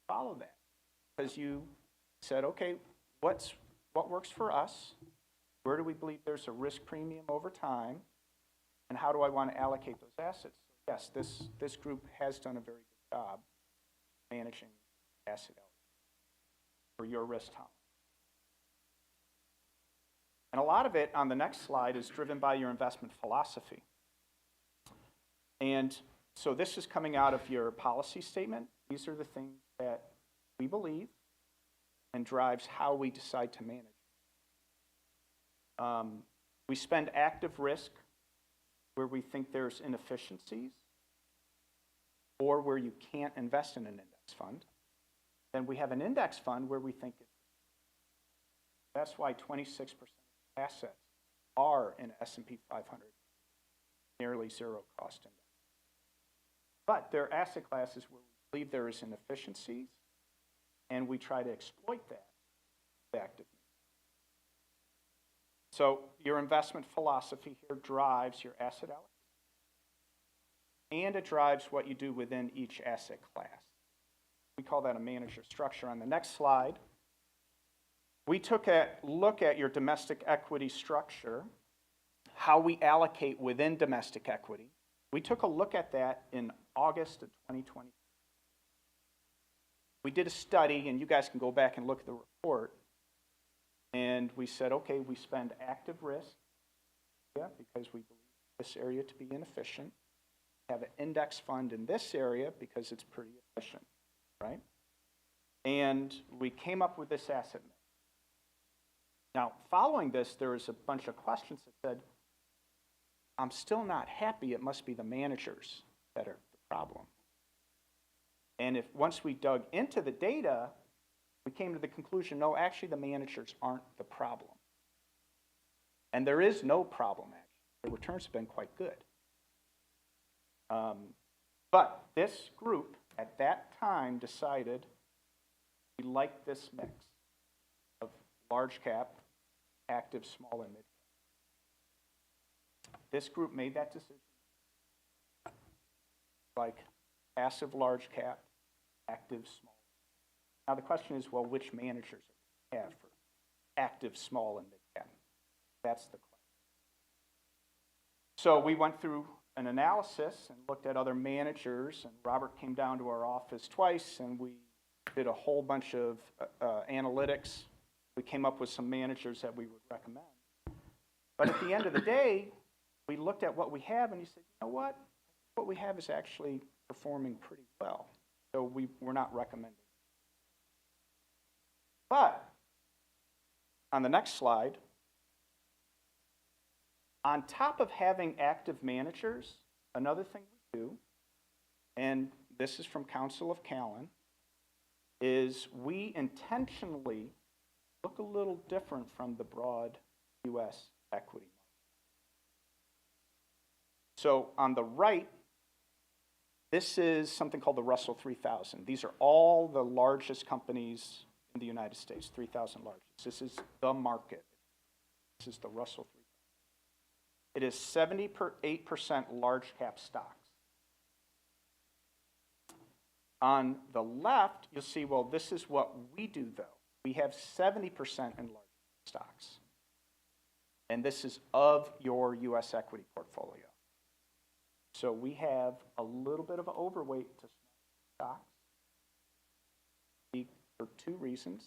M: follow that. Because you said, okay, what works for us? Where do we believe there's a risk premium over time? And how do I want to allocate those assets? Yes, this group has done a very good job managing asset allocation for your risk tolerance. And a lot of it on the next slide is driven by your investment philosophy. And so this is coming out of your policy statement. These are the things that we believe and drives how we decide to manage. We spend active risk where we think there's inefficiencies or where you can't invest in an index fund. Then we have an index fund where we think it's. That's why 26% of assets are in S&P 500, nearly zero cost index. But there are asset classes where we believe there is inefficiencies, and we try to exploit that actively. So your investment philosophy here drives your asset allocation, and it drives what you do within each asset class. We call that a manager structure. On the next slide, we took a look at your domestic equity structure, how we allocate within domestic equity. We took a look at that in August of 2020. We did a study, and you guys can go back and look at the report. And we said, okay, we spend active risk, because we believe this area to be inefficient. Have an index fund in this area because it's pretty efficient, right? And we came up with this asset mix. Now, following this, there was a bunch of questions that said, I'm still not happy. It must be the managers that are the problem. And once we dug into the data, we came to the conclusion, no, actually the managers aren't the problem. And there is no problem, actually. The returns have been quite good. But this group at that time decided we liked this mix of large cap, active, small, and mid cap. This group made that decision. Like passive large cap, active small. Now the question is, well, which managers do we have for active, small, and mid cap? That's the question. So we went through an analysis and looked at other managers, and Robert came down to our office twice, and we did a whole bunch of analytics. We came up with some managers that we would recommend. But at the end of the day, we looked at what we have and you said, you know what we have is actually performing pretty well. So we're not recommending. But on the next slide, on top of having active managers, another thing we do, and this is from Council of Callan, is we intentionally look a little different from the broad U.S. equity market. So on the right, this is something called the Russell 3000. These are all the largest companies in the United States, 3,000 largest. This is the market. This is the Russell 3000. It is 78% large cap stocks. On the left, you'll see, well, this is what we do, though. We have 70% in large stocks. And this is of your U.S. equity portfolio. So we have a little bit of an overweight to small stocks for two reasons.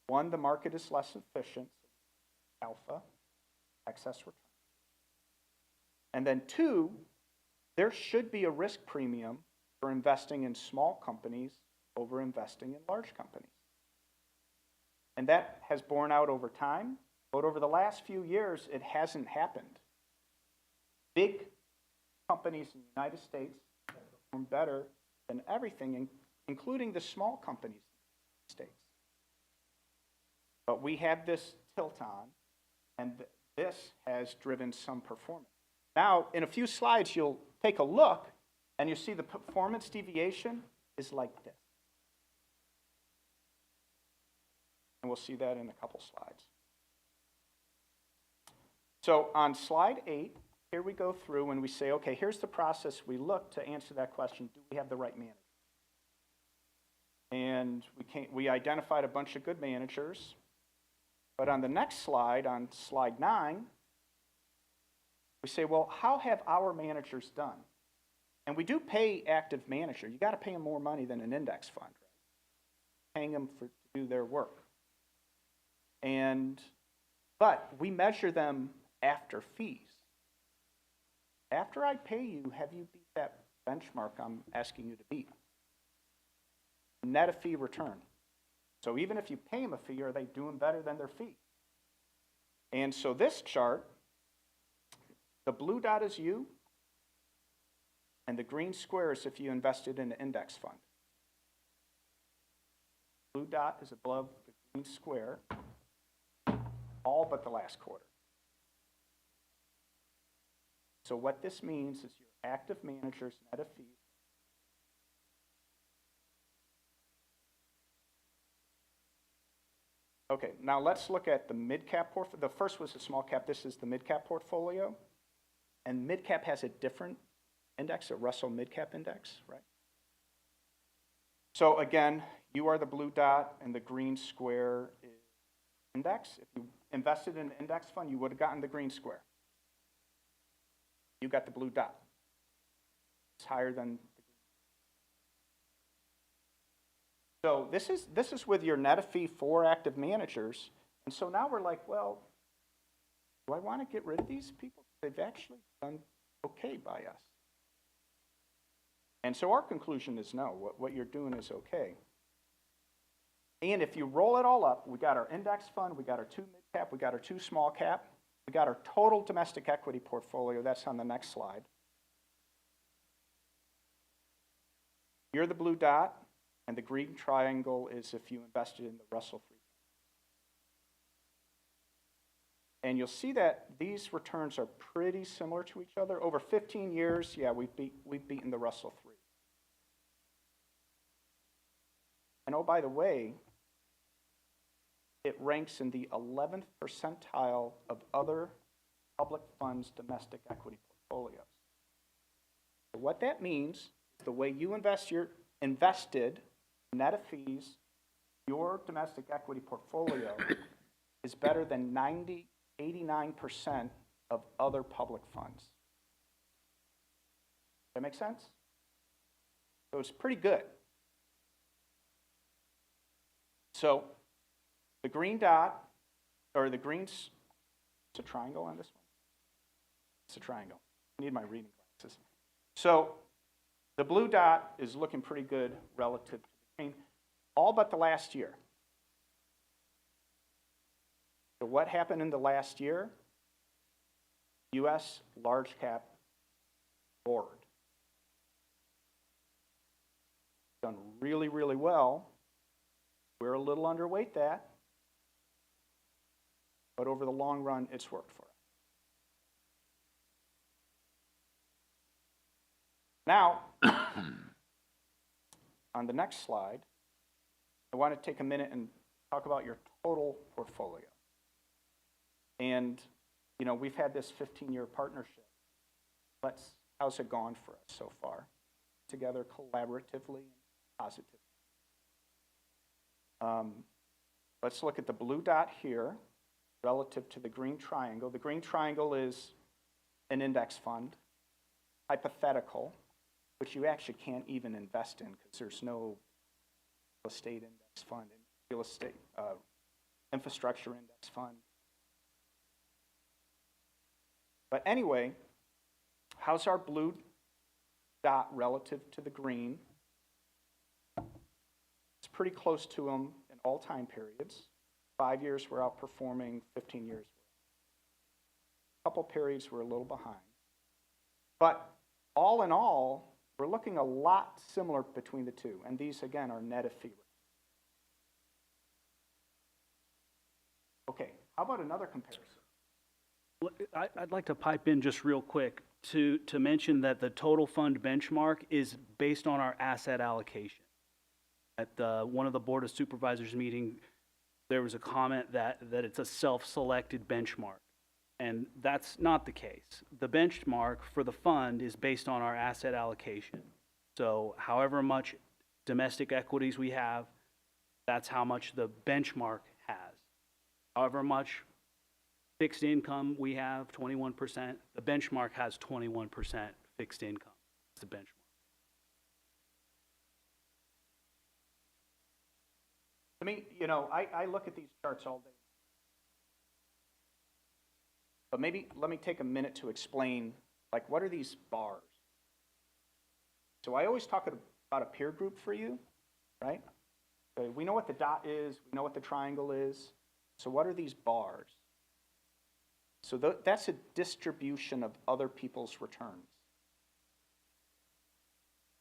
M: One, the market is less efficient, alpha, excess return. And then two, there should be a risk premium for investing in small companies over investing in large companies. And that has borne out over time, but over the last few years, it hasn't happened. Big companies in the United States have performed better than everything, including the small companies in the States. But we have this tilt on, and this has driven some performance. Now, in a few slides, you'll take a look, and you see the performance deviation is like this. And we'll see that in a couple slides. So on slide 8, here we go through and we say, okay, here's the process we look to answer that question, do we have the right manager? And we identified a bunch of good managers. But on the next slide, on slide 9, we say, well, how have our managers done? And we do pay active manager. You got to pay them more money than an index fund, right? Paying them to do their work. But we measure them after fees. After I pay you, have you beat that benchmark I'm asking you to beat? Net a fee return. So even if you pay them a fee, are they doing better than their fee? And so this chart, the blue dot is you, and the green square is if you invested in an index fund. Blue dot is above the green square, all but the last quarter. So what this means is your active managers net of fees. Okay, now let's look at the mid-cap portfolio. The first was the small cap. This is the mid-cap portfolio. And mid-cap has a different index, a Russell mid-cap index, right? So again, you are the blue dot, and the green square is index. If you invested in an index fund, you would have gotten the green square. You got the blue dot. It's higher than the green. So this is with your net of fee for active managers. And so now we're like, well, do I want to get rid of these people? They've actually done okay by us. And so our conclusion is no, what you're doing is okay. And if you roll it all up, we got our index fund, we got our 2 mid-cap, we got our 2 small cap, we got our total domestic equity portfolio. That's on the next slide. You're the blue dot, and the green triangle is if you invested in the Russell 3000. And you'll see that these returns are pretty similar to each other. Over 15 years, yeah, we've beaten the Russell 3. And oh, by the way, it ranks in the 11th percentile of other public funds domestic equity portfolios. So what that means is the way you invested net of fees, your domestic equity portfolio is better than 89% of other public funds. That make sense? So it's pretty good. So the green dot, or the green, it's a triangle on this one. It's a triangle. I need my reading glasses. So the blue dot is looking pretty good relative to the green, all but the last year. So what happened in the last year? U.S. large cap board. Done really, really well. We're a little underweight that, but over the long run, it's worked for us. Now, on the next slide, I want to take a minute and talk about your total portfolio. And, you know, we've had this 15-year partnership. How's it gone for us so far? Together collaboratively and positively. Let's look at the blue dot here relative to the green triangle. The green triangle is an index fund, hypothetical, which you actually can't even invest in because there's no real estate index fund, real estate infrastructure index fund. But anyway, how's our blue dot relative to the green? It's pretty close to them in all time periods. 5 years we're outperforming, 15 years. A couple periods we're a little behind. But all in all, we're looking a lot similar between the two. And these, again, are net of fee. Okay, how about another comparison?
H: I'd like to pipe in just real quick to mention that the total fund benchmark is based on our asset allocation. At one of the Board of Supervisors meeting, there was a comment that it's a self-selected benchmark. And that's not the case. The benchmark for the fund is based on our asset allocation. So however much domestic equities we have, that's how much the benchmark has. However much fixed income we have, 21%, the benchmark has 21% fixed income. It's the benchmark.
M: I mean, you know, I look at these charts all day. But maybe let me take a minute to explain, like, what are these bars? So I always talk about a peer group for you, right? So we know what the dot is, we know what the triangle is. So what are these bars? So that's a distribution of other people's returns.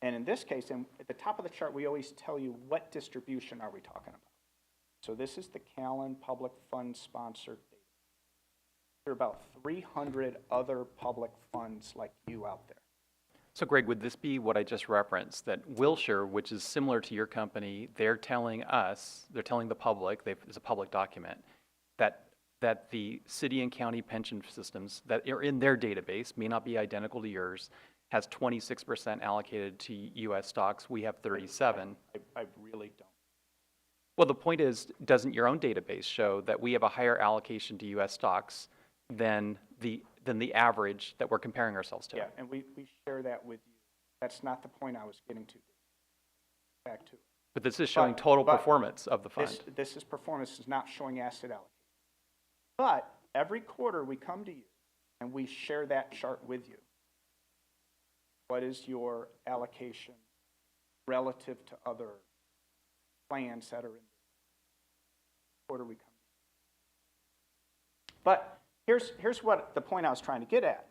M: And in this case, at the top of the chart, we always tell you what distribution are we talking about. So this is the Callan Public Fund Sponsored data. There are about 300 other public funds like you out there.
G: So Greg, would this be what I just referenced, that Wilshire, which is similar to your company, they're telling us, they're telling the public, it's a public document, that the city and county pension systems that are in their database, may not be identical to yours, has 26% allocated to U.S. stocks. We have 37.
M: I really don't.
G: Well, the point is, doesn't your own database show that we have a higher allocation to U.S. stocks than the average that we're comparing ourselves to?
M: Yeah, and we share that with you. That's not the point I was getting to. Back to it.
G: But this is showing total performance of the fund.
M: This is performance, is not showing asset allocation. But every quarter we come to you and we share that chart with you. What is your allocation relative to other plans that are in the quarter we come to you? But here's what the point I was trying to get at.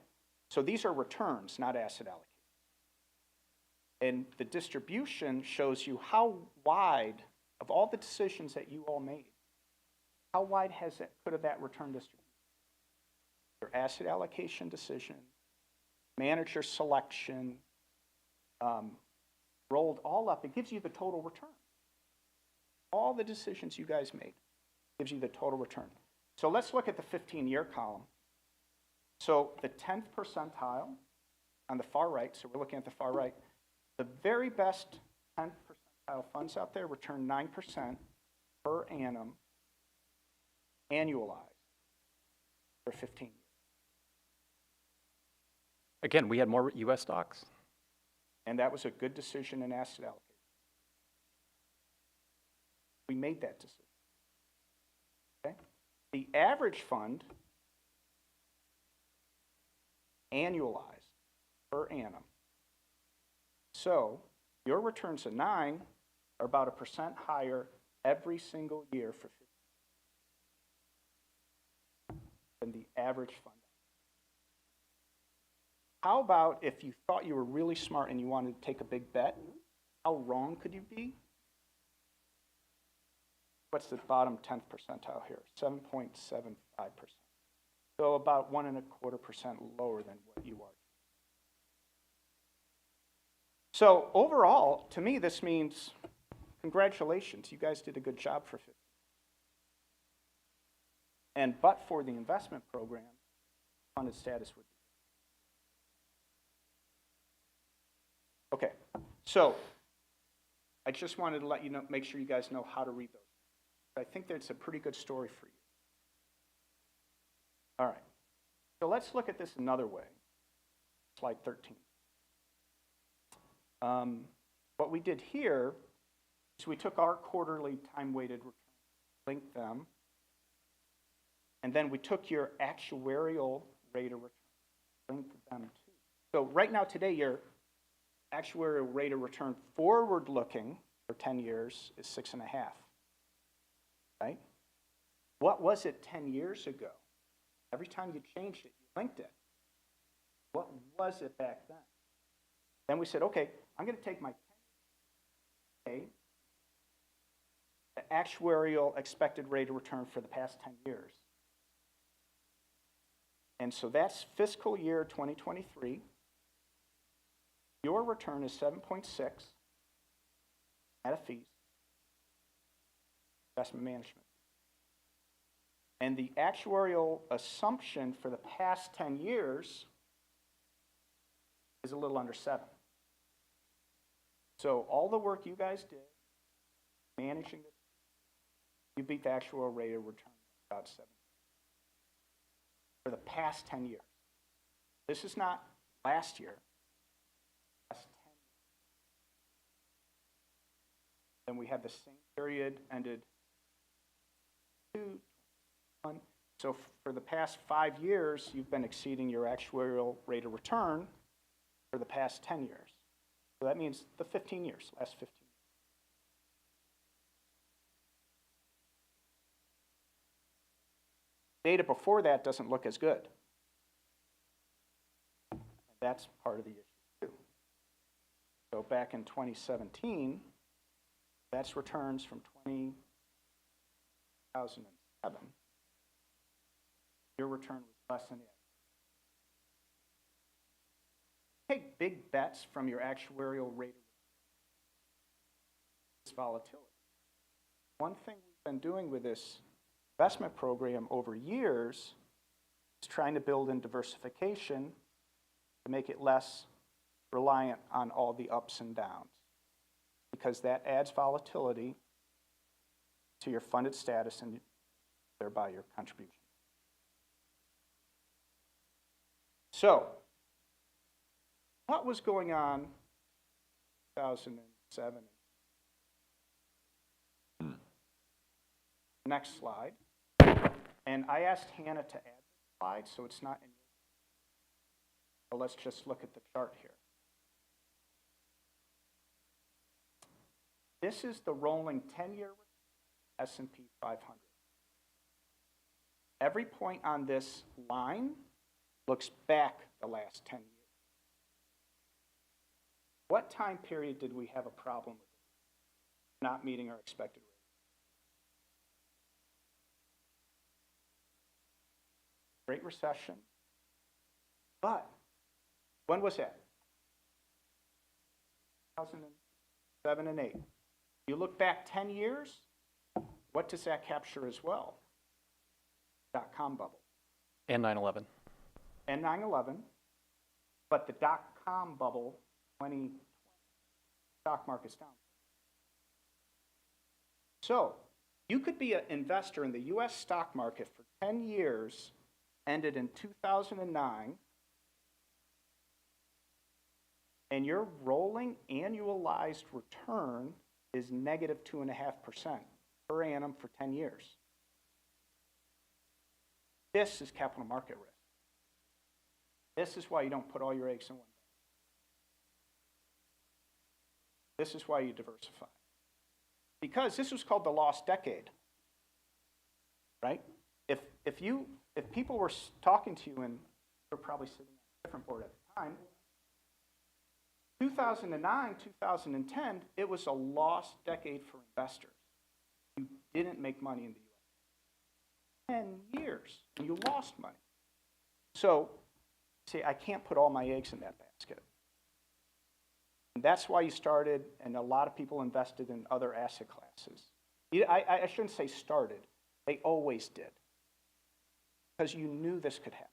M: So these are returns, not asset allocation. And the distribution shows you how wide, of all the decisions that you all made, how wide could have that return distribution? Your asset allocation decision, manager selection, rolled all up, it gives you the total return. All the decisions you guys made gives you the total return. So let's look at the 15-year column. So the 10th percentile on the far right, so we're looking at the far right, the very best 10th percentile funds out there return 9% per annum annualized for 15 years.
G: Again, we had more U.S. stocks.
M: And that was a good decision in asset allocation. We made that decision. Okay? The average fund annualized per annum. So your returns of 9 are about 1% higher every single year for 50 than the average fund. How about if you thought you were really smart and you wanted to take a big bet? How wrong could you be? What's the bottom 10th percentile here? 7.75%. So about 1.25% lower than what you are. So overall, to me, this means congratulations. You guys did a good job for 50. And but for the investment program, funded status would be. Okay, so I just wanted to let you know, make sure you guys know how to read those. I think that's a pretty good story for you. All right, so let's look at this another way. Slide 13. What we did here is we took our quarterly time-weighted returns, linked them, and then we took your actuarial rate of return, linked them too. So right now today, your actuarial rate of return forward-looking for 10 years is 6.5, right? What was it 10 years ago? Every time you changed it, you linked it. What was it back then? Then we said, okay, I'm going to take my 10 the actuarial expected rate of return for the past 10 years. And so that's fiscal year 2023. Your return is 7.6 net of fees, investment management. And the actuarial assumption for the past 10 years is a little under 7. So all the work you guys did, managing this, you beat the actual rate of return by about 7 for the past 10 years. This is not last year. Last 10 years. Then we have the same period ended 2, 1. So for the past 5 years, you've been exceeding your actuarial rate of return for the past 10 years. So that means the 15 years, last 15 years. Data before that doesn't look as good. And that's part of the issue too. So back in 2017, that's returns from 2007. Your return was less than the average. Take big bets from your actuarial rate of volatility. One thing we've been doing with this investment program over years is trying to build in diversification to make it less reliant on all the ups and downs, because that adds volatility to your funded status and thereby your contribution. So, what was going on in 2007? Next slide. And I asked Hannah to add this slide, so it's not in your. So let's just look at the chart here. This is the rolling 10-year S&P 500. Every point on this line looks back the last 10 years. What time period did we have a problem with not meeting our expected rate? Great Recession. But when was that? 2007 and 8. You look back 10 years, what does that capture as well? .com bubble.
G: And 9/11.
M: And 9/11. But the .com bubble, 2020, stock market's down. So you could be an investor in the U.S. stock market for 10 years, ended in 2009, and your rolling annualized return is negative 2.5% per annum for 10 years. This is capital market risk. This is why you don't put all your eggs in one basket. This is why you diversify. Because this was called the lost decade, right? If people were talking to you, and we're probably sitting on a different board at the time, 2009, 2010, it was a lost decade for investors. You didn't make money in the U.S. 10 years, and you lost money. So, see, I can't put all my eggs in that basket. And that's why you started, and a lot of people invested in other asset classes. I shouldn't say started. They always did. Because you knew this could happen.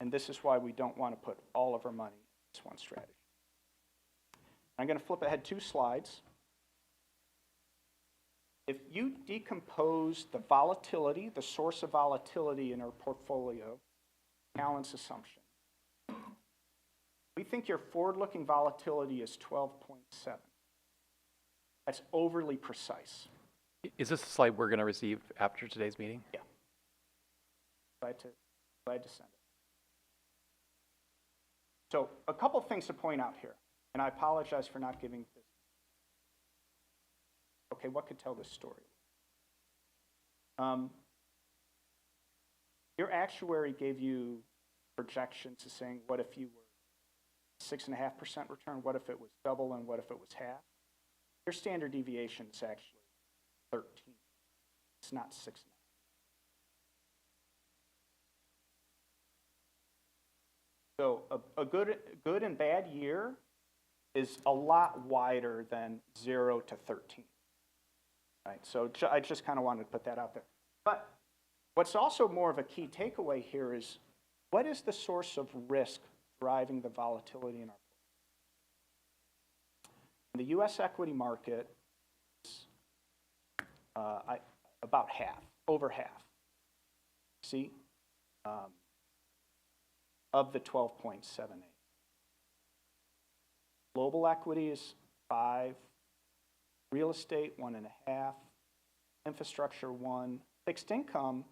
M: And this is why we don't want to put all of our money in this one strategy. I'm going to flip ahead 2 slides. If you decompose the volatility, the source of volatility in our portfolio, Alan's assumption, we think your forward-looking volatility is 12.7. That's overly precise.
G: Is this a slide we're going to receive after today's meeting?
M: Yeah. Glad to send it. So a couple things to point out here, and I apologize for not giving this. Okay, what could tell this story? Your actuary gave you projections of saying, what if you were 6.5% return, what if it was double, and what if it was half? Your standard deviation is actually 13. It's not 6.5. So a good and bad year is a lot wider than 0 to 13. Right? So I just kind of wanted to put that out there. But what's also more of a key takeaway here is, what is the source of risk driving the volatility in our portfolio? In the U.S. equity market, about half, over half. See? Of the 12.78. Global equity is 5, real estate 1.5, infrastructure 1, fixed income,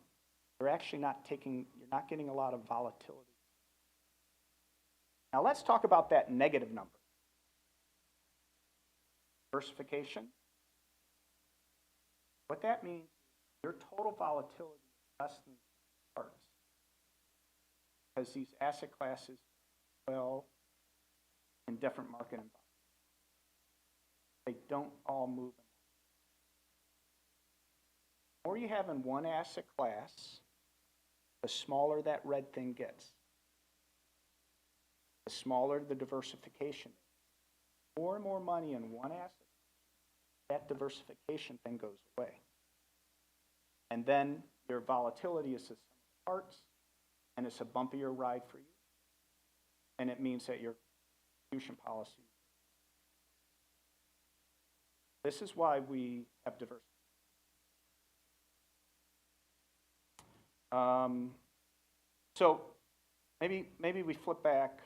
M: you're actually not getting a lot of volatility. Now let's talk about that negative number. Diversification. What that means, your total volatility is less than parts. Because these asset classes well in different market environments. They don't all move. The more you have in one asset class, the smaller that red thing gets. The smaller the diversification. More and more money in one asset, that diversification thing goes away. And then your volatility is the sum of parts, and it's a bumpier ride for you. And it means that your distribution policy. This is why we have diversity. So maybe we flip back.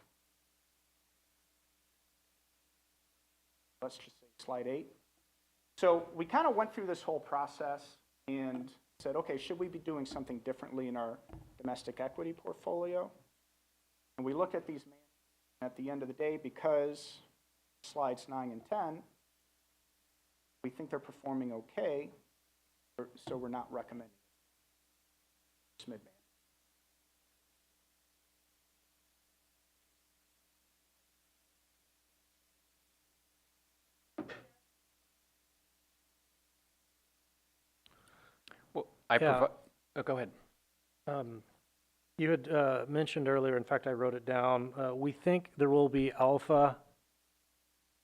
M: Let's just say slide 8. So we kind of went through this whole process and said, okay, should we be doing something differently in our domestic equity portfolio? And we look at these at the end of the day, because slides 9 and 10, we think they're performing okay, so we're not recommending it. Mid-man.
G: Well, go ahead.
J: You had mentioned earlier, in fact, I wrote it down, we think there will be alpha,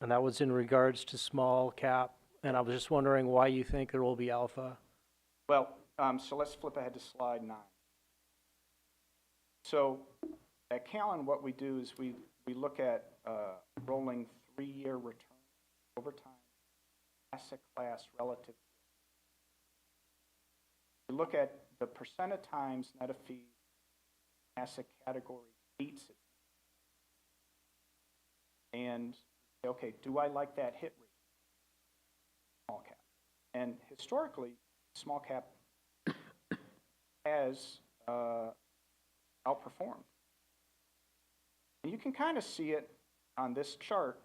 J: and that was in regards to small cap, and I was just wondering why you think there will be alpha.
M: Well, so let's flip ahead to slide 9. So at Callan, what we do is we look at rolling 3-year return over time, asset class relative. We look at the percent of times net of fees, asset category beats it. And say, okay, do I like that hit rate? Small cap. And historically, small cap has outperformed. And you can kind of see it on this chart.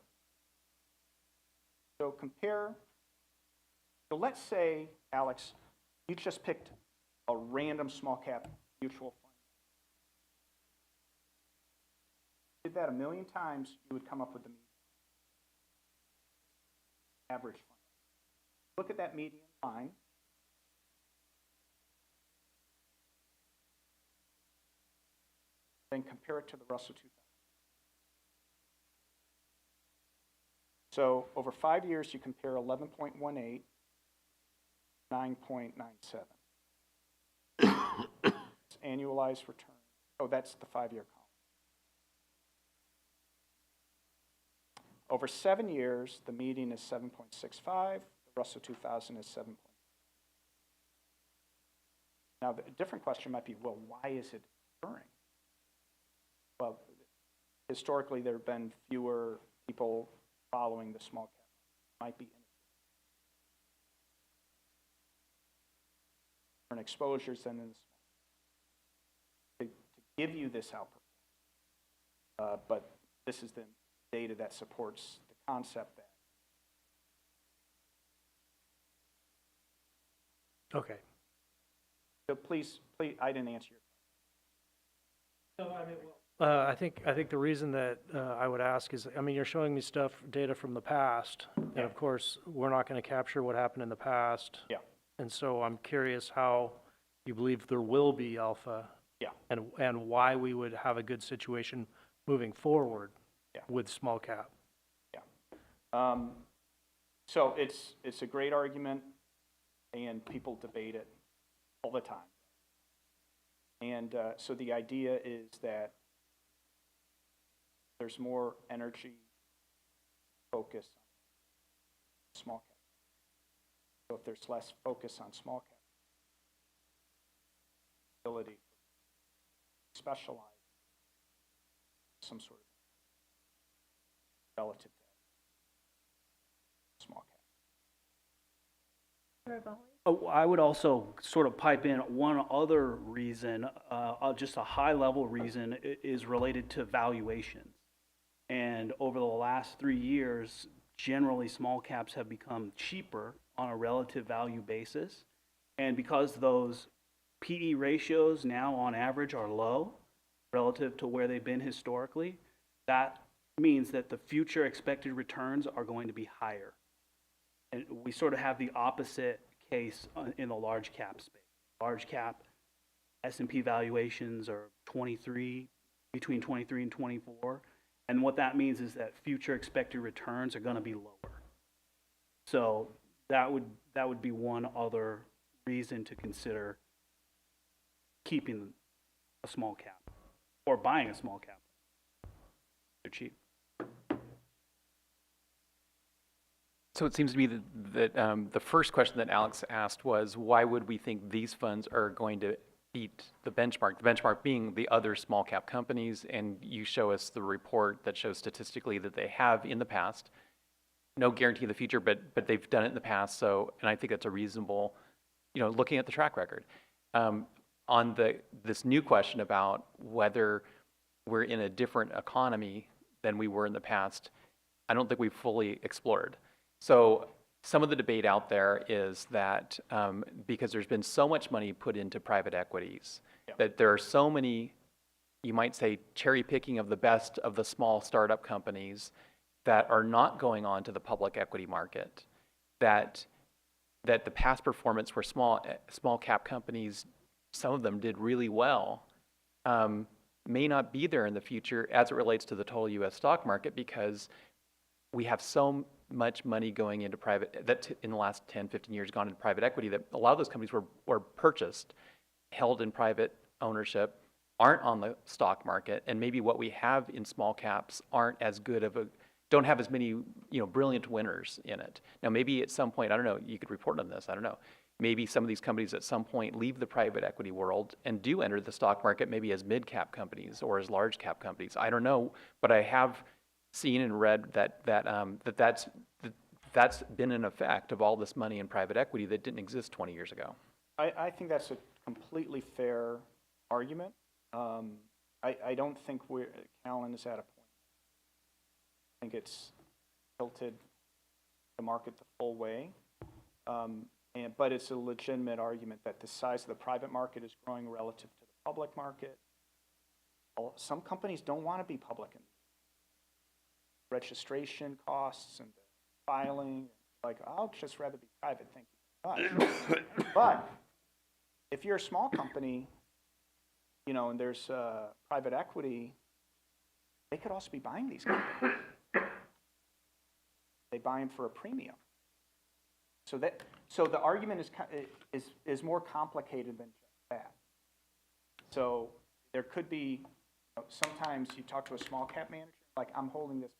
M: So so let's say, Alex, you just picked a random small cap mutual fund. Did that 1 million times, you would come up with the average fund. Look at that median line. Then compare it to the Russell 2000. So over 5 years, you compare 11.18, 9.97. It's annualized return. Oh, that's the 5-year column. Over 7 years, the median is 7.65. The Russell 2000 is 7. Now, the different question might be, well, why is it occurring? Well, historically, there have been fewer people following the small cap. Might be different exposures than in the small. To give you this outperformance, but this is the data that supports the concept that.
J: Okay.
M: So please, I didn't answer your question.
J: I think the reason that I would ask is, I mean, you're showing me data from the past, and of course, we're not going to capture what happened in the past.
M: Yeah.
J: And so I'm curious how you believe there will be alpha.
M: Yeah.
J: And why we would have a good situation moving forward.
M: Yeah.
J: With small cap.
M: Yeah. So it's a great argument, and people debate it all the time. And so the idea is that there's more energy focus on small cap. So if there's less focus on small cap, ability to specialize some sort of relative to small cap.
H: Oh, I would also sort of pipe in one other reason, just a high-level reason, is related to valuations. And over the last 3 years, generally small caps have become cheaper on a relative value basis. And because those PE ratios now on average are low relative to where they've been historically, that means that the future expected returns are going to be higher. And we sort of have the opposite case in the large cap space. Large cap S&P valuations are between 23 and 24. And what that means is that future expected returns are going to be lower. So that would be one other reason to consider keeping a small cap or buying a small cap. They're cheap.
G: So it seems to me that the first question that Alex asked was, why would we think these funds are going to beat the benchmark being the other small cap companies, and you show us the report that shows statistically that they have in the past. No guarantee in the future, but they've done it in the past, so, and I think that's a reasonable, looking at the track record. On this new question about whether we're in a different economy than we were in the past, I don't think we've fully explored. So some of the debate out there is that because there's been so much money put into private equities, that there are so many, you might say, cherry picking of the best of the small startup companies that are not going on to the public equity market, that the past performance for small cap companies, some of them did really well, may not be there in the future as it relates to the total U.S. stock market, because we have so much money going into in the last 10, 15 years gone into private equity, that a lot of those companies were purchased, held in private ownership, aren't on the stock market, and maybe what we have in small caps aren't as good don't have as many, brilliant winners in it. Now, maybe at some point, I don't know, you could report on this, I don't know. Maybe some of these companies at some point leave the private equity world and do enter the stock market, maybe as mid-cap companies or as large-cap companies. I don't know, but I have seen and read that's been an effect of all this money in private equity that didn't exist 20 years ago.
M: I think that's a completely fair argument. I don't think Callan is at a point. I think it's tilted the market the full way. But it's a legitimate argument that the size of the private market is growing relative to the public market. Some companies don't want to be public. And registration costs and filing, like, I'll just rather be private, thank you very much. But if you're a small company, you know, and there's private equity, they could also be buying these companies. They buy them for a premium. So the argument is more complicated than just that. So there could be, you know, sometimes you talk to a small cap manager, like, I'm holding this.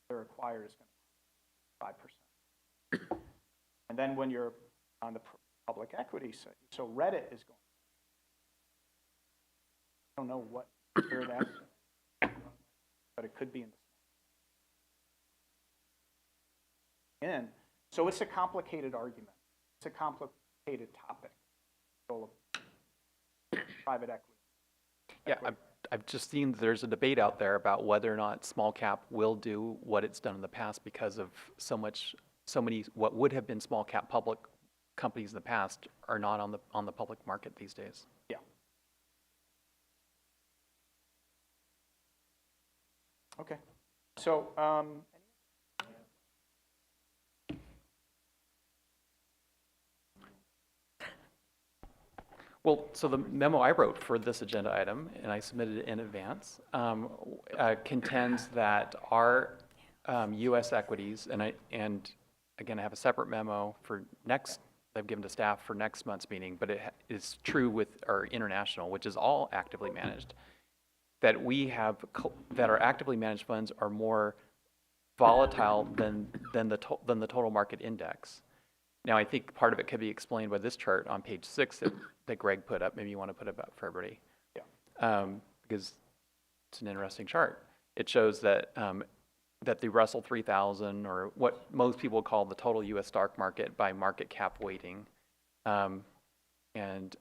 M: They're acquired is going to 5%. And then when you're on the public equity side, so Reddit is going. I don't know what year that's, but it could be in the. And so it's a complicated argument. It's a complicated topic. Private equity.
G: Yeah, I've just seen there's a debate out there about whether or not small cap will do what it's done in the past because of so many what would have been small cap public companies in the past are not on the public market these days.
M: Yeah. Okay. So
G: well, so the memo I wrote for this agenda item, and I submitted it in advance, contends that our U.S. equities, and again, I have a separate memo for I've given to staff for next month's meeting, but it is true with our international, which is all actively managed, that our actively managed funds are more volatile than the total market index. Now, I think part of it could be explained by this chart on page 6 that Greg put up. Maybe you want to put it up for everybody. Yeah. Because it's an interesting chart. It shows that that the Russell 3000, or what most people call the total U.S. stock market by market cap weighting, and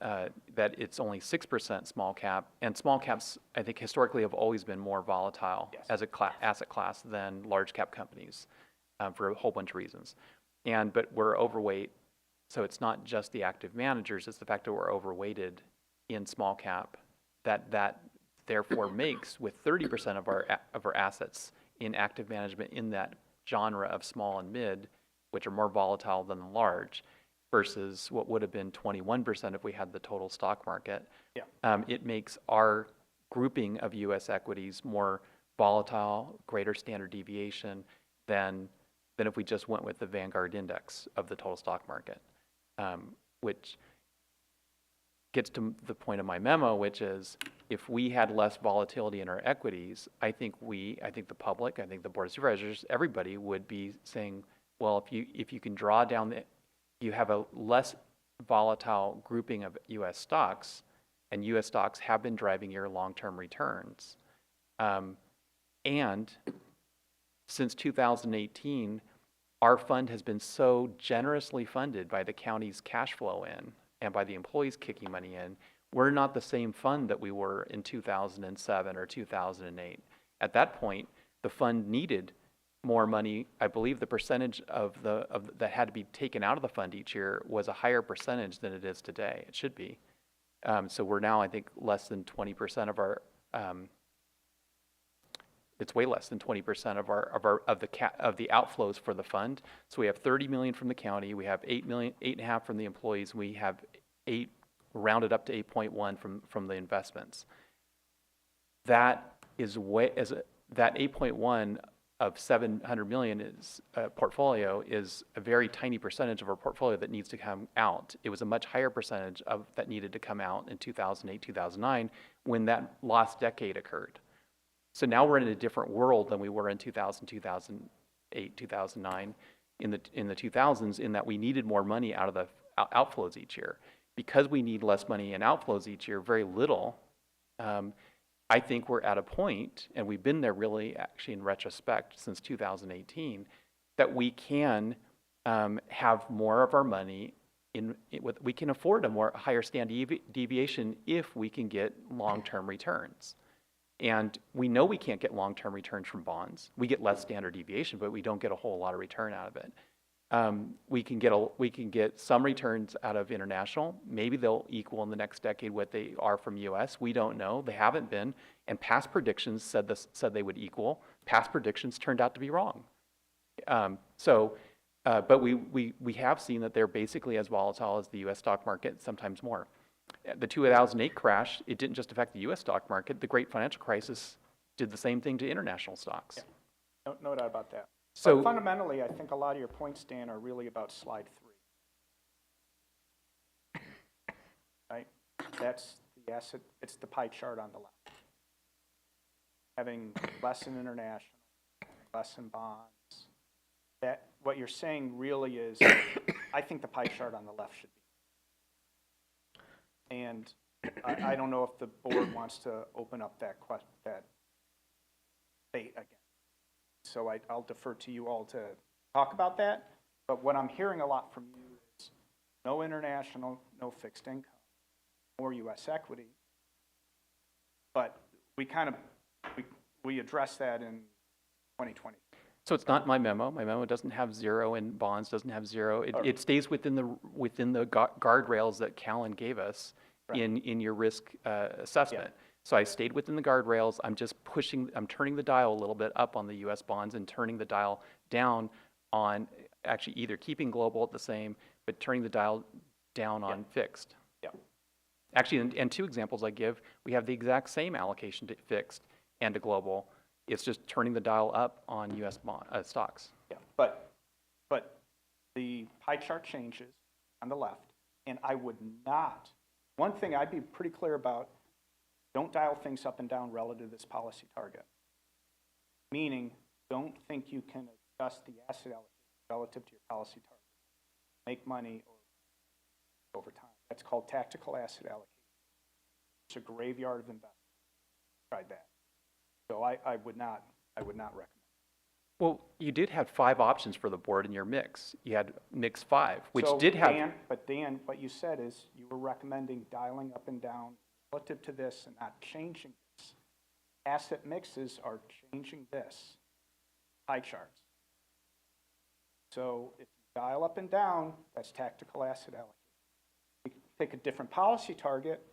G: that it's only 6% small cap. And small caps, I think, historically have always been more volatile as a asset class than large cap companies for a whole bunch of reasons. But we're overweight, so it's not just the active managers, it's the fact that we're overweighted in small cap that therefore makes with 30% of our assets in active management in that genre of small and mid, which are more volatile than the large, versus what would have been 21% if we had the total stock market. Yeah. It makes our grouping of U.S. equities more volatile, greater standard deviation than if we just went with the Vanguard index of the total stock market, which gets to the point of my memo, which is if we had less volatility in our equities, I think the public, I think the Board of Supervisors, everybody would be saying, well, if you can draw down you have a less volatile grouping of U.S. stocks, and U.S. stocks have been driving your long-term returns. And since 2018, our fund has been so generously funded by the county's cash flow in and by the employees kicking money in, we're not the same fund that we were in 2007 or 2008. At that point, the fund needed more money. I believe the percentage of that had to be taken out of the fund each year was a higher percentage than it is today. It should be. So we're now, I think, less than 20% of our. It's way less than 20% of the outflows for the fund. So we have 30 million from the county. We have 8.5 from the employees. We have 8 rounded up to 8.1 from the investments. That is that 8.1 of 700 million is portfolio is a very tiny percentage of our portfolio that needs to come out. It was a much higher percentage of that needed to come out in 2008, 2009 when that lost decade occurred. So now we're in a different world than we were in 2000, 2008, 2009, in the 2000s, in that we needed more money out of the outflows each year. Because we need less money in outflows each year, very little, I think we're at a point, and we've been there really actually in retrospect since 2018, that we can have more of our money we can afford a higher standard deviation if we can get long-term returns. And we know we can't get long-term returns from bonds. We get less standard deviation, but we don't get a whole lot of return out of it. We can get some returns out of international. Maybe they'll equal in the next decade what they are from U.S. We don't know. They haven't been. And past predictions said they would equal. Past predictions turned out to be wrong. But we have seen that they're basically as volatile as the U.S. stock market, sometimes more. The 2008 crash, it didn't just affect the U.S. stock market. The great financial crisis did the same thing to international stocks.
M: Yeah. No doubt about that.
G: So
M: but fundamentally, I think a lot of your points, Dan, are really about slide 3. Right? That's the asset, it's the pie chart on the left. Having less in international, less in bonds. That what you're saying really is, I think the pie chart on the left should be. And I don't know if the board wants to open up that debate again. So I'll defer to you all to talk about that. But what I'm hearing a lot from you is no international, no fixed income, more U.S. equity. But we kind of, we address that in 2020.
G: So it's not my memo. My memo doesn't have zero, and bonds doesn't have zero. It stays within the guardrails that Callan gave us in your risk assessment. Yeah. So I stayed within the guardrails. I'm just I'm turning the dial a little bit up on the U.S. bonds and turning the dial down on actually either keeping global at the same, but turning the dial down on fixed.
M: Yeah.
G: Actually, and two examples I give, we have the exact same allocation to fixed and to global. It's just turning the dial up on U.S. stocks.
M: Yeah, but the pie chart changes on the left, and I would not, one thing I'd be pretty clear about, don't dial things up and down relative to this policy target. Meaning, don't think you can adjust the asset allocation relative to your policy target. Make money over time. That's called tactical asset allocation. It's a graveyard of investment. Tried that. So I would not recommend.
G: Well, you did have 5 options for the board in your mix. You had mix 5, which
M: so
G: did have.
M: Dan, what you said is you were recommending dialing up and down relative to this and not changing this. Asset mixes are changing this. Pie charts. So if you dial up and down, that's tactical asset allocation. If you pick a different policy target,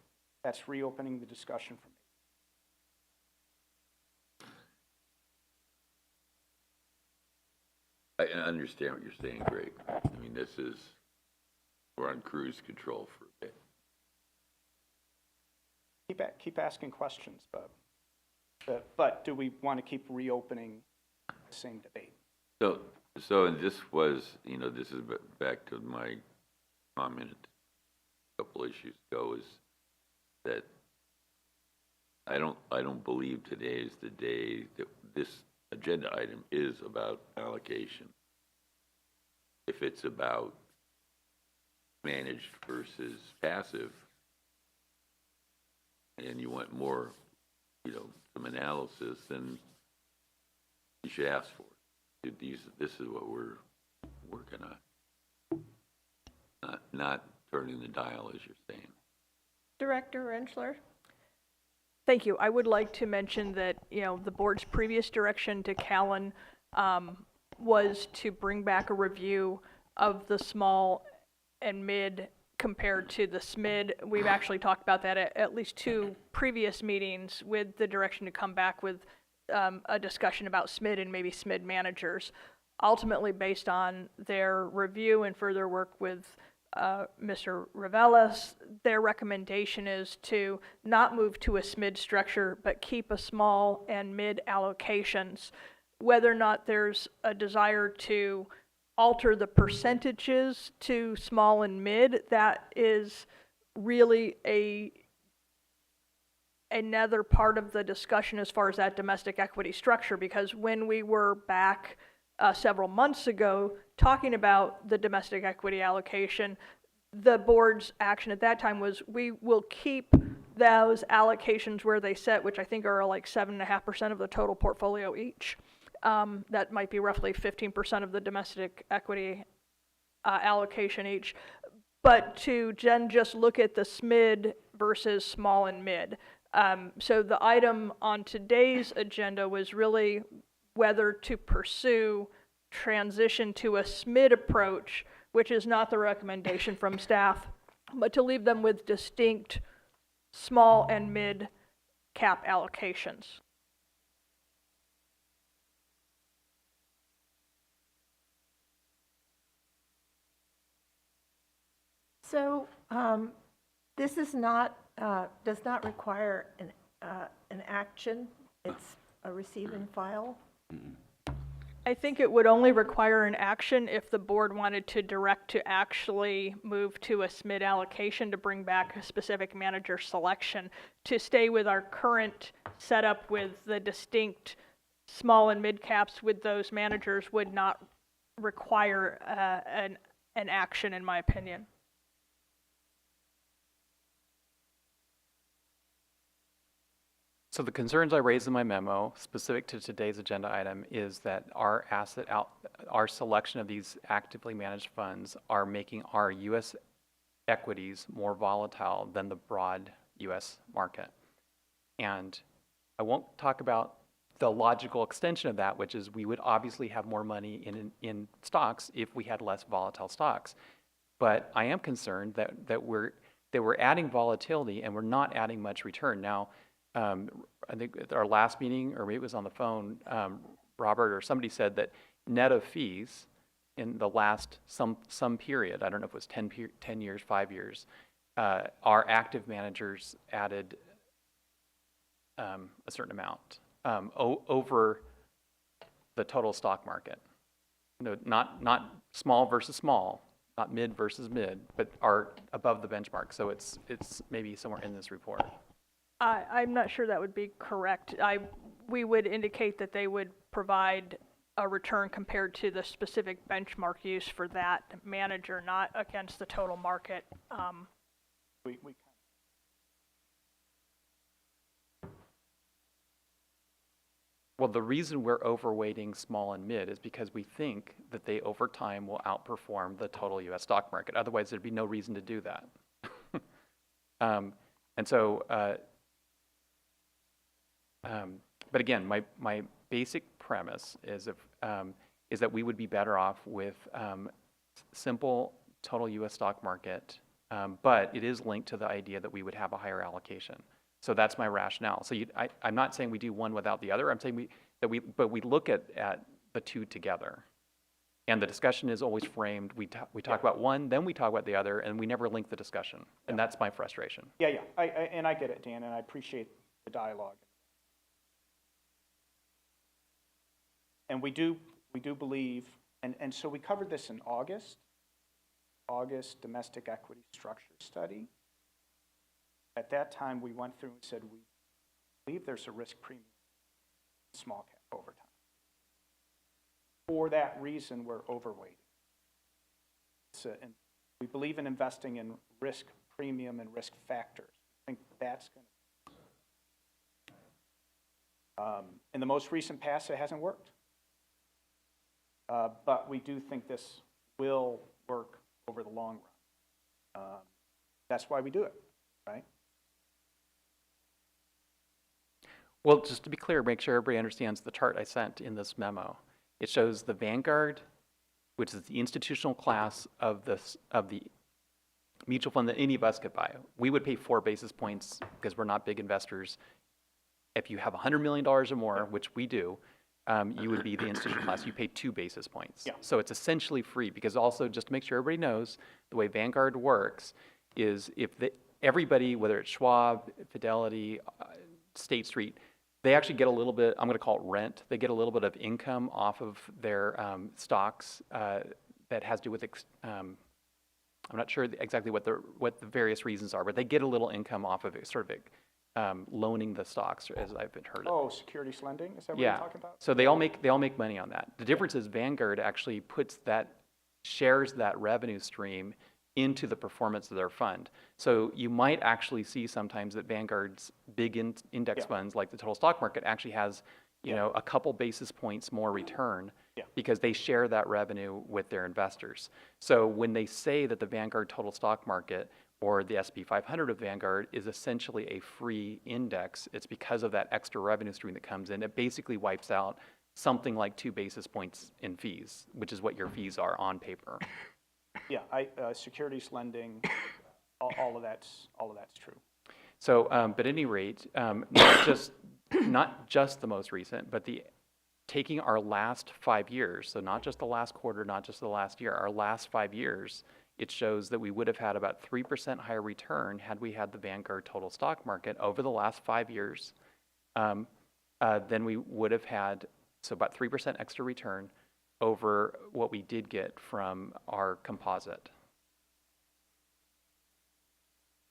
M: that's reopening the discussion from.
K: I understand what you're saying, Greg. I mean, we're on cruise control for a bit.
M: Keep asking questions, but do we want to keep reopening the same debate?
K: So and this was, this is back to my comment a couple issues ago, is that I don't believe today is the day that this agenda item is about allocation. If it's about managed versus passive, and you want more, some analysis, then you should ask for it. This is what we're working on. Not turning the dial, as you're saying.
A: Director Rentschler?
E: Thank you. I would like to mention that, the board's previous direction to Callan was to bring back a review of the small and mid compared to the SMID. We've actually talked about that at least 2 previous meetings with the direction to come back with a discussion about SMID and maybe SMID managers. Ultimately, based on their review and further work with Mr. Ravelis, their recommendation is to not move to a SMID structure, but keep a small and mid allocations. Whether or not there's a desire to alter the percentages to small and mid, that is really another part of the discussion as far as that domestic equity structure, because when we were back several months ago talking about the domestic equity allocation, the board's action at that time was we will keep those allocations where they set, which I think are like 7.5% of the total portfolio each. That might be roughly 15% of the domestic equity allocation each. but to then just look at the SMID versus small and mid. So the item on today's agenda was really whether to pursue transition to a SMID approach, which is not the recommendation from staff, but to leave them with distinct small and mid cap allocations.
A: So this is not, does not require an action. It's a receive and file.
E: I think it would only require an action if the board wanted to direct to actually move to a SMID allocation to bring back a specific manager selection. To stay with our current setup with the distinct small and mid caps with those managers would not require an action, in my opinion.
G: So the concerns I raised in my memo, specific to today's agenda item, is that our our selection of these actively managed funds are making our U.S. equities more volatile than the broad U.S. market. And I won't talk about the logical extension of that, which is we would obviously have more money in stocks if we had less volatile stocks. But I am concerned that we're adding volatility and we're not adding much return. Now, I think at our last meeting, or maybe it was on the phone, Robert or somebody said that net of fees in the last some period, I don't know if it was 10 years, 5 years, our active managers added a certain amount over the total stock market. No, not small versus small, not mid versus mid, but are above the benchmark. So it's maybe somewhere in this report.
E: I'm not sure that would be correct. We would indicate that they would provide a return compared to the specific benchmark use for that manager, not against the total market.
G: Well, the reason we're overweighting small and mid is because we think that they over time will outperform the total U.S. stock market. Otherwise, there'd be no reason to do that. And so, but again, my basic premise is that we would be better off with simple total U.S. stock market, but it is linked to the idea that we would have a higher allocation. So that's my rationale. So I'm not saying we do one without the other. I'm saying we look at the two together, and the discussion is always framed. We talk about one, then we talk about the other, and we never link the discussion. And that's my frustration.
M: Yeah. And I get it, Dan, and I appreciate the dialogue. And we do believe, and so we covered this in August domestic equity structure study. At that time, we went through and said we believe there's a risk premium in small cap over time. For that reason, we're overweighted. And we believe in investing in risk premium and risk factors. I think that's going to. In the most recent past, it hasn't worked. But we do think this will work over the long run. That's why we do it, right?
G: Well, just to be clear, make sure everybody understands the chart I sent in this memo. It shows the Vanguard, which is the institutional class of the mutual fund that any of us could buy. We would pay 4 basis points because we're not big investors. If you have $100 million or more, which we do, you would be the institutional class. You pay 2 basis points.
M: Yeah.
G: So it's essentially free, because also, just to make sure everybody knows, the way Vanguard works is if everybody, whether it's Schwab, Fidelity, State Street, they actually get a little bit, I'm going to call it rent. They get a little bit of income off of their stocks that has to do with, I'm not sure exactly what the various reasons are, but they get a little income off of it, sort of loaning the stocks, as I've been heard.
M: Oh, securities lending? Is that what you're talking about?
G: So they all make money on that. The difference is Vanguard actually shares that revenue stream into the performance of their fund. So you might actually see sometimes that Vanguard's big index funds, like the total stock market, actually has a couple basis points more return because they share that revenue with their investors. So when they say that the Vanguard Total Stock Market or the S&P 500 of Vanguard is essentially a free index, it's because of that extra revenue stream that comes in. It basically wipes out something like 2 basis points in fees, which is what your fees are on paper.
M: Yeah, securities lending, all of that's true.
G: So, but at any rate, not just the most recent, but taking our last 5 years, so not just the last quarter, not just the last year, our last 5 years, it shows that we would have had about 3% higher return had we had the Vanguard Total Stock Market over the last 5 years than we would have had, so about 3% extra return over what we did get from our composite.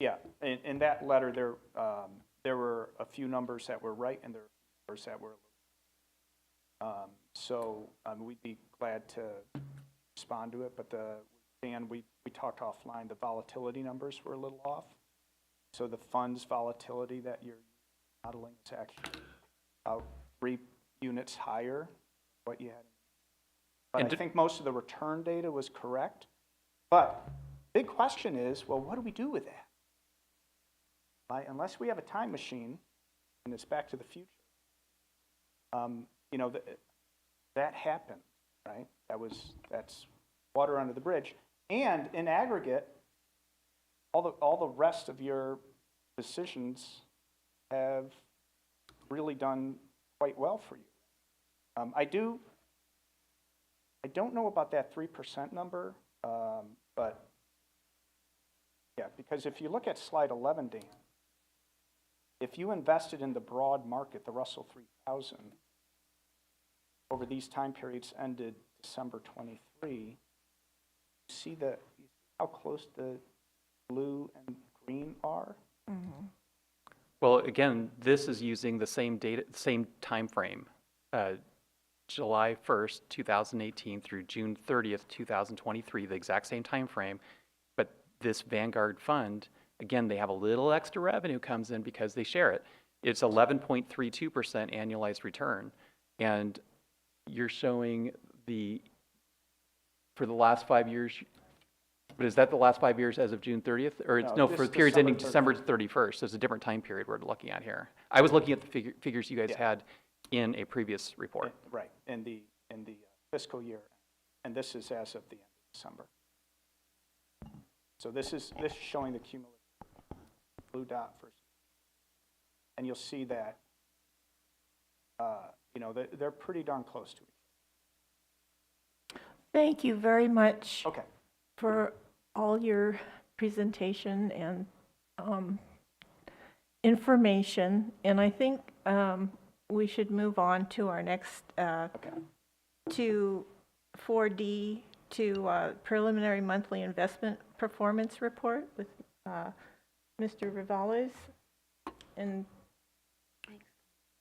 M: Yeah, in that letter, there were a few numbers that were right, and there were numbers that were so we'd be glad to respond to it, but Dan, we talked offline, the volatility numbers were a little off. So the fund's volatility that you're modeling is actually about 3 units higher than what you had. But I think most of the return data was correct. But big question is, well, what do we do with that? Unless we have a time machine, and it's Back to the Future, you know, that happened, right? That's water under the bridge. And in aggregate, all the rest of your decisions have really done quite well for you. I don't know about that 3% number, but yeah, because if you look at slide 11, Dan, if you invested in the broad market, the Russell 3000, over these time periods ended December 23, see how close the blue and green are?
A: Mm-hmm.
G: Well, again, this is using the same data, same time frame, July 1st, 2018 through June 30th, 2023, the exact same time frame. But this Vanguard fund, again, they have a little extra revenue comes in because they share it. It's 11.32% annualized return. And you're showing for the last 5 years, but is that the last 5 years as of June 30th? Or no, for the periods ending December 31st, so it's a different time period we're looking at here. I was looking at the figures you guys had in a previous report.
M: Right, in the fiscal year, and this is as of the end of December. So this is showing the cumulative blue dot first, and you'll see that you know, they're pretty darn close to each other.
A: Thank you very much
M: Okay.
A: for all your presentation and information. And I think we should move on to our next, to 4D, to preliminary monthly investment performance report with Mr. Rivales. And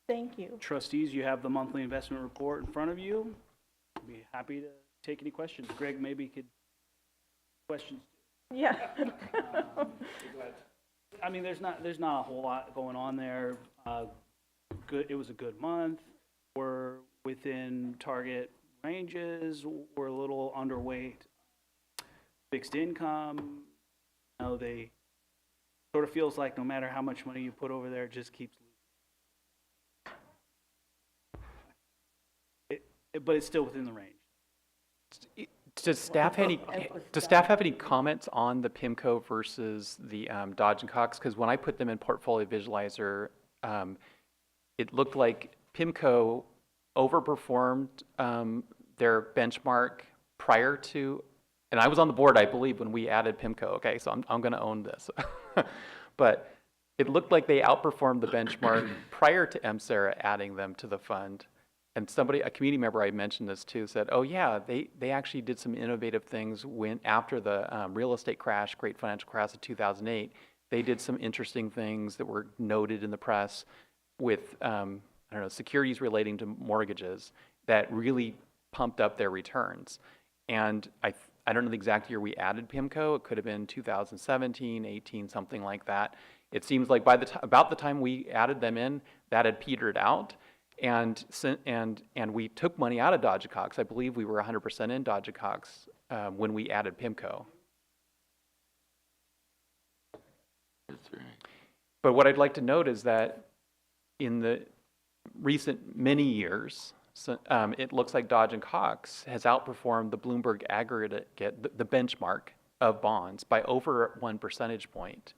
A: thank you.
H: Trustees, you have the monthly investment report in front of you. I'd be happy to take any questions. Greg, maybe could questions.
A: Yeah.
H: I mean, there's not a whole lot going on there. It was a good month. We're within target ranges. We're a little underweight fixed income. You know, they sort of feels like no matter how much money you put over there, it just keeps losing. But it's still within the range.
G: Does staff have any comments on the PIMCO versus the Dodge and Cox? Because when I put them in Portfolio Visualizer, it looked like PIMCO overperformed their benchmark prior to, and I was on the board, I believe, when we added PIMCO. Okay, so I'm going to own this, but it looked like they outperformed the benchmark prior to MSERA adding them to the fund. And a community member I mentioned this to, said, oh yeah, they actually did some innovative things after the real estate crash, great financial crash of 2008. They did some interesting things that were noted in the press with, securities relating to mortgages that really pumped up their returns. And I don't know the exact year we added PIMCO. It could have been 2017, 18, something like that. It seems like about the time we added them in, that had petered out. And we took money out of Dodge Cox. I believe we were 100% in Dodge Cox when we added PIMCO.
K: That's right.
G: But what I'd like to note is that in the recent many years, it looks like Dodge and Cox has outperformed the Bloomberg aggregate, the benchmark of bonds, by over 1 percentage point.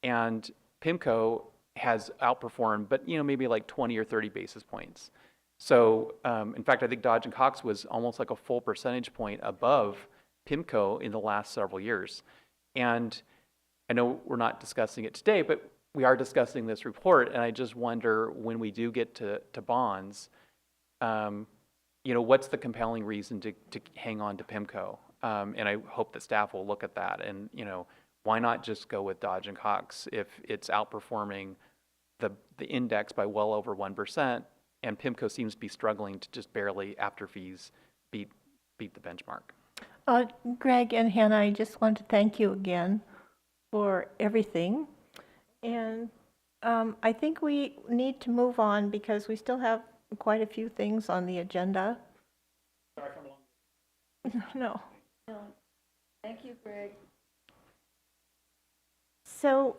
G: And PIMCO has outperformed, but maybe like 20 or 30 basis points. So in fact, I think Dodge and Cox was almost like a full percentage point above PIMCO in the last several years. And I know we're not discussing it today, but we are discussing this report, and I just wonder, when we do get to bonds, what's the compelling reason to hang on to PIMCO? And I hope that staff will look at that. And why not just go with Dodge and Cox if it's outperforming the index by well over 1%, and PIMCO seems to be struggling to just barely, after fees, beat the benchmark.
A: Greg and Hannah, I just want to thank you again for everything. And I think we need to move on because we still have quite a few things on the agenda.
H: Sorry for long.
A: No.
D: Thank you, Greg.
A: So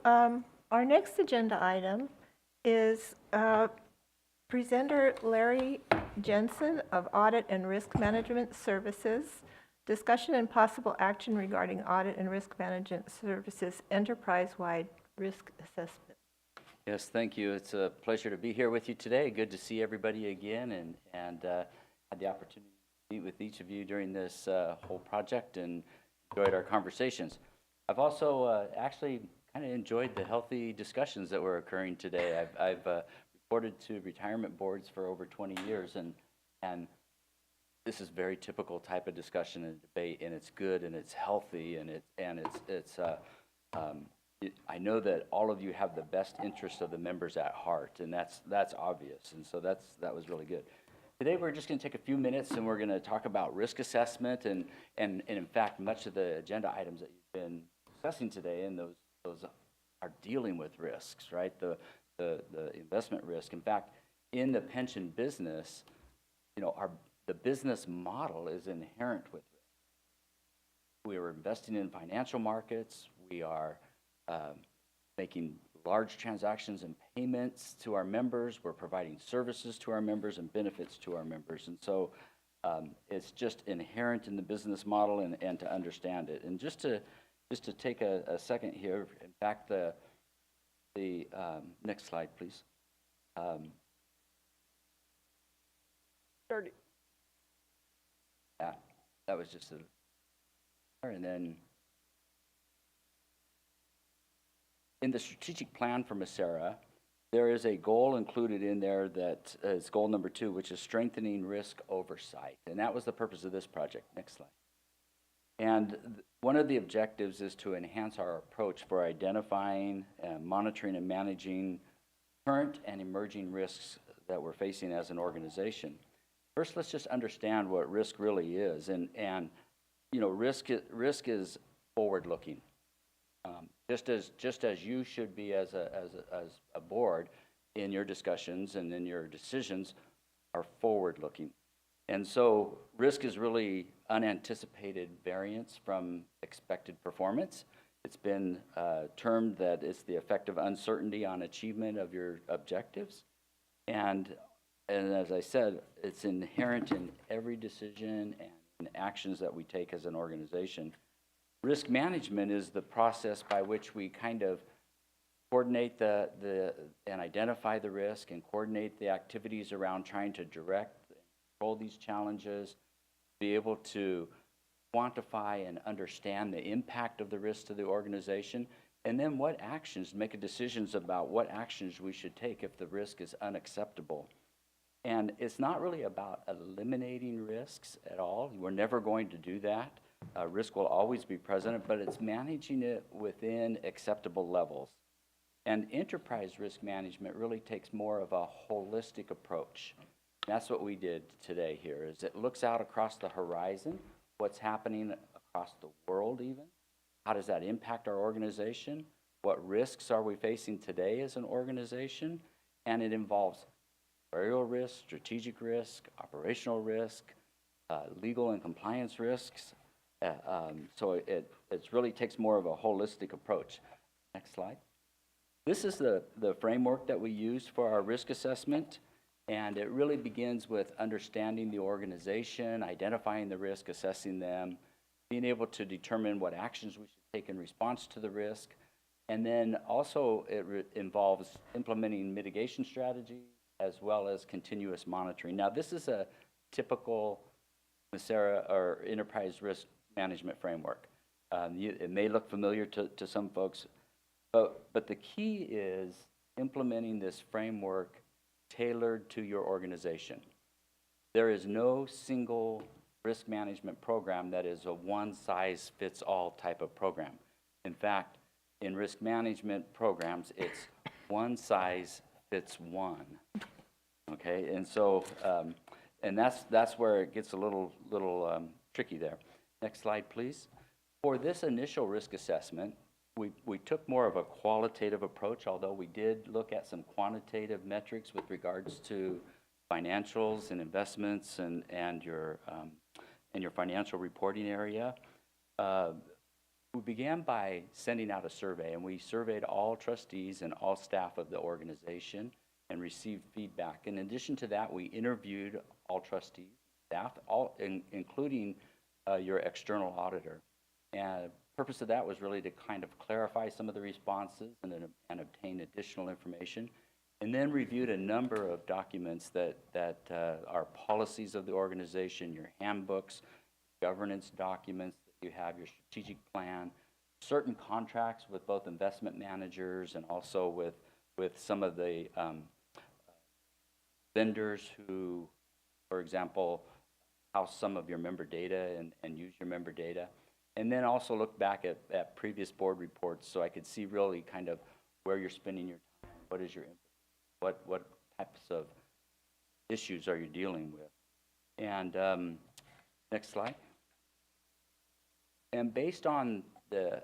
A: our next agenda item is presenter Larry Jensen of Audit and Risk Management Services. Discussion and possible action regarding audit and risk management services enterprise-wide risk assessment.
N: Yes, thank you. It's a pleasure to be here with you today. Good to see everybody again, and had the opportunity to meet with each of you during this whole project and enjoyed our conversations. I've also actually kind of enjoyed the healthy discussions that were occurring today. I've reported to retirement boards for over 20 years, and this is very typical type of discussion and debate, and it's good and it's healthy, and I know that all of you have the best interest of the members at heart, and that's obvious, and so that was really good. Today we're just going to take a few minutes and we're going to talk about risk assessment, and in fact much of the agenda items that you've been discussing today, and those are dealing with risks, right? The investment risk. In fact, in the pension business, the business model is inherent with risk. We are investing in financial markets. We are making large transactions and payments to our members. We're providing services to our members and benefits to our members. And so it's just inherent in the business model, and to understand it. And just to take a second here, in fact, the next slide, please. That was just and then in the strategic plan for Macera, there is a goal included in there that is goal number 2, which is strengthening risk oversight. And that was the purpose of this project. Next slide. And one of the objectives is to enhance our approach for identifying, monitoring, and managing current and emerging risks that we're facing as an organization. First, let's just understand what risk really is. And risk is forward-looking. Just as you should be as a board in your discussions and in your decisions are forward-looking. And so risk is really unanticipated variance from expected performance. It's been termed that it's the effect of uncertainty on achievement of your objectives. And as I said, it's inherent in every decision and actions that we take as an organization. Risk management is the process by which we kind of coordinate and identify the risk and coordinate the activities around trying to direct and control these challenges, be able to quantify and understand the impact of the risk to the organization, and then what actions, make decisions about what actions we should take if the risk is unacceptable. And it's not really about eliminating risks at all. We're never going to do that. Risk will always be present, but it's managing it within acceptable levels. And enterprise risk management really takes more of a holistic approach. That's what we did today here, is it looks out across the horizon, what's happening across the world even. How does that impact our organization? What risks are we facing today as an organization? And it involves actuarial risk, strategic risk, operational risk, legal and compliance risks. So it really takes more of a holistic approach. Next slide. This is the framework that we use for our risk assessment, and it really begins with understanding the organization, identifying the risk, assessing them, being able to determine what actions we should take in response to the risk, and then also it involves implementing mitigation strategies as well as continuous monitoring. Now, this is a typical Messera or enterprise risk management framework. It may look familiar to some folks, but the key is implementing this framework tailored to your organization. There is no single risk management program that is a one-size-fits-all type of program. In fact, in risk management programs, it's one size fits one. Okay, and so and that's where it gets a little tricky there. Next slide, please. For this initial risk assessment, we took more of a qualitative approach, although we did look at some quantitative metrics with regards to financials and investments and your financial reporting area. We began by sending out a survey, and we surveyed all trustees and all staff of the organization and received feedback. In addition to that, we interviewed all trustees, staff, including your external auditor. And the purpose of that was really to kind of clarify some of the responses and obtain additional information. And then reviewed a number of documents that are policies of the organization, your handbooks, governance documents that you have, your strategic plan, certain contracts with both investment managers and also with some of the vendors who, for example, house some of your member data and use your member data. And then also look back at previous board reports so I could see really kind of where you're spending your time, what is your input, what types of issues are you dealing with. And next slide. And based on the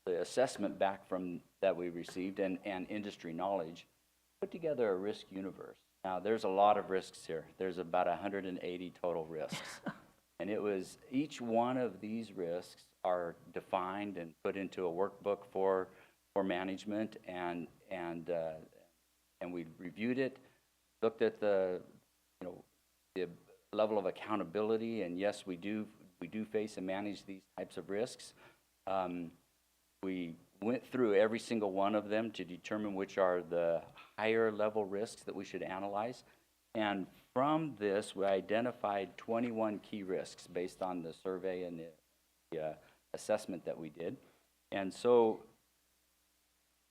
N: assessment back from that we received and industry knowledge, put together a risk universe. Now, there's a lot of risks here. There's about 180 total risks. And it was each one of these risks are defined and put into a workbook for management, and we reviewed it, looked at the level of accountability, and yes, we do face and manage these types of risks. We went through every single one of them to determine which are the higher level risks that we should analyze. And from this, we identified 21 key risks based on the survey and the assessment that we did. And so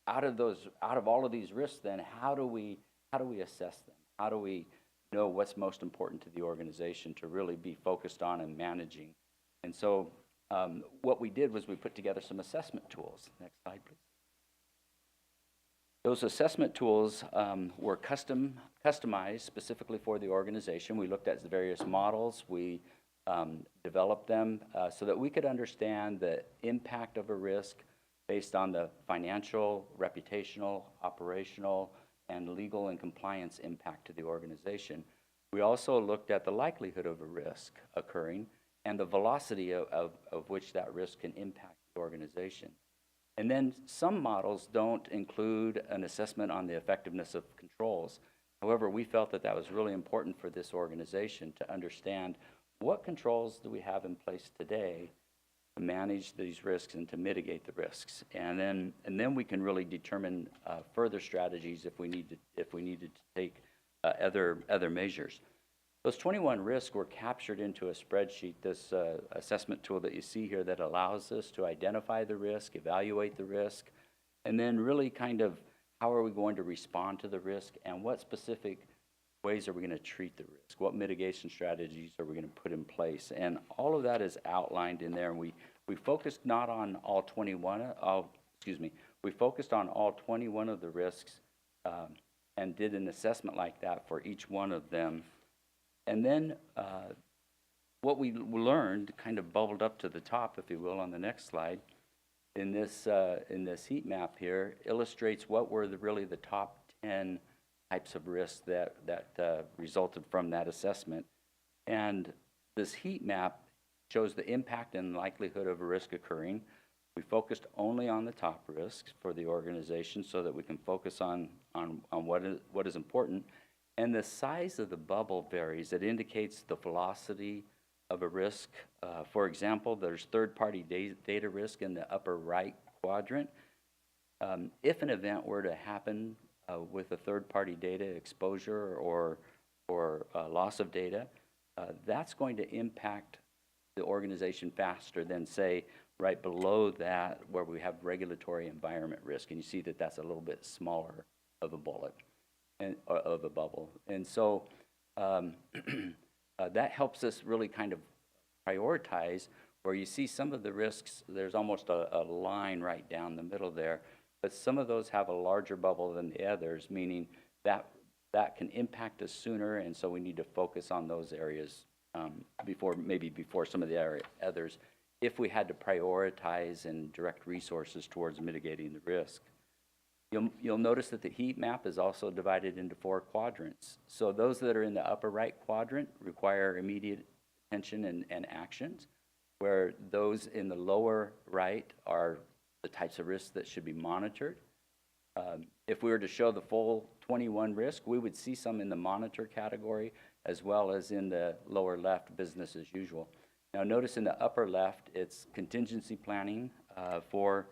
N: out of all of these risks, then how do we assess them? How do we know what's most important to the organization to really be focused on and managing? And so what we did was we put together some assessment tools. Next slide, please. Those assessment tools were customized specifically for the organization. We looked at the various models. We developed them so that we could understand the impact of a risk based on the financial, reputational, operational, and legal and compliance impact to the organization. We also looked at the likelihood of a risk occurring and the velocity of which that risk can impact the organization. And then some models don't include an assessment on the effectiveness of controls. However, we felt that that was really important for this organization to understand what controls do we have in place today to manage these risks and to mitigate the risks. And then we can really determine further strategies if we needed to take other measures. Those 21 risks were captured into a spreadsheet, this assessment tool that you see here that allows us to identify the risk, evaluate the risk, and then really kind of how are we going to respond to the risk and what specific ways are we going to treat the risk? What mitigation strategies are we going to put in place? And all of that is outlined in there. And we focused not on all 21, we focused on all 21 of the risks and did an assessment like that for each one of them. And then what we learned kind of bubbled up to the top, if you will, on the next slide. In this heat map here illustrates what were really the top 10 types of risks that resulted from that assessment. And this heat map shows the impact and likelihood of a risk occurring. We focused only on the top risks for the organization so that we can focus on what is important. And the size of the bubble varies. It indicates the velocity of a risk. For example, there's third-party data risk in the upper right quadrant. If an event were to happen with a third-party data exposure or loss of data, that's going to impact the organization faster than, say, right below that where we have regulatory environment risk. And you see that that's a little bit smaller of a bullet and of a bubble. And so that helps us really kind of prioritize where you see some of the risks. There's almost a line right down the middle there, but some of those have a larger bubble than the others, meaning that can impact us sooner, and so we need to focus on those areas before some of the others, if we had to prioritize and direct resources towards mitigating the risk. You'll notice that the heat map is also divided into 4 quadrants. So those that are in the upper right quadrant require immediate attention and actions, where those in the lower right are the types of risks that should be monitored. If we were to show the full 21 risk, we would see some in the monitor category as well as in the lower left, business as usual. Now notice in the upper left, it's contingency planning for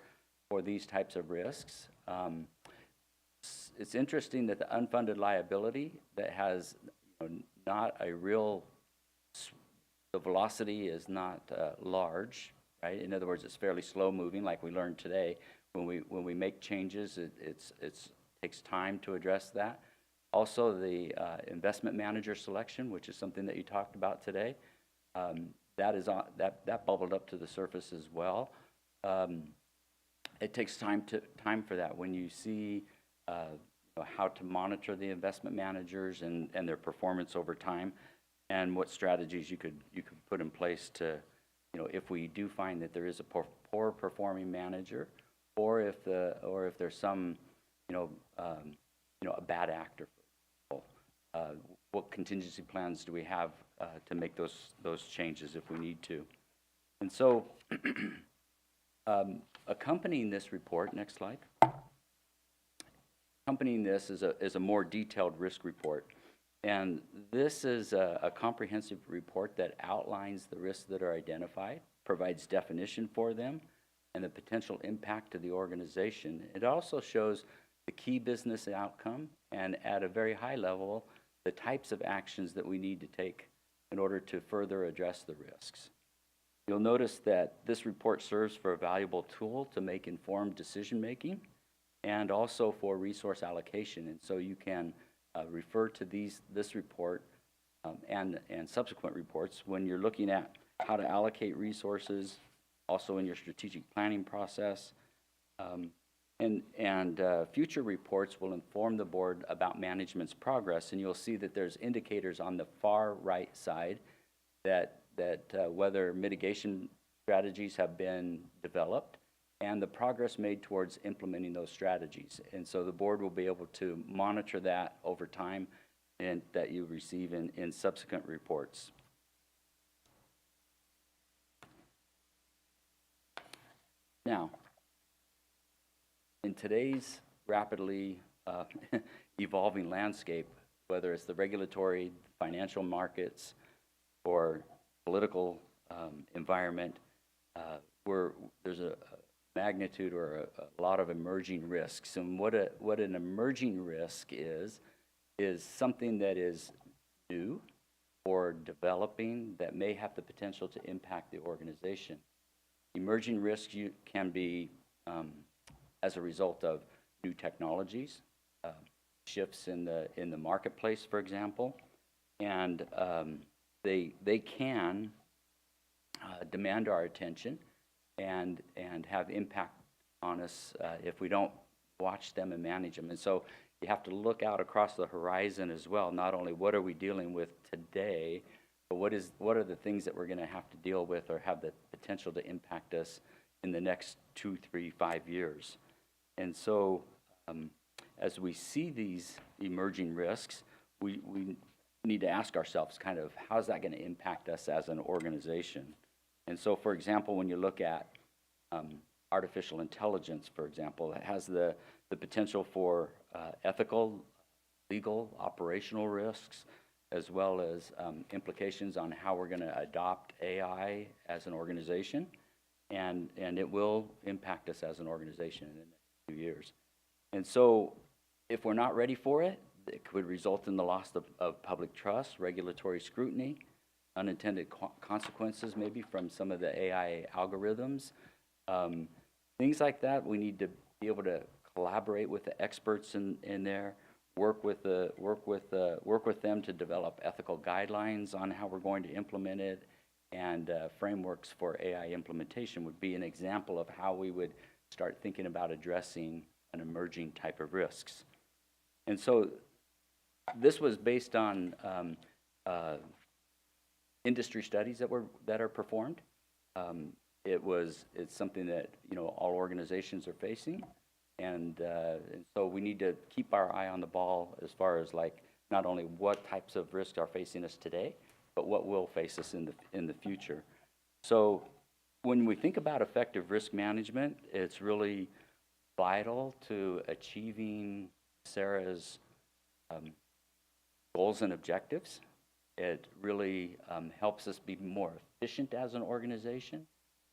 N: these types of risks. It's interesting that the unfunded liability that has not a real, the velocity is not large, right? In other words, it's fairly slow moving, like we learned today. When we make changes, it takes time to address that. Also, the investment manager selection, which is something that you talked about today, that bubbled up to the surface as well. It takes time for that. When you see how to monitor the investment managers and their performance over time, and what strategies you could put in place to, if we do find that there is a poor performing manager, or if there's some a bad actor, what contingency plans do we have to make those changes if we need to? And so accompanying this report, next slide, accompanying this is a more detailed risk report. And this is a comprehensive report that outlines the risks that are identified, provides definition for them, and the potential impact to the organization. It also shows the key business outcome, and at a very high level, the types of actions that we need to take in order to further address the risks. You'll notice that this report serves for a valuable tool to make informed decision-making and also for resource allocation. And so you can refer to this report and subsequent reports when you're looking at how to allocate resources, also in your strategic planning process. Future reports will inform the board about management's progress, and you'll see that there's indicators on the far right side that whether mitigation strategies have been developed and the progress made towards implementing those strategies. And so the board will be able to monitor that over time and that you receive in subsequent reports. Now, in today's rapidly evolving landscape, whether it's the regulatory, financial markets, or political environment, there's a magnitude or a lot of emerging risks. And what an emerging risk is something that is new or developing that may have the potential to impact the organization. Emerging risks can be as a result of new technologies, shifts in the marketplace, for example, and they can demand our attention and have impact on us if we don't watch them and manage them. And so you have to look out across the horizon as well. Not only what are we dealing with today, but what are the things that we're going to have to deal with or have the potential to impact us in the next 2, 3, 5 years. And so as we see these emerging risks, we need to ask ourselves kind of, how's that going to impact us as an organization? And so, for example, when you look at artificial intelligence, for example, it has the potential for ethical, legal, operational risks, as well as implications on how we're going to adopt AI as an organization. And it will impact us as an organization in the next few years. And so if we're not ready for it, it could result in the loss of public trust, regulatory scrutiny, unintended consequences maybe from some of the AI algorithms. Things like that, we need to be able to collaborate with the experts in there, work with them to develop ethical guidelines on how we're going to implement it, and frameworks for AI implementation would be an example of how we would start thinking about addressing an emerging type of risks. And so this was based on industry studies that are performed. It's something that all organizations are facing, and so we need to keep our eye on the ball as far as like not only what types of risks are facing us today, but what will face us in the future. So when we think about effective risk management, it's really vital to achieving SARA's goals and objectives. It really helps us be more efficient as an organization.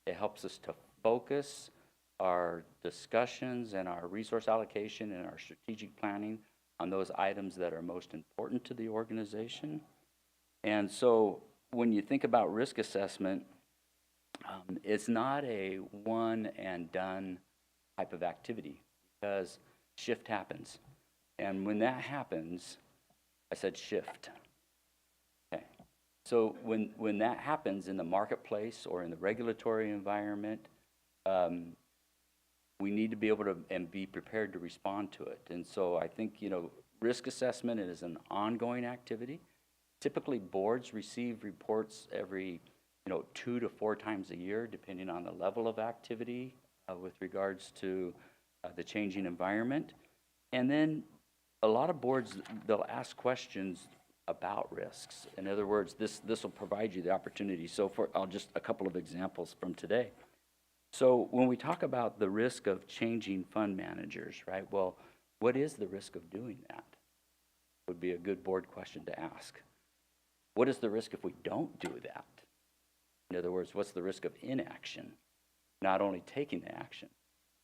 N: It helps us to focus our discussions and our resource allocation and our strategic planning on those items that are most important to the organization. And so when you think about risk assessment, it's not a one and done type of activity, because shift happens. And when that happens, I said shift. Okay. So when that happens in the marketplace or in the regulatory environment, we need to be able to and be prepared to respond to it. And so I think, risk assessment is an ongoing activity. Typically, boards receive reports every, 2 to 4 times a year, depending on the level of activity with regards to the changing environment. And then a lot of boards, they'll ask questions about risks. In other words, this will provide you the opportunity. So I'll just a couple of examples from today. So when we talk about the risk of changing fund managers, right? Well, what is the risk of doing that? Would be a good board question to ask. What is the risk if we don't do that? In other words, what's the risk of inaction? Not only taking the action,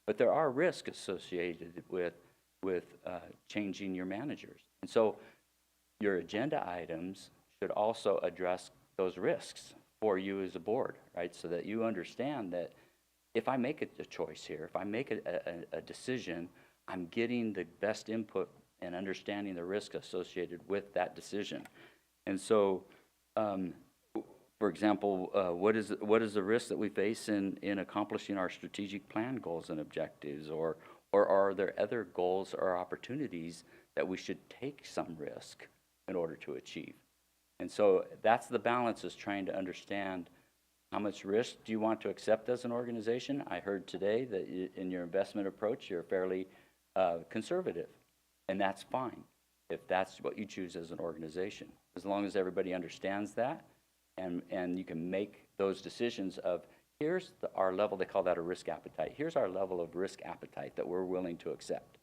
N: but there are risks associated with changing your managers. And so your agenda items should also address those risks for you as a board, right? So that you understand that if I make a choice here, if I make a decision, I'm getting the best input and understanding the risk associated with that decision. And so, for example, what is the risk that we face in accomplishing our strategic plan goals and objectives, or are there other goals or opportunities that we should take some risk in order to achieve? And so that's the balance, is trying to understand how much risk do you want to accept as an organization. I heard today that in your investment approach, you're fairly conservative, and that's fine if that's what you choose as an organization, as long as everybody understands that, and you can make those decisions of, here's our level, they call that a risk appetite. Here's our level of risk appetite that we're willing to accept.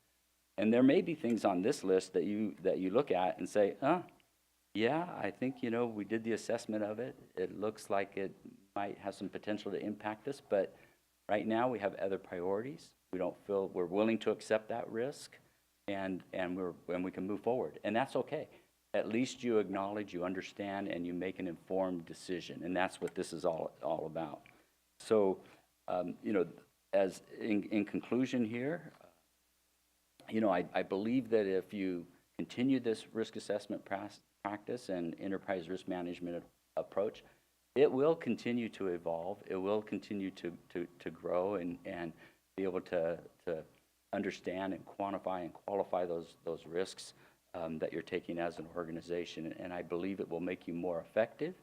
N: And there may be things on this list that you look at and say, yeah, I think, we did the assessment of it. It looks like it might have some potential to impact us, but right now we have other priorities. We don't feel we're willing to accept that risk, and we can move forward. And that's okay. At least you acknowledge, you understand, and you make an informed decision. And that's what this is all about. So, as in conclusion here, I believe that if you continue this risk assessment practice and enterprise risk management approach, it will continue to evolve. It will continue to grow and be able to understand and quantify and qualify those risks that you're taking as an organization. And I believe it will make you more effective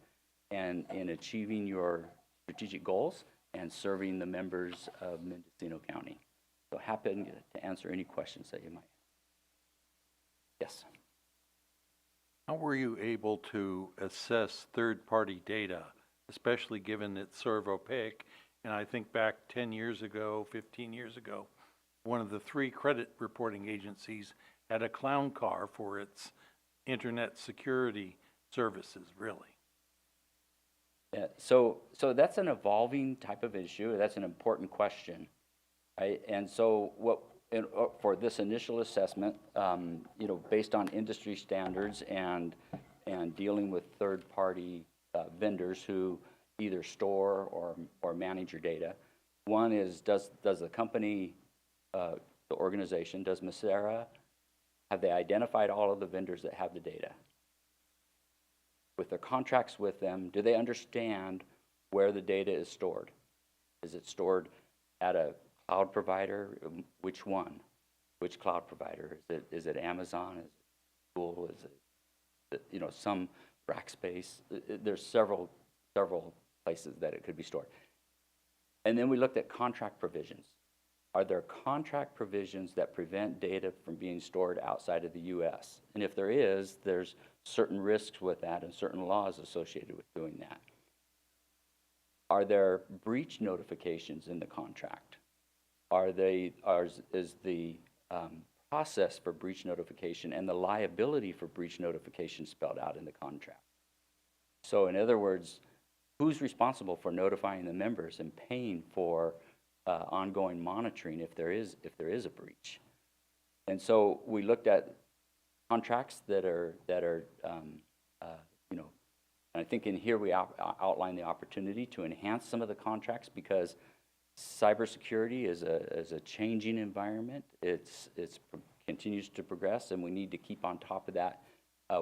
N: in achieving your strategic goals and serving the members of Mendocino County. So happy to answer any questions that you might have. Yes.
O: How were you able to assess third-party data, especially given it's sort of opaque? And I think back 10 years ago, 15 years ago, one of the 3 credit reporting agencies had a clown car for its internet security services, really.
N: Yeah, so that's an evolving type of issue. That's an important question, right? And so for this initial assessment, based on industry standards and dealing with third-party vendors who either store or manage your data, one is does the company, the organization, does Messera, have they identified all of the vendors that have the data? With their contracts with them, do they understand where the data is stored? Is it stored at a cloud provider? Which one? Which cloud provider? Is it Amazon? Is it Google? Is it some Rackspace? There's several places that it could be stored. And then we looked at contract provisions. Are there contract provisions that prevent data from being stored outside of the U.S.? And if there is, there's certain risks with that and certain laws associated with doing that. Are there breach notifications in the contract? Is the process for breach notification and the liability for breach notification spelled out in the contract? So in other words, who's responsible for notifying the members and paying for ongoing monitoring if there is a breach? And so we looked at contracts that are and I think in here we outline the opportunity to enhance some of the contracts because cybersecurity is a changing environment. It continues to progress, and we need to keep on top of that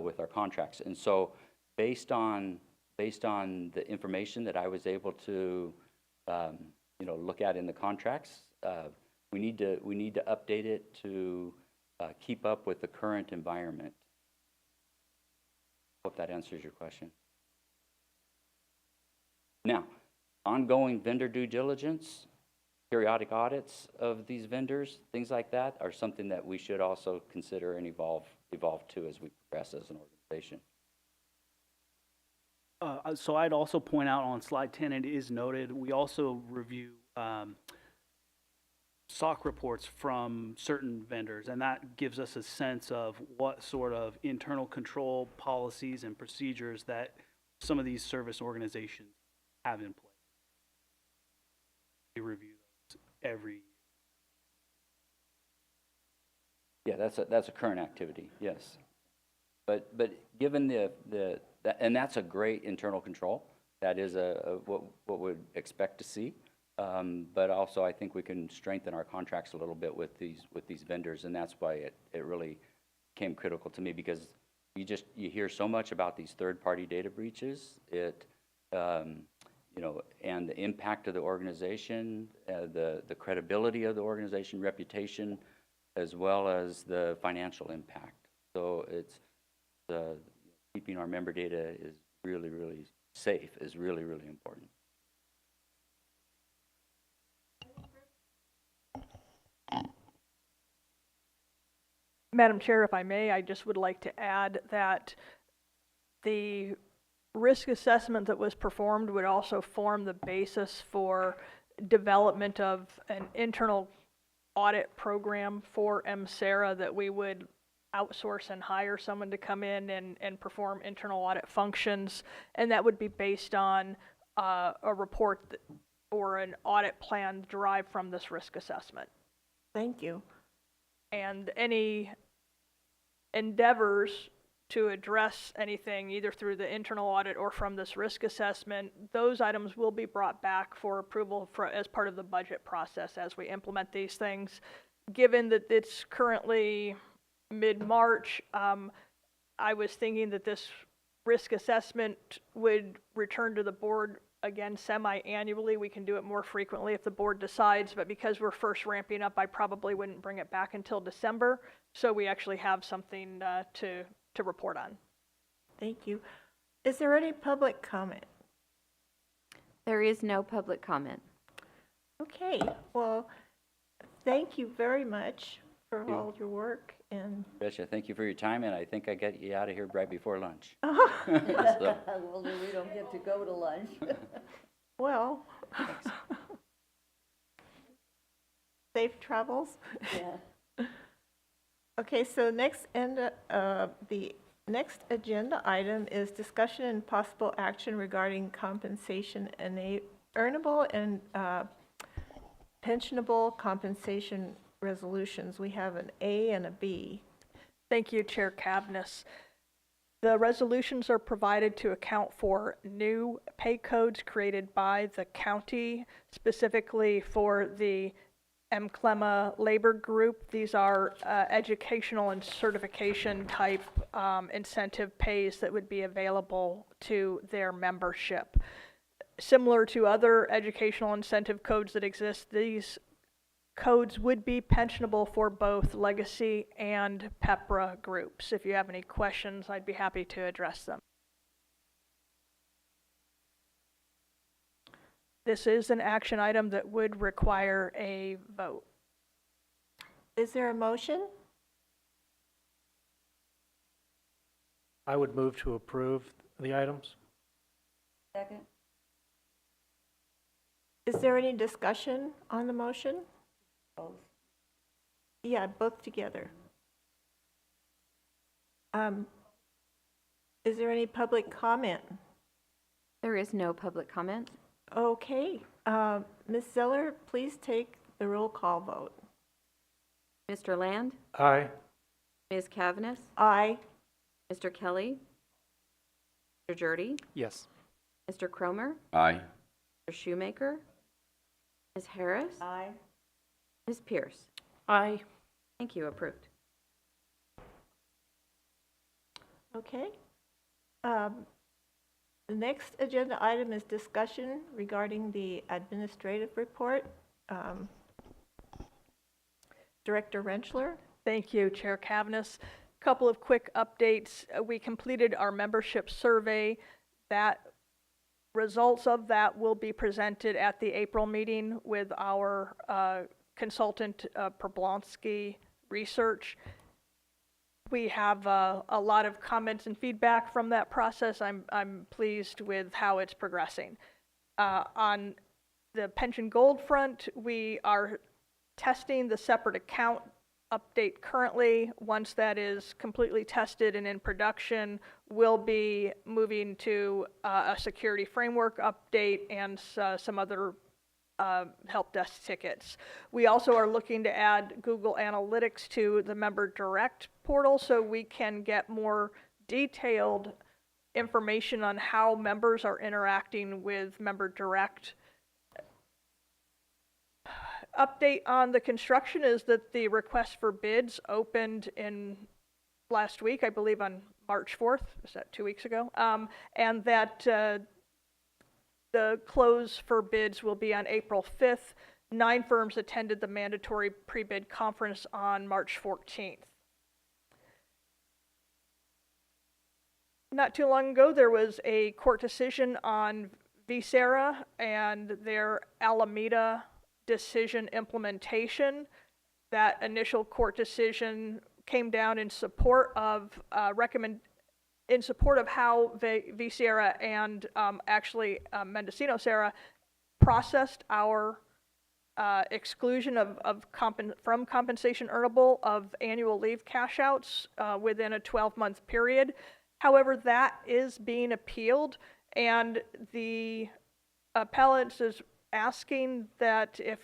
N: with our contracts. And so based on the information that I was able to look at in the contracts, we need to update it to keep up with the current environment. Hope that answers your question. Now, ongoing vendor due diligence, periodic audits of these vendors, things like that are something that we should also consider and evolve to as we progress as an organization.
H: So I'd also point out on slide 10, it is noted, we also review SOC reports from certain vendors, and that gives us a sense of what sort of internal control policies and procedures that some of these service organizations have in place. We review those every year.
N: Yeah, that's a current activity, yes. But given and that's a great internal control. That is what we'd expect to see. But also, I think we can strengthen our contracts a little bit with these vendors, and that's why it really came critical to me because you hear so much about these third-party data breaches. And the impact of the organization, the credibility of the organization, reputation, as well as the financial impact. So it's keeping our member data is really, really safe is really, really important.
E: Madam Chair, if I may, I just would like to add that the risk assessment that was performed would also form the basis for development of an internal audit program for MSERA that we would outsource and hire someone to come in and perform internal audit functions, and that would be based on a report or an audit plan derived from this risk assessment.
A: Thank you.
E: And any endeavors to address anything either through the internal audit or from this risk assessment, those items will be brought back for approval as part of the budget process as we implement these things. Given that it's currently mid-March, I was thinking that this risk assessment would return to the board again semi-annually. We can do it more frequently if the board decides, but because we're first ramping up, I probably wouldn't bring it back until December, so we actually have something to report on.
A: Thank you. Is there any public comment?
B: There is no public comment.
A: Okay, well, thank you very much for all your work and.
N: Tricia, thank you for your time, and I think I got you out of here right before lunch.
D: Well, then we don't get to go to lunch.
A: Well. Safe travels.
D: Yeah.
A: Okay, so the next agenda item is discussion and possible action regarding compensation and earnable and pensionable compensation resolutions. We have an A and a B.
E: Thank you, Chair Cavness. The resolutions are provided to account for new pay codes created by the county, specifically for the MCLEMA labor group. These are educational and certification type incentive pays that would be available to their membership. Similar to other educational incentive codes that exist, these codes would be pensionable for both legacy and PEPRA groups. If you have any questions, I'd be happy to address them. This is an action item that would require a vote.
A: Is there a motion?
J: I would move to approve the items.
D: Second?
A: Is there any discussion on the motion?
D: Both.
A: Yeah, both together. Is there any public comment?
B: There is no public comment.
A: Okay, Ms. Zeller, please take the roll call vote.
B: Mr. Land?
J: Aye.
B: Ms. Cavness?
A: Aye.
B: Mr. Kelly? Mr. Jurdy?
G: Yes.
B: Mr. Cromer?
I: Aye.
B: Mr. Shoemaker? Ms. Harris?
D: Aye.
B: Ms. Pierce?
A: Aye.
B: Thank you. Approved.
A: Okay. The next agenda item is discussion regarding the administrative report. Director Rentschler.
E: Thank you, Chair Cavness. Couple of quick updates. We completed our membership survey. That results of that will be presented at the April meeting with our consultant, Perblonsky Research. We have a lot of comments and feedback from that process. I'm pleased with how it's progressing. On the pension gold front, we are testing the separate account update currently. Once that is completely tested and in production, we'll be moving to a security framework update and some other help desk tickets. We also are looking to add Google Analytics to the Member Direct portal so we can get more detailed information on how members are interacting with Member Direct. Update on the construction is that the request for bids opened in last week, I believe on March 4th, was that 2 weeks ago? And that the close for bids will be on April 5th. 9 firms attended the mandatory pre-bid conference on March 14th. Not too long ago, there was a court decision on VSERA and their Alameda decision implementation. That initial court decision came down in support of in support of how VSERA and actually Mendocino Sierra processed our exclusion from compensation earnable of annual leave cash outs within a 12-month period. However, that is being appealed, and the appellant is asking that if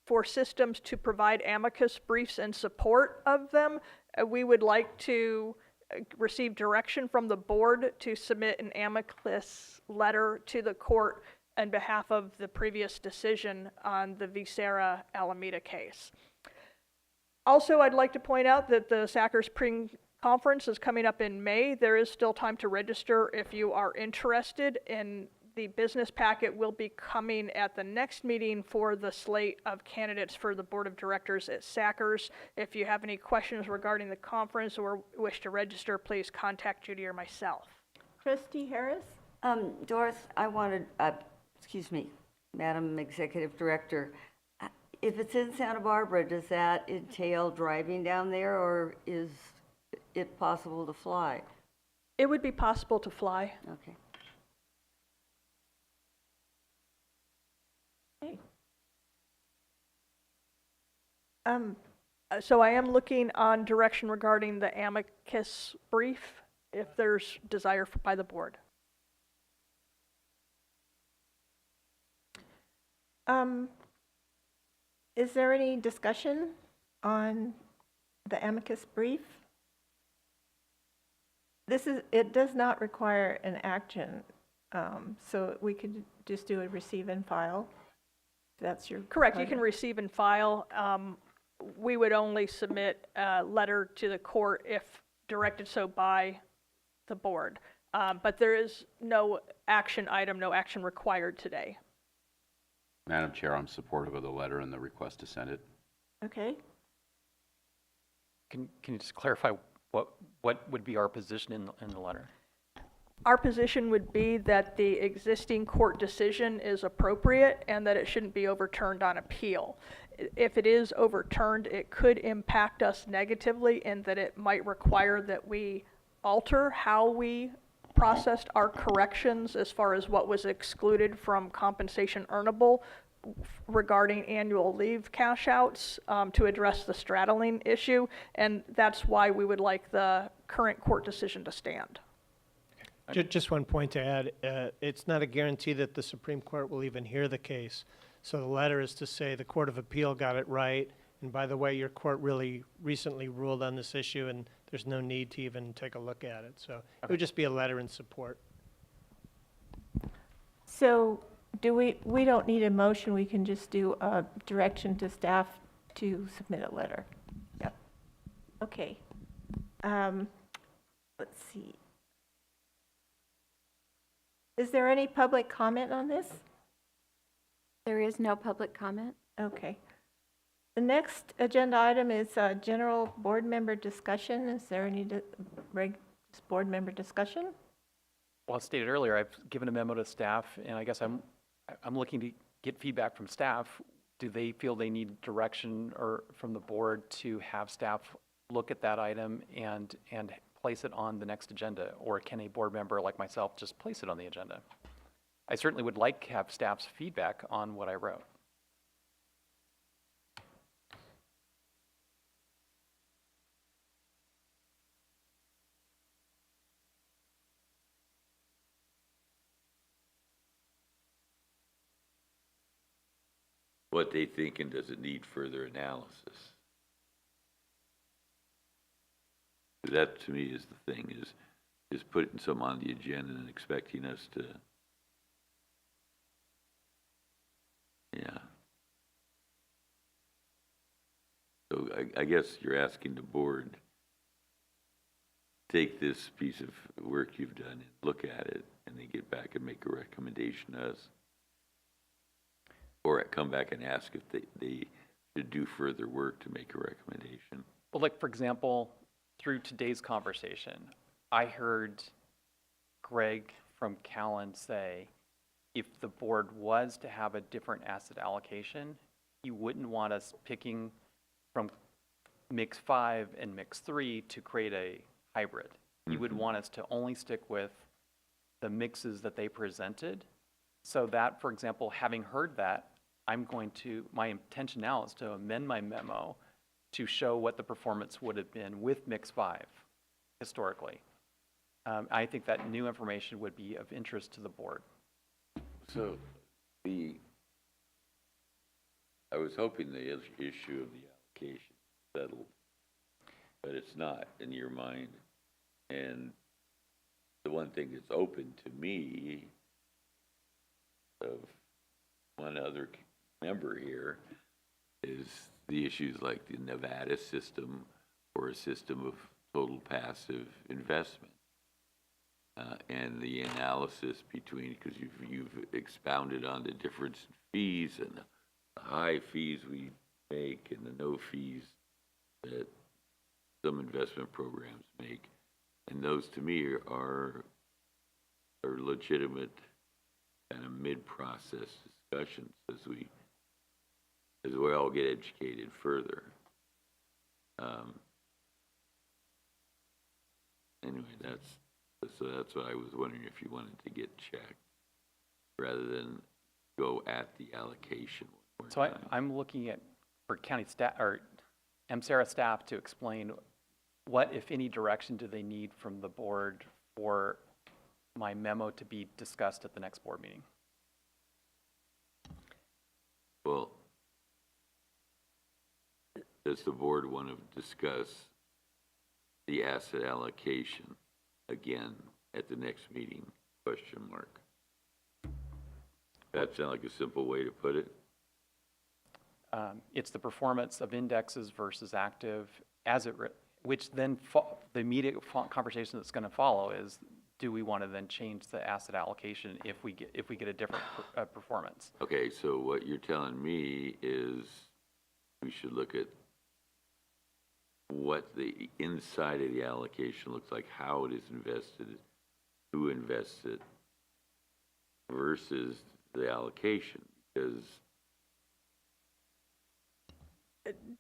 E: for systems to provide amicus briefs in support of them, we would like to receive direction from the board to submit an amicus letter to the court on behalf of the previous decision on the VSERA Alameda case. Also, I'd like to point out that the SACR Spring Conference is coming up in May. There is still time to register if you are interested, and the business packet will be coming at the next meeting for the slate of candidates for the board of directors at SACRS. If you have any questions regarding the conference or wish to register, please contact Judy or myself.
A: Trustee Harris?
D: Doris, I wanted, excuse me, Madam Executive Director, if it's in Santa Barbara, does that entail driving down there, or is it possible to fly?
E: It would be possible to fly.
D: Okay.
E: So I am looking on direction regarding the amicus brief, if there's desire by the board.
A: Is there any discussion on the amicus brief? It does not require an action, so we could just do a receive and file. That's your.
E: Correct, you can receive and file. We would only submit a letter to the court if directed so by the board. But there is no action item, no action required today.
I: Madam Chair, I'm supportive of the letter and the request to send it.
A: Okay.
G: Can you just clarify what would be our position in the letter?
E: Our position would be that the existing court decision is appropriate and that it shouldn't be overturned on appeal. If it is overturned, it could impact us negatively in that it might require that we alter how we processed our corrections as far as what was excluded from compensation earnable regarding annual leave cash outs to address the straddling issue. And that's why we would like the current court decision to stand.
L: Just one point to add, it's not a guarantee that the Supreme Court will even hear the case. So the letter is to say the Court of Appeal got it right, and by the way, your court really recently ruled on this issue, and there's no need to even take a look at it. So it would just be a letter in support.
A: So we don't need a motion, we can just do a direction to staff to submit a letter? Yep. Okay. Let's see. Is there any public comment on this?
B: There is no public comment.
A: Okay. The next agenda item is general board member discussion. Is there any board member discussion?
G: Well, as stated earlier, I've given a memo to staff, and I guess I'm looking to get feedback from staff. Do they feel they need direction or from the board to have staff look at that item and place it on the next agenda, or can a board member like myself just place it on the agenda? I certainly would like to have staff's feedback on what I wrote.
K: What they think, and does it need further analysis? That to me is the thing, is just putting some on the agenda and expecting us to, yeah. So I guess you're asking the board, take this piece of work you've done and look at it, and then get back and make a recommendation to us. Or come back and ask if they should do further work to make a recommendation.
G: Well, like, for example, through today's conversation, I heard Greg from Callan say if the board was to have a different asset allocation, you wouldn't want us picking from mix 5 and mix 3 to create a hybrid. You would want us to only stick with the mixes that they presented. So that, for example, having heard that, my intention now is to amend my memo to show what the performance would have been with mix 5 historically. I think that new information would be of interest to the board.
K: So I was hoping the issue of the allocation settled, but it's not in your mind. And the one thing that's open to me of one other member here is the issues like the Nevada system or a system of total passive investment. And the analysis between, because you've expounded on the difference in fees and the high fees we make and the no fees that some investment programs make. And those to me are legitimate kind of mid-process discussions as we as we all get educated further. Anyway, that's what I was wondering, if you wanted to get checked rather than go at the allocation one more
G: So
K: time.
G: I'm looking at, for county staff, or MCERA staff to explain what, if any, direction do they need from the board for my memo to be discussed at the next board meeting?
K: Well, does the board want to discuss the asset allocation again at the next meeting? Question mark. That sound like a simple way to put it?
G: It's the performance of indexes versus active, which then the immediate conversation that's going to follow is, do we want to then change the asset allocation if we get a different performance?
K: Okay, so what you're telling me is we should look at what the inside of the allocation looks like, how it is invested, who invests it, versus the allocation, because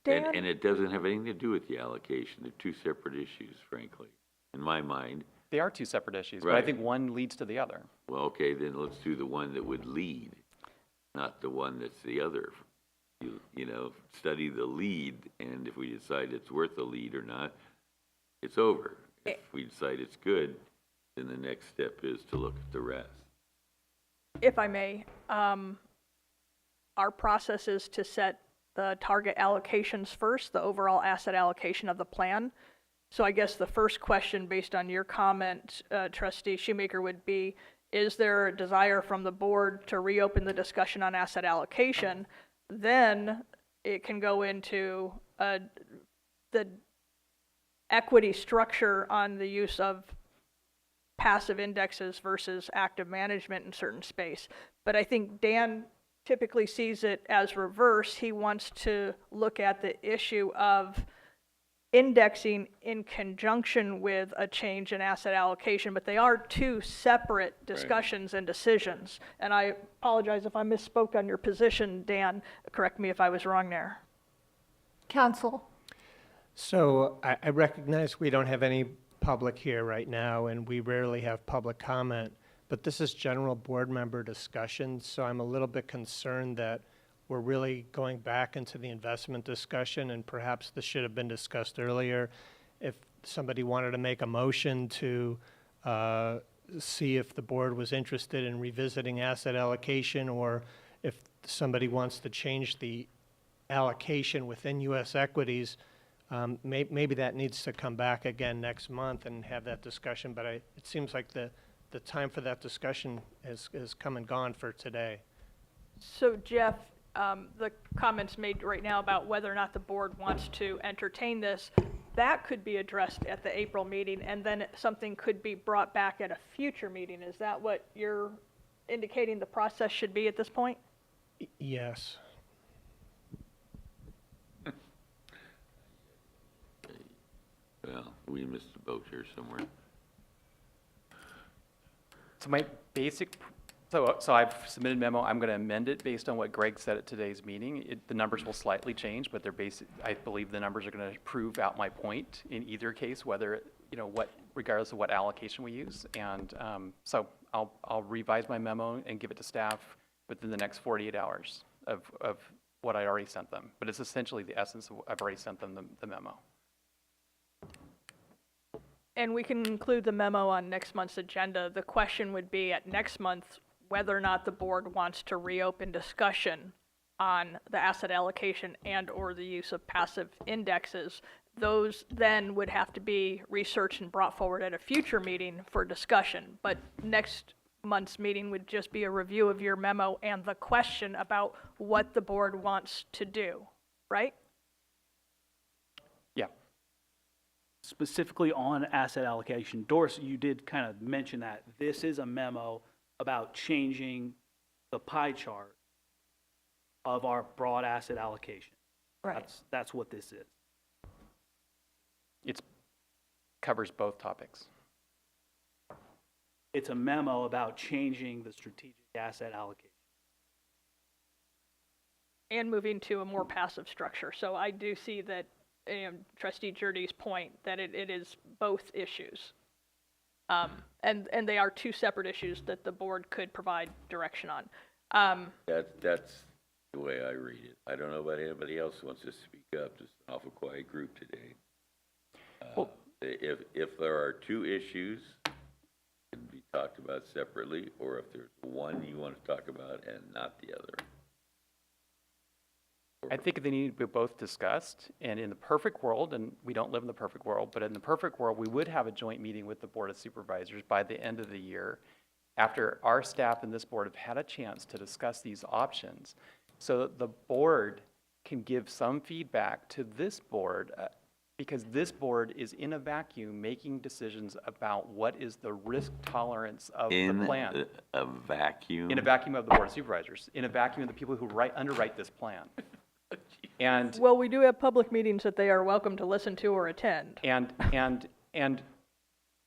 E: Dan?
K: and it doesn't have anything to do with the allocation. They're two separate issues, frankly, in my mind.
G: They are two separate issues, but I
K: Right.
G: think one leads to the other.
K: Well, okay, then let's do the one that would lead, not the one that's the other. You know, study the lead, and if we decide it's worth the lead or not, it's over. If we decide it's good, then the next step is to look at the rest.
E: If I may, our process is to set the target allocations first, the overall asset allocation of the plan. So I guess the first question, based on your comment, Trustee Shoemaker, would be, is there a desire from the board to reopen the discussion on asset allocation? Then it can go into the equity structure on the use of passive indexes versus active management in certain space. But I think Dan typically sees it as reverse. He wants to look at the issue of indexing in conjunction with a change in asset allocation, but they are two separate discussions and decisions. And I apologize if I misspoke on your position, Dan. Correct me if I was wrong there.
A: Council?
L: So I recognize we don't have any public here right now, and we rarely have public comment, but this is general board member discussion, so I'm a little bit concerned that we're really going back into the investment discussion, and perhaps this should have been discussed earlier. If somebody wanted to make a motion to see if the board was interested in revisiting asset allocation, or if somebody wants to change the allocation within U.S. equities, maybe that needs to come back again next month and have that discussion, but it seems like the time for that discussion has come and gone for today.
E: So Jeff, the comments made right now about whether or not the board wants to entertain this, that could be addressed at the April meeting, and then something could be brought back at a future meeting. Is that what you're indicating the process should be at this point?
L: Yes.
K: Well, we missed the boat here somewhere.
G: So my basic, so I've submitted a memo. I'm going to amend it based on what Greg said at today's meeting. The numbers will slightly change, but they're basic. I believe the numbers are going to prove out my point in either case, whether, regardless of what allocation we use. And so I'll revise my memo and give it to staff within the next 48 hours of what I already sent them. But it's essentially the essence of what I've already sent them the memo.
E: And we can include the memo on next month's agenda. The question would be at next month whether or not the board wants to reopen discussion on the asset allocation and or the use of passive indexes. Those then would have to be researched and brought forward at a future meeting for discussion. But next month's meeting would just be a review of your memo and the question about what the board wants to do, right?
G: Yeah.
H: Specifically on asset allocation, Doris, you did kind of mention that this is a memo about changing the pie chart of our broad asset allocation.
E: Right.
H: That's what this is.
G: It covers both topics.
H: It's a memo about changing the strategic asset allocation.
E: and moving to a more passive structure. So I do see that, Trustee Jurdy's point, that it is both issues. And they are two separate issues that the board could provide direction on.
K: That's the way I read it. I don't know about anybody else who wants to speak up. Just an awful quiet group today. If there are two issues, it can be talked about separately, or if there's one you want to talk about and not the other.
G: I think they need to be both discussed, and in the perfect world, and we don't live in the perfect world, but in the perfect world, we would have a joint meeting with the Board of Supervisors by the end of the year, after our staff and this board have had a chance to discuss these options, so that the board can give some feedback to this board, because this board is in a vacuum making decisions about what is the risk tolerance of the plan.
K: In a vacuum?
G: In a vacuum of the Board of Supervisors, in a vacuum of the people who underwrite this plan. And
E: Well, we do have public meetings that they are welcome to listen to or attend.
G: And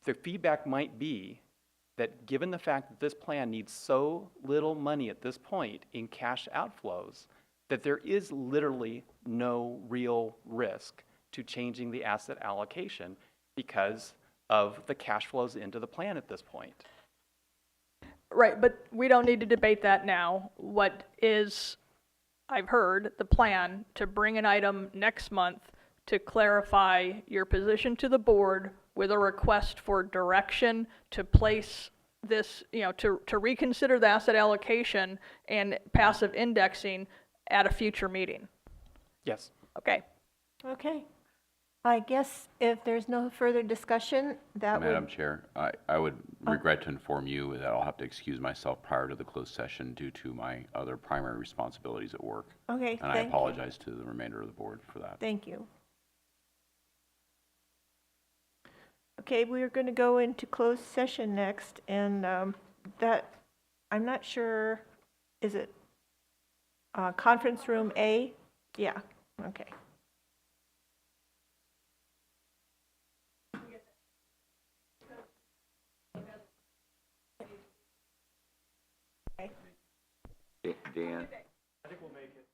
G: the feedback might be that given the fact that this plan needs so little money at this point in cash outflows, that there is literally no real risk to changing the asset allocation because of the cash flows into the plan at this point.
E: Right, but we don't need to debate that now. What is, I've heard, the plan to bring an item next month to clarify your position to the board with a request for direction to place this, to reconsider the asset allocation and passive indexing at a future meeting.
G: Yes.
E: Okay.
D: Okay. I guess if there's no further discussion, that would...
I: Madam Chair, I would regret to inform you that I'll have to excuse myself prior to the closed session due to my other primary responsibilities at work.
D: Okay,
I: And I apologize to the remainder of the board for that.
D: Thank you. Okay, we're going to go into closed session next, and that, I'm not sure, is it conference room A? Yeah, okay.
K: Dan?
J: I think we'll make it.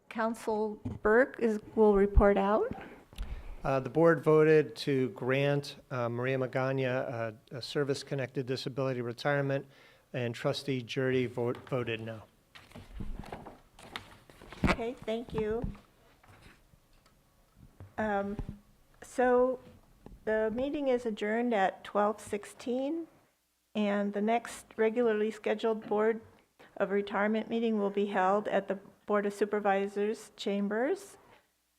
A: Council Burke will report out.
L: The board voted to grant Maria Magana a service-connected disability retirement, and trustee Jurdy voted no.
A: Okay, thank you. So the meeting is adjourned at 12:16, and the next regularly scheduled Board of Retirement meeting will be held at the Board of Supervisors Chambers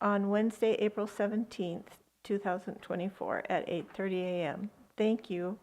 A: on Wednesday, April 17th, 2024 at 8:30 a.m. Thank you.